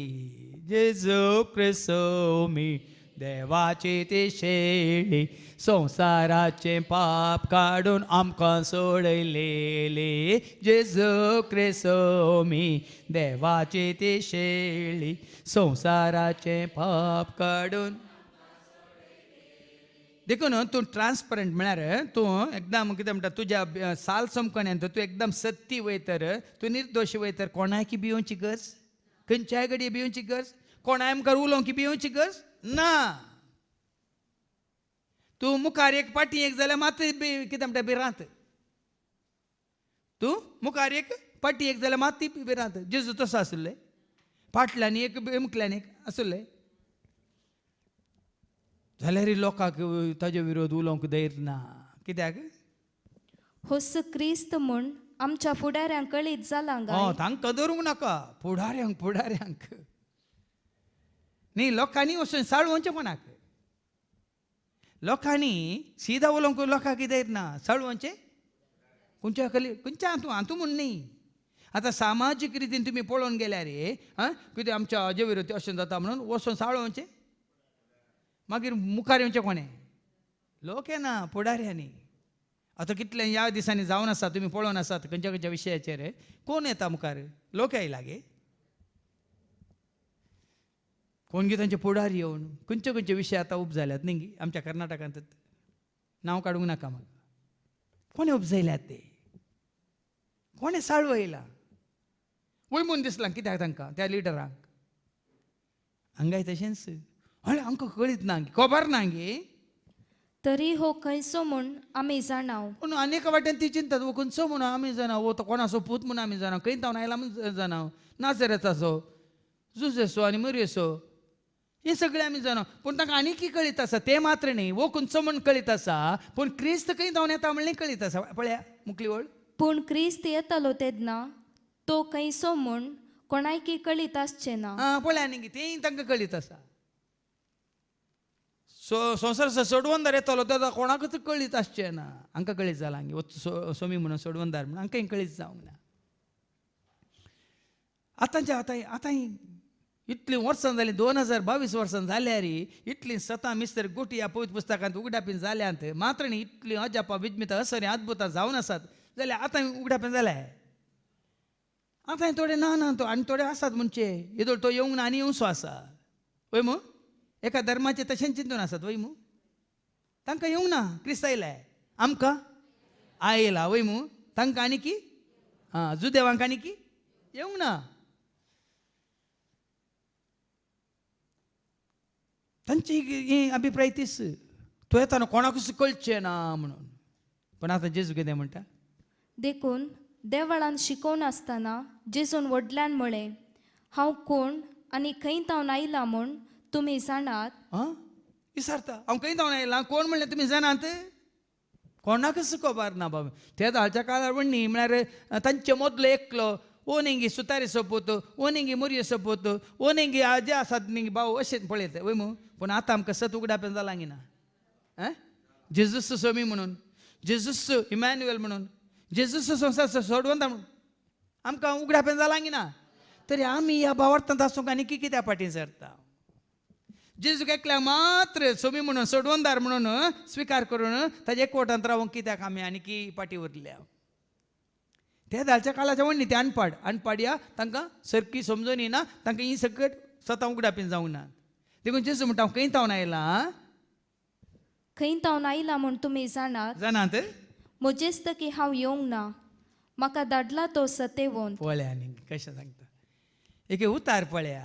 जेजू क्रिस्तो मी देवाची ती शेळी, संसाराचे पाप काडून आमकां सोडयलेली. जेजू क्रिस्तो मी देवाची ती शेळी, संसाराचे पाप काडून. देखून तूं ट्रान्सपरंट म्हळ्यार तूं एकदम कितें म्हणटा, तुज्या साल समकण्यान तूं एकदम सत्य वयतर, तूं निर्दोशी वयतर कोणायकी भिवची गरज, खंयच्याय घडये भिवची गरज, कोणाय मुखार उलोवंक भिवची गरज ना. तूं मुखार एक पाटी एक जाल्यार मात कितें म्हणटा भिरांत. तूं मुखार एक पाटी एक जाल्यार मात भिरांत. जेजू तसो आसुल्ले, फाटल्यान एक मुखल्यान एक आसुल्ले जाल्यार लोकांक ताजे विरोध उलोवंक धैर्य ना. कित्याक होस क्रिस्त म्हूण आमच्या फुडाऱ्यांक कळीत जालां गाय. तांकां धरूंक नाका. फुडाऱ्यांक न्ही, लोकांनी वचून साळोवचें कोणाक. लोकांनी सीधा उलोवंक लोकांक धैर्य ना. साळोवचें खंयच्या खंयच्या हातूं म्हूण न्ही. आतां सामाजीक रितीन तुमी पळोवन गेल्यार कितें आमच्या हाजे विरोध अशें जाता म्हणून वचून साळोवचें, मागीर मुखार येवचें कोणें? लोक येना, फुडाऱ्यांनी. आता कितल्या ह्या दिसांनी जावन आसा तुम्ही पळोवन आसात खंयच्या खंयच्या विशयाचेर कोण येता मुखार लोक येयला गे कोण गे तांचे पुढार येवन खंयचे खंयचे विशय आतां उपजाल्यात न्ही आमच्या कर्नाटकांत नांव काडूंक नाका म्हाका कोणे उपजयल्यात ते कोणे साळवयला वयमून दिसला कित्याक तांकां त्या लिडरांक हांगाय तशेंच हय आमकां कळीत ना खबर ना गे तरी हो खंयचो म्हूण आमी जाणाव पूण अनेक वाटेन ती चिंतात वो खंयचो म्हणून आमी जाणाव वो तो कोणाचो पूत म्हणून आमी जाणाव खंय जावन आयला म्हणून जाणाव नासरेताचो जुजेसो आनी मरियेसो हे सगळे आमी जाणाव पूण तांकां आनीकय कळीत आसा ते मात्र न्ही वो खंयचो म्हूण कळीत आसा पूण क्रिस्त खंय जावन येता म्हणलें कळीत आसा पळया मुखली वळ पूण क्रिस्त येतलो तेदना तो खंयचो म्हूण कोणायकी कळीत आसचें ना पळया न्ही तेंय तांकां कळीत आसा संवसार सोडवंदार येतलो तेन्ना कोणाकच कळीत आसचें ना हांकां कळीत जाला हांगे सोमी म्हणून सोडवंदार म्हणून हांकांय कळीत जावंक ना आतां इतलीं वर्सां जालीं 2022 वर्सां जाल्यार इतलीं सतां मिस्तर गोटी ह्या पवित्र पुस्तकांत उगडापीन जाल्यांत मात्र न्ही इतलीं अजापां विज्मितां असरी अद्भुतां जावन आसात जाल्यार आतां उगडापीन जाल्या आतां थोडे ना तो आनी थोडे आसात म्हणचे येदोळ तो येवंक ना आनी येवचो आसा वय मू एका धर्माचे तशें चिंतून आसात वय मू तांकां येवंक ना क्रिस्त आयलाय आमकां आयला वय मू तांकां आनी की जुदेवांक आनी की येवंक ना तांची ही अभिप्राय तीच तो येताना कोणाकूच कळचें ना म्हणून पण आतां जेजू कितें म्हणटा देखून देवळान शिकोवन आसतना जेजून व्हडल्यान म्हळें हांव कोण आनी खंय तावन आयला म्हूण तुमी जाणात विचारता हांव खंय जावन आयलां कोण म्हणलें तुमी जाणात कोणाकच खबर ना बाबा ते हालच्या काळार म्हणणी म्हळ्यार तांचे मदलो एकलो ओ नेंगी सुतारी सोपोत ओ नेंगी मुरये सोपोत ओ नेंगी जे आसात नेंगी भाऊ अशें पळयता वय मू पूण आतां आमकां सत उगडापेन जालां ना जेजूस सोमी म्हणून जेजूस इमॅन्युएल म्हणून जेजूस संसार सोडवंता म्हणून आमकां उगडापेन जालां ना तरी आमी ह्या भावार्थांत आसूंक आनी कित्या फाटीं सरता जेजूक एकल्याक मात्र सोमी म्हणून सोडवंदार म्हणून स्विकार करून ताजे एकवटांत रावूंक कित्याक आमी आनीकी फाटीं उरल्या ते धालच्या काळाच्या म्हणणी ते अनपाड या तांकां सरकी समजून येना तांकां ही सकट स्वता उगडापीन जावंक ना देखून जेजू म्हणटा हांव खंय तावन आयलां खंय तावन आयला म्हूण तुमी जाणात म्हजेस्तकी हांव येवंक ना म्हाका धाडला तो सतेवंत पळया आनी कशें सांगता एक उतार पळया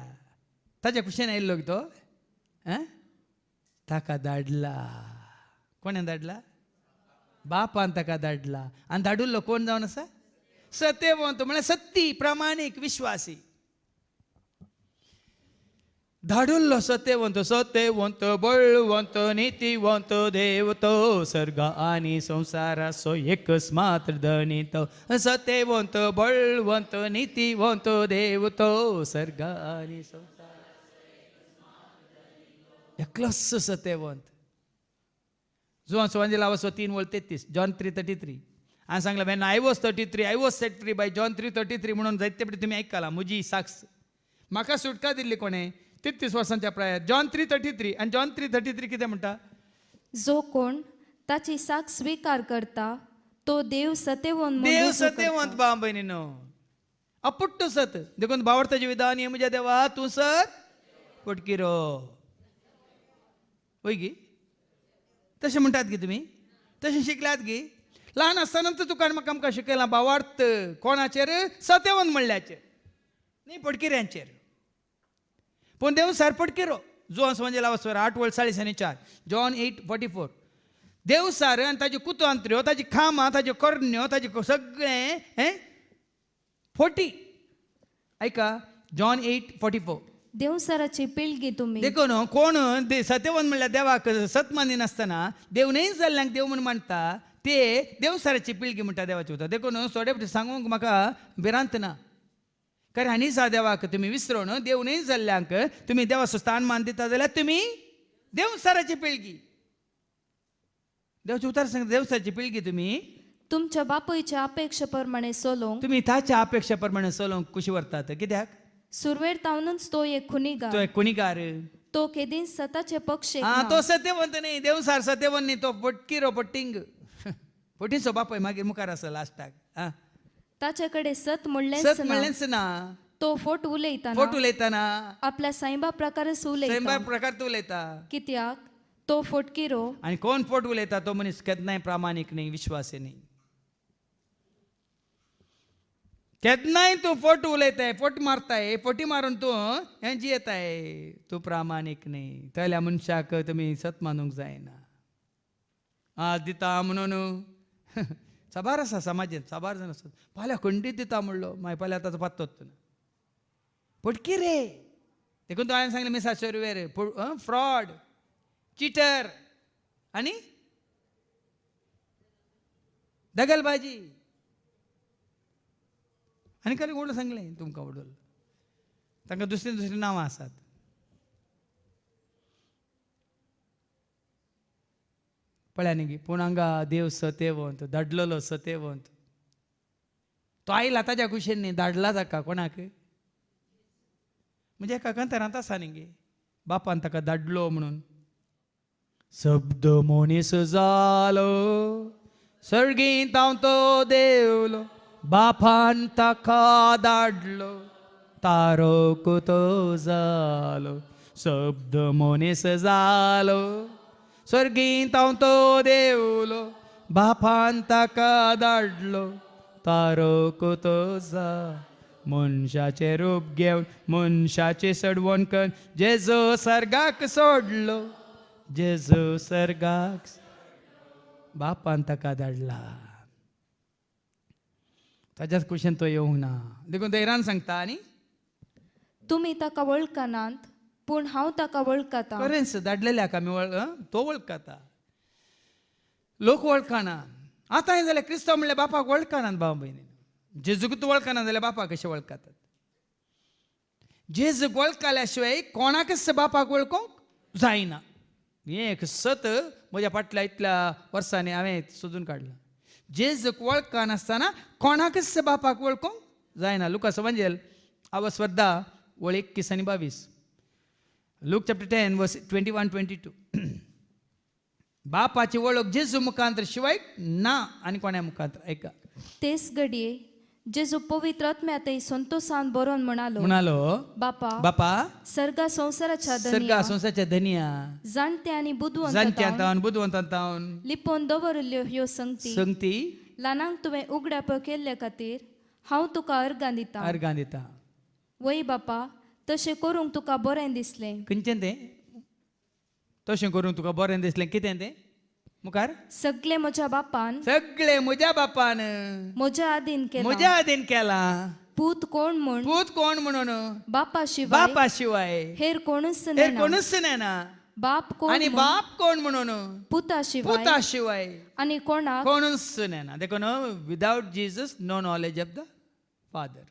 ताच्या कुशीन आयिल्लो तो ताका धाडला कोणें धाडला बापान ताका धाडला आनी धाडुल्लो कोण जावन आसा सत्यवंत म्हळ्यार सत्ती प्रामाणीक विश्वासी धाडुल्लो सत्यवंत बळवंत नीतिवंत देव तो सर्ग आनी संसाराचो एकच मात्र धनी तो सत्यवंत बळवंत नीतिवंत देव तो सर्ग आनी एकलोच सत्यवंत जो सुवांजेला वचो 3:33 जॉन 3:33 हांवें सांगलें when I was 33 I was set free bye John 3:33 म्हणून जायते फावटी तुमी आयकला म्हजी साक्ष म्हाका सुटका दिल्ली कोणें 33 वर्सांच्या प्रायार जॉन 3:33 आनी जॉन 3:33 कितें म्हणटा जो कोण ताची साख स्वीकार करता तो देव सत्यवंत भाव भयणीनो अपुट्ट सत देखून भावार्थाचे विधान हे म्हज्या देवा तूं सर पटकिरो वय गी तशें म्हणटात गी तुमी तशें शिकल्यात गी ल्हान आसतना तुका म्हाका आमकां शिकयलां भावार्थ कोणाचेर सत्यवंत म्हणल्याचेर न्ही पटकिऱ्यांचेर पूण देव सर पटकिरो जो म्हणजे लावस्वर 8:40 जॉन 8:44 देव सार आनी ताज्यो कुतांत्र्यो ताजी खामां ताज्यो कर्ण्यो ताजे सगळें फोटी ऐका जॉन 8:44 देवसाराची पिळगी तुमी देखून कोण सत्यवंत म्हणल्यार देवाक सत मानिनासतना देव न्हय जाल्ल्यांक देव म्हणून मानता ते देवसाराची पिळगी म्हणटा देवाची उतर देखून थोडे फावटी सांगूंक म्हाका भिरांत ना कारण हानी सा देवाक तुमी विसरून देव न्हय जाल्ल्यांक तुमी देवाचो स्थान मान दिता जाल्यार तुमी देवसाराची पिळगी देवाचे उतर सांगता देवसाराची पिळगी तुमी तुमच्या बापूयच्या अपेक्षे प्रमाणे चलोवंक तुमी ताच्या अपेक्षा प्रमाणे चलोवंक कशी व्हरतात कित्याक सुरवेर तावनूच तो एक खुनीगार तो एक कुणीकार तो केदीन सताचे पक्ष तो सत्यवंत न्ही देवसार सत्यवंत न्ही तो पटकिरो पट्टिंग फोटींचो बापूय मागीर मुखार आसा लास्टाक आं ताचे कडेन सत म्हणलेंच सत ना. म्हणलेंच ना. तो फोट उलयताना फोट उलयतना आपल्या सायबा प्रकारच उलयता. सेंबा प्रकार तूं उलयता. कित्याक तो फोटकिरो आनी कोण फोट उलयता तो मनीस केन्नाय प्रामाणीक न्ही, विश्वासी न्ही. केन्नाय तूं फोट उलयताय, फोट मारताय, फोटी मारून तूं हें जियेताय, तूं प्रामाणीक न्ही. तल्या मनशाक तुमी सत मानूंक जायना. आज दिता म्हणून साबार आसा समाजांत, साबार जाण आसात. फाल्यां खंडीत दिता म्हणलो, मागीर फाल्यां ताचो पत्तोच ना. फटकी रे देखून तो हांवें सांगलें मिसाचेर रे फ्रॉड, चिटर आनी दगलबाजी. आनी खरें व्हडलो सांगलें तुमकां व्हडलो. तांकां दुसरी दुसरी नांवां आसात. पळया न्ही गे, पूण हांगा देव सत्यवंत, धाडलेलो सत्यवंत. तो आयला ताच्या कुशीन न्ही, धाडला ताका कोणाक म्हणजे एका कंतरांत आसा न्ही गे, बापान ताका धाडलो म्हणून. शब्द मनीस जालो, सर्गींत हांव तो देवलो, बापान ताका धाडलो, तारोक तो जालो. शब्द मनीस जालो, सर्गींत हांव तो देवलो, बापान ताका धाडलो, तारोक तो जालो. मनशाचे रूप घेवन मनशाची सडवण करून जेजू सर्गाक सोडलो, जेजू सर्गाक बापान ताका धाडला. ताच्याच कुशीन तो येवंक ना. देखून धैर्यान सांगता न्ही, तुमी ताका वळखनात पूण हांव ताका वळखता. खरेंच धाडलेल्याक आमी तो वळखता. लोक वळखना. आतां हें जालें क्रिस्तांव म्हणल्यार बापाक वळखनात भाव भयणी. जेजूक तूं वळखना जाल्यार बापाक कशें वळखतात. जेजूक वळखल्या शिवाय कोणाकच बापाक वळखूंक जायना. हें एक सत म्हज्या फाटल्या इतल्या वर्सांनी हांवें सोदून काडलां. जेजूक वळखनासतना कोणाकच बापाक वळखूंक जायना. लुकास एवांजेल आवस्वर्धा वळ 21 आनी 22. लूक चॅप्टर 10 वर्स 21-22. बापाची वळख जेजू मुखांतर शिवाय ना आनी कोण्या मुखांतर. ऐका, तेच घडये जेजू पवित्र आत्म्यातय संतोषान बरोवन म्हणालो, बापा बापा सर्गा संसाराच्या सर्गा संसाराच्या धनिया, जाणते आनी जाणट्यांतावन बुदवंतांतावन लिपोवन दवरल्यो ह्यो संगती संगती ल्हानांक तुवें उगड्याप केल्ले खातीर हांव तुका अर्गां दिता. अर्गां दिता. वय बापा, तशें करूंक तुका बरें दिसलें. खंयचें तें? तशें करूंक तुका बरें दिसलें. कितें तें? मुखार सगळे म्हज्या बापान सगळे म्हज्या बापान म्हज्या आदीन केला. म्हज्या आदीन केला. पूत कोण म्हूण पूत कोण म्हणून बापा शिवाय बापा शिवाय हेर कोणूच हे ना. कोणूच ना. बाप कोण आणि म्हूण बाप कोण म्हणून पुता शिवाय पुता शिवाय आणि कोणाक कोणूच ना. देखून without Jesus no knowledge of the father.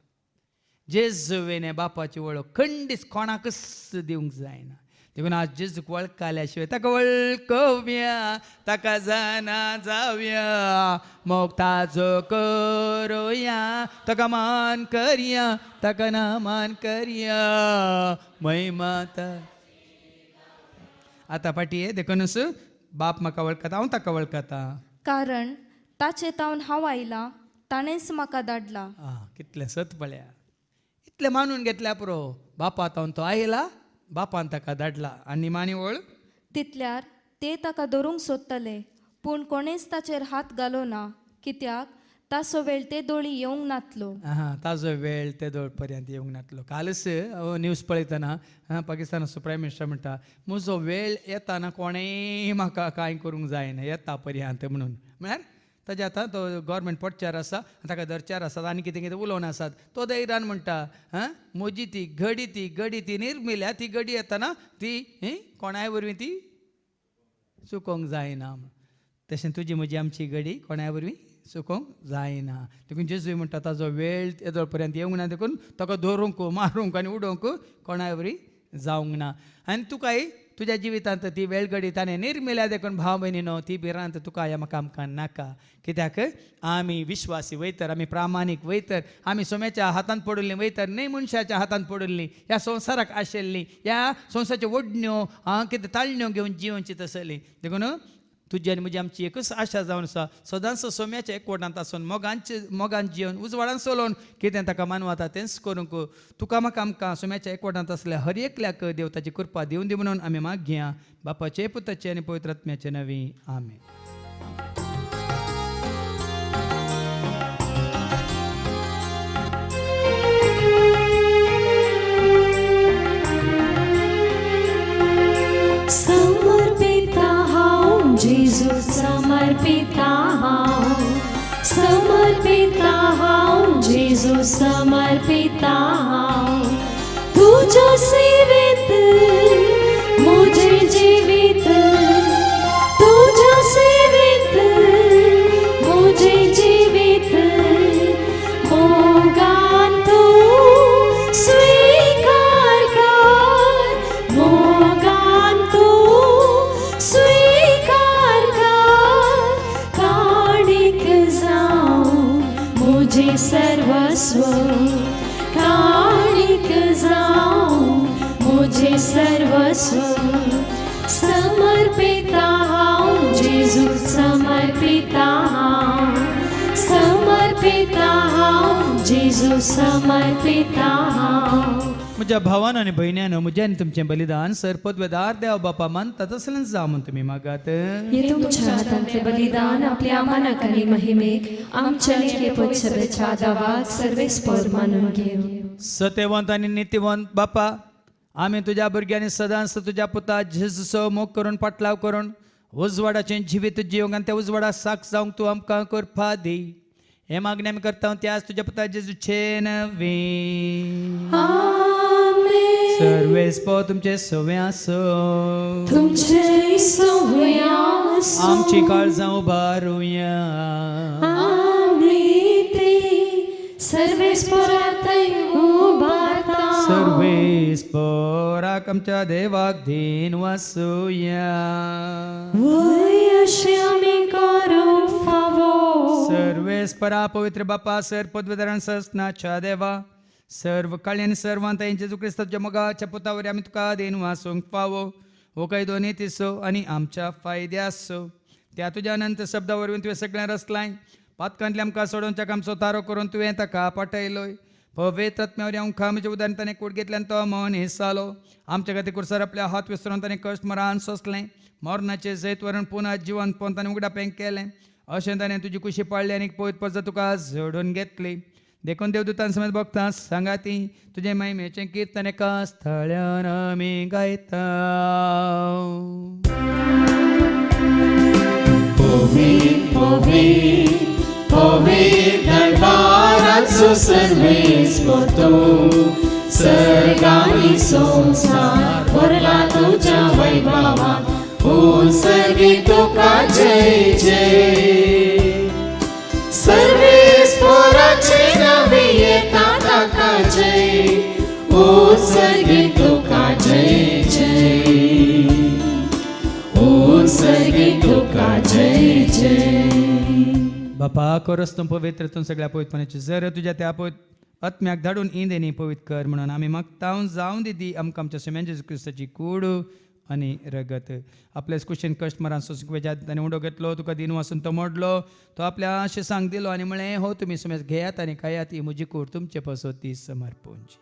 जेजुवेने बापाची वळख खंडीच कोणाकच दिवंक जायना. देखून आज जेजूक वळखल्या शिवाय ताका वळखुया, ताका जाणा जावया, मोग ताजो करुया, ताका मान करया, ताका नामान करया, महिमा आतां फाटी देखूनच बाप म्हाका वळखता, हांव ताका वळखता. कारण ताचे तावन हांव आयला, ताणेंच म्हाका धाडला. कितलें सत पळया. इतलें मानून घेतल्या पुरो. बापा तावन तो आयला, बापान ताका धाडला. आनी निमाणी वळ तितल्यार ते ताका धरूंक सोदतले, पूण कोणेच ताचेर हात घालो ना. कित्याक ताचो वेळ ते दोळी येवंक नातलो. ताजो वेळ ते दोळ पर्यंत येवंक नातलो. कालच न्यूज पळयतना पाकिस्तानाचो प्रायम मिनिस्टर म्हणटा, म्हजो वेळ येताना कोणेय म्हाका कांय करूंक जायना येता पर्यंत म्हणून. म्हळ्यार ताजे आतां तो गव्हर्मेंट पडच्यार आसा, ताका धरच्यार आसात आनी कितें कितें उलोवन आसात. तो धैर्यान म्हणटा, म्हजी ती घडी निर्मिल्या ती घडी येताना ती कोणाय वरवीं ती चुकोवंक जायना. तशें तुजी म्हजी आमची घडी कोणाय वरवीं चुकोवंक जायना. देखून जेजूय म्हणटा ताजो वेळ येदोळ पर्यंत येवंक ना. देखून ताका धरूंक मारूंक आनी उडोवंक कोणाय वरवीं जावंक ना. आनी तुकाय तुज्या जिवितांत ती वेळ घडी ताणें निर्मिल्या. देखून भाव भयणीनो, ती भिरांत तुका म्हाका आमकां नाका. कित्याक आमी विश्वासी वयतर, आमी प्रामाणीक वयतर, आमी सोम्याच्या हातांत पडुल्लीं वयतर, न्हय मनशाच्या हातांत पडुल्लीं, ह्या संवसाराक आशिल्लीं, ह्या संवसाराच्यो ओडण्यो कितें ताळण्यो घेवन जिवंची तसली. देखून तुझी आनी म्हजी आमची एकच आशा जावन आसा सदांच सोम्याच्या एकवटांत आसून मोगान जिवन उजवाडान चलोवन कितें ताका मानवता तेंच करूंक तुका म्हाका आमकां सोम्याच्या एकवटांत आसल्या हर एकल्याक देव ताची कृपा दिवन दी म्हणून आमी मागया बापाचे पुताचे आनी पवित्र आत्म्याचे नवी आमेन. समर्पिता हांव जेजू समर्पिता हांव समर्पिता हांव जेजू समर्पिता हांव तुझ्या सेवेत मुझे जीवित तुझ्या सेवेत मुझे जीवित मोगान तू स्वीकार कर मोगान तू स्वीकार कर काणिक जाऊं मुझे सर्वस्व काणिक जाऊं मुझे सर्वस्व समर्पिता हांव जेजू समर्पिता हांव समर्पिता हांव जेजू समर्पिता हांव. म्हज्या भावान आनी भयण्यान म्हजें आनी तुमचें बलिदान सरपदवेदार देव बापा मानता तसलें जा म्हूण तुमी मागात. हे तुमच्या हातांतले बलिदान आपल्या मानाक आनी महिमेक आमच्या लेखेपद सभेच्या आदावाक सर्वेस्पर मानून घेव. सत्यवंत आनी नित्यवंत बापा आमी तुज्या भुरग्यांनी सदांच तुज्या पुता जेजूचो मोग करून पाटलाव करून उजवाडाचें जिवीत जिवंक आनी त्या उजवाडा साक जावंक तूं आमकां करपा दी हे मागणी आमी करता त्याच तुज्या पुता जेजूचे नवी. सर्वेस्पर तुमचे सवे आसो तुमचे सवे आसो आमची काळजां उबारुया आमी ती सर्वेस्परांतय उबारता सर्वेस्पराक आमच्या देवाक दिन वासुया वय अशें आमी करूं फावो सर्वेस्परा पवित्र बापा सर पदवेदारान सस्नाच्या देवा सर्व काळी आनी सर्वांत जेजू क्रिस्ताच्या मोगाच्या पुतावरी आमी तुका दिन वासूंक फावो हो काय दोनी तिसो आनी आमच्या फायद्यासो त्या तुज्या अनंत शब्दा वरवीं तुवें सगळें रचलाय पातकांतले आमकां सोडून ताका आमचो तारो करून तुवें ताका पाठयलोय पवित्र आत्म्यावरी आमकां म्हज्या उदारण ताणें कूड घेतल्यान तो मन हिसालो आमच्या खातीर कुर्सार आपल्या हात विसरून ताणें कश्ट मरान सोंसलें मरणाचें जैत वरण पुना जिवन पोवन ताणें उगडापें केलें अशें ताणें तुजी कुशी पाळली आनी पवित्र पद्दत तुका जोडून घेतली देखून देवदूतां समेत भक्तां सांगाती तुजे महिमेचें कीर्तन एका स्थळ्यान आमी गायता. पवित्र दरबाराचो सर्वेस्पर तूं सर्गानी संसार भरला तुज्या वैभवान उत्सर्गी तुका जय जय सर्वेस्पराचे नावे येता ताका जय उत्सर्गी तुका जय जय उत्सर्गी तुका जय जय. बापा कोरस तूं पवित्र तूं सगळ्या पवित्रपणाची जर तुज्या त्या पवित्र आत्म्याक धाडून इंदेनी पवित्र कर म्हणून आमी मागता जावं दिदी आमकां आमच्या सुम्यान जेजू क्रिस्ताची कूड आनी रगत आपल्याच कुशीन कश्ट मरान सोंसूंक वेजात ताणें उडो घेतलो तुका दिन वासून तो मोडलो तो आपल्या शिसांक दिलो आनी म्हळें हो तुमी सुमेस घेयात आनी खायात ही म्हजी कूड तुमचे पासो ती समर्पणची.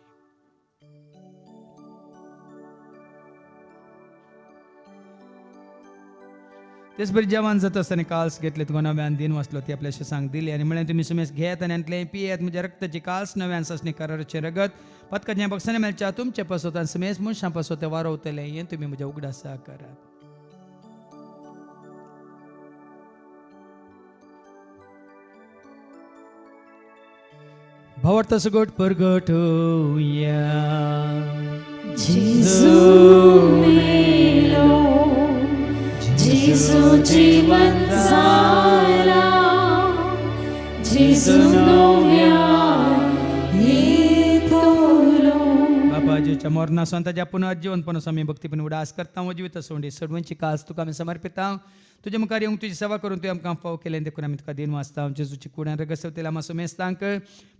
तेच बरी जेवण जाता आसतना काल्स घेतले तुका नव्यान दिन वाचलो ती आपल्या शिसांक दिली आनी म्हळें तुमी सुमेस घेयात आनी आंतले पियेत म्हज्या रक्ताची काल्स नव्यान सासणी कराराचें रगत पदकाचें बक्षांनी मेळच्या तुमचे पासो आनी सुमेस मनशां पासो तें वारोवतलें हें तुमी म्हज्या उगडासा करात. भावार्थ सगट परगटुया जेजू मेलो जेजू जीवन जाला जेजू नव्यान येतलो. बापा जेच्या मोरना स्वतःच्या पुनर्जीवनपण आम्ही भक्तीपण उडास करता हो जिवित सोंडी सडवंची कास तुका आम्ही समर्पिता तुझे मुखार येऊन तुझी सेवा करून तुवें आमकां फाव केलें देखून आमी तुका दिन वाचता जेजूची कुड्यान रगसवतेला आमा सुमेस्तांक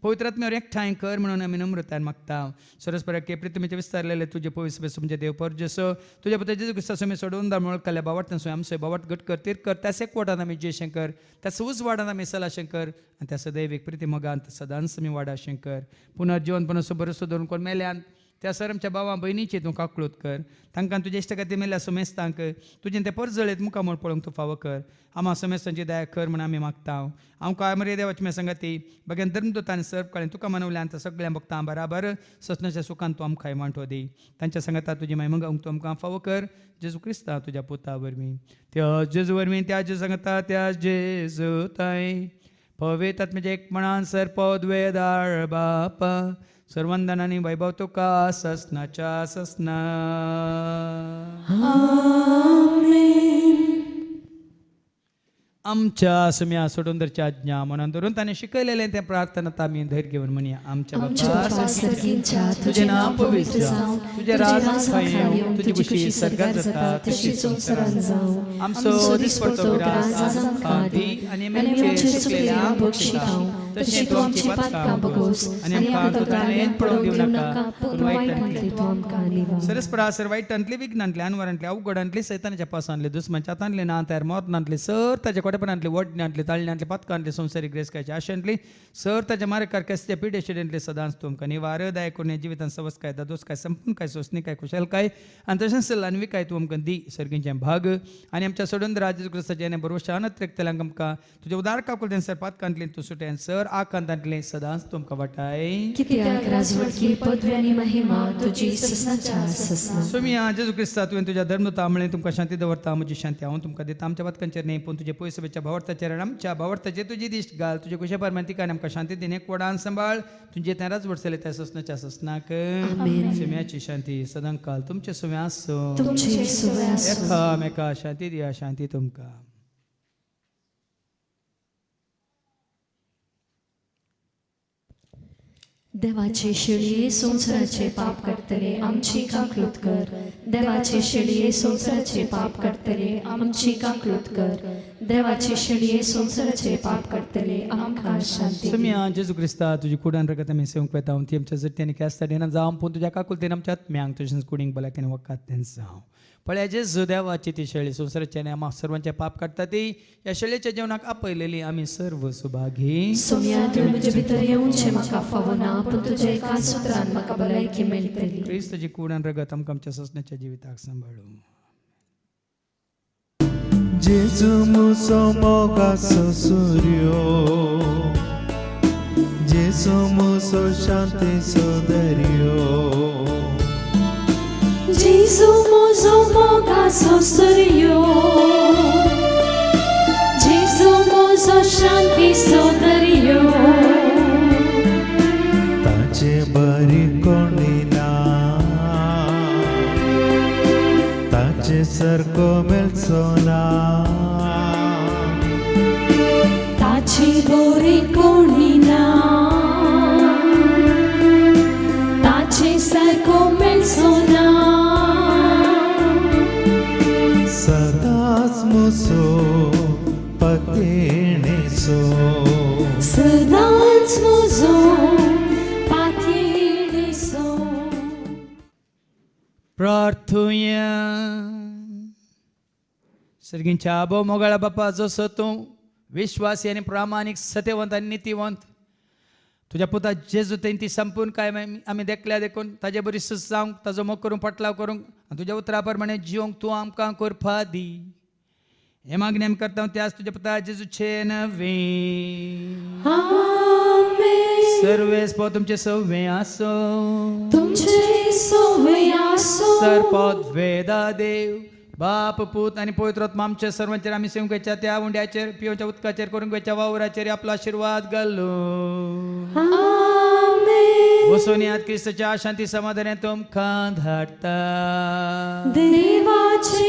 पवित्रात्म्यावर एकठांय कर म्हणून आमी नम्रतान मागता सरस्पराके प्रितमेचे विस्तारलेले तुझे पवित्र म्हणजे देव परजसो तुझ्या पुत्र जेजू क्रिस्ता सुमे सोडून दामोळ केल्या बावट सोय आमचो बावट घट कर तीर कर त्याच एकवटान आमी जय शंकर त्याच उज वाडान आमी सला शंकर आनी त्या सदैविक प्रिती मोगांत सदांच आमी वाडा शंकर पुनर्जीवन बरोसो धरून कोण मेल्यान त्या सर आमच्या भावा बहिणीचे तूं काकळूत कर तांकां तुजे इश्ट खातीर मेल्या सुमेस्तांक तुजें ते परजळेत मुखामोळ पळोवंक तूं फावो कर आमा सुमेस्तांची दया कर म्हण आमी मागता हांव काय मरे देवाची मे संगती बगेन धर्मदूतांनी सर्व काळें तुका मनवल्यान सगळ्या भक्तां बराबर ससनाच्या सुखान तूं आमकां वांटो दी तांच्या संगता तुजी महिमा गावंक तूं आमकां फावो कर जेजू क्रिस्ता तुज्या पुता वरवीं त्या जेजू वरवीं त्या जेजू संगता त्या जेजू ताय पवित्र आत्म्याच्या एकमणान सरपद वेदाळ बापा सर्वंदनानी वैभव तुका ससनाच्या ससना आमच्या सुम्या सोडूंदरच्या आज्ञा मनान धरून ताणें शिकयलेलें तें प्रार्थना आमी धैर्य घेवन म्हणया आमच्या बापा तुजें नांव पवित्र जावं तुजें राज येवं तुजी खुशी सर्गात जाता तशी संवसारांत जावं आमचो दिसपडटो विरास आमकां दी आनी आमचे शिकलेल्या बक्षितांव तशें तूं आमची पातकां बगोस आनी आमकां तुतालें पडोवंक दिवं नाका पूण वायटांतली तूं आमकां निवार सरस्परासर वायटांतली विघ्नांतली अनवरांतली अवघडांतली सैतानाच्या पासांतली दुस्मानाच्या हातांतली ना तयार मोरनांतली सर ताच्या कोटेपणांतली वडण्यांतली ताळण्यांतली पातकांतली संवसारीक ग्रेसकाच्या आशेंतली सर ताच्या मारेकार केस्त्या पिडेशिडेंतली सदांच तूं आमकां निवार दया करून जिवितांत सवस काय दोस काय संपूर्ण काय सोसणी काय कुशलकाय आनी तशेंच सल्लान विकाय तूं आमकां दी सर्गींचे भाग आनी आमच्या सोडून राजेश क्रिस्ताचे आनी बरोवशान त्रेकतल्यांक आमकां तुजे उदार काकुलतेन सर पातकांतली तूं सुटेन सर आकांतांतले सदांच तुमकां वाटाय कित्याक राजवटकी पदवी आनी महिमा तुजी ससनाच्या ससना सोमिया जेजू क्रिस्ता तुवें तुज्या धर्मता म्हळें तुमकां शांती दवरता म्हजी शांती हांव तुमकां दिता आमच्या वातकांचेर न्ही पूण तुजे पयसुबेच्या भावार्थाचेर आनी आमच्या भावार्थाचेर तुजी दिश्ट घाल तुजे कुशे परमान तिकान आमकां शांती दिन एक वडान सांबाळ तुजे तें राजवटसले त्या ससनाच्या ससनाक सोम्याची शांती सदां काल तुमचे सोम्या आसो तुमची सुवास आसूं. एकामेका शांती दिया शांती तुमकां देवाचे शिळये संवसाराचे पाप काडटले आमची काकूत कर देवाचे शिळये संवसाराचे पाप काडटले आमची काकूत कर देवाचे शिळये संवसाराचे पाप काडटले आमकां शांती सोम्या जेजू क्रिस्ता तुजी कुडान रगत आमी सेवंक वेता ती आमच्या जट्ट्यांनी केस्ता देना जावं पूण तुज्या काकुलतेन आमच्या आत्म्यांक तशेंच कुडींक भलायकेन वकात तें जावं पळय जेजू देवाची ती शेळी संवसाराची आनी आम्हा सर्वांचे पाप काडटा ती ह्या शेळयेच्या जेवणाक आपयलेली आमी सर्व सुभागी सोम्या तुवें म्हजे भितर येवचें म्हाका फावो ना पूण तुज्या एकाच सुत्रान म्हाका भलायकी मेळटली क्रिस्ताची कुडान रगत आमकां आमच्या ससण्याच्या जिविताक सांबाळूं जेजू मुसो मोगाचो सूर्यो जेजू मुसो शांतीचो दर्यो जेजू मोजो मोगाचो सूर्यो जेजू मोजो शांतीचो दर्यो ताचे बरी कोणी ना ताचे सारको मेळचो ना ताची बोरी कोणी ना ताचे सारको मेळचो ना सदांच मुसो पतेणेचो सदांच म्हजो पातयेचो प्रार्थुया सर्गींच्या आबो मोगाळा बापा जसो तूं विश्वासी आनी प्रामाणीक सत्यवंत आनी नितीवंत तुज्या पुता जेजू तें ती संपूर्ण काय आमी देखल्या देखून ताजे बरी सुस जावंक ताजो मोग करूंक पटलाव करूंक आनी तुज्या उतरा प्रमाणे जिवंक तूं आमकां करपा दी हे मागणी आमी करता त्याच तुज्या पुता जेजूचे नवे आमेन सर्वेस पो तुमचे सव्वे आसो तुमचे सोवे आसो सरपद वेदा देव बाप पूत आनी पवित्र आत्मा आमच्या सर्वांचेर आमी सेवंक घेवच्या त्या उंड्याचेर पिवच्या उदकाचेर करूंक घेवच्या वावराचेर आपलो आशिर्वाद घालो आमेन वसोनी आज क्रिस्ताच्या शांती समाधान तुमकां धाडटा देवाचे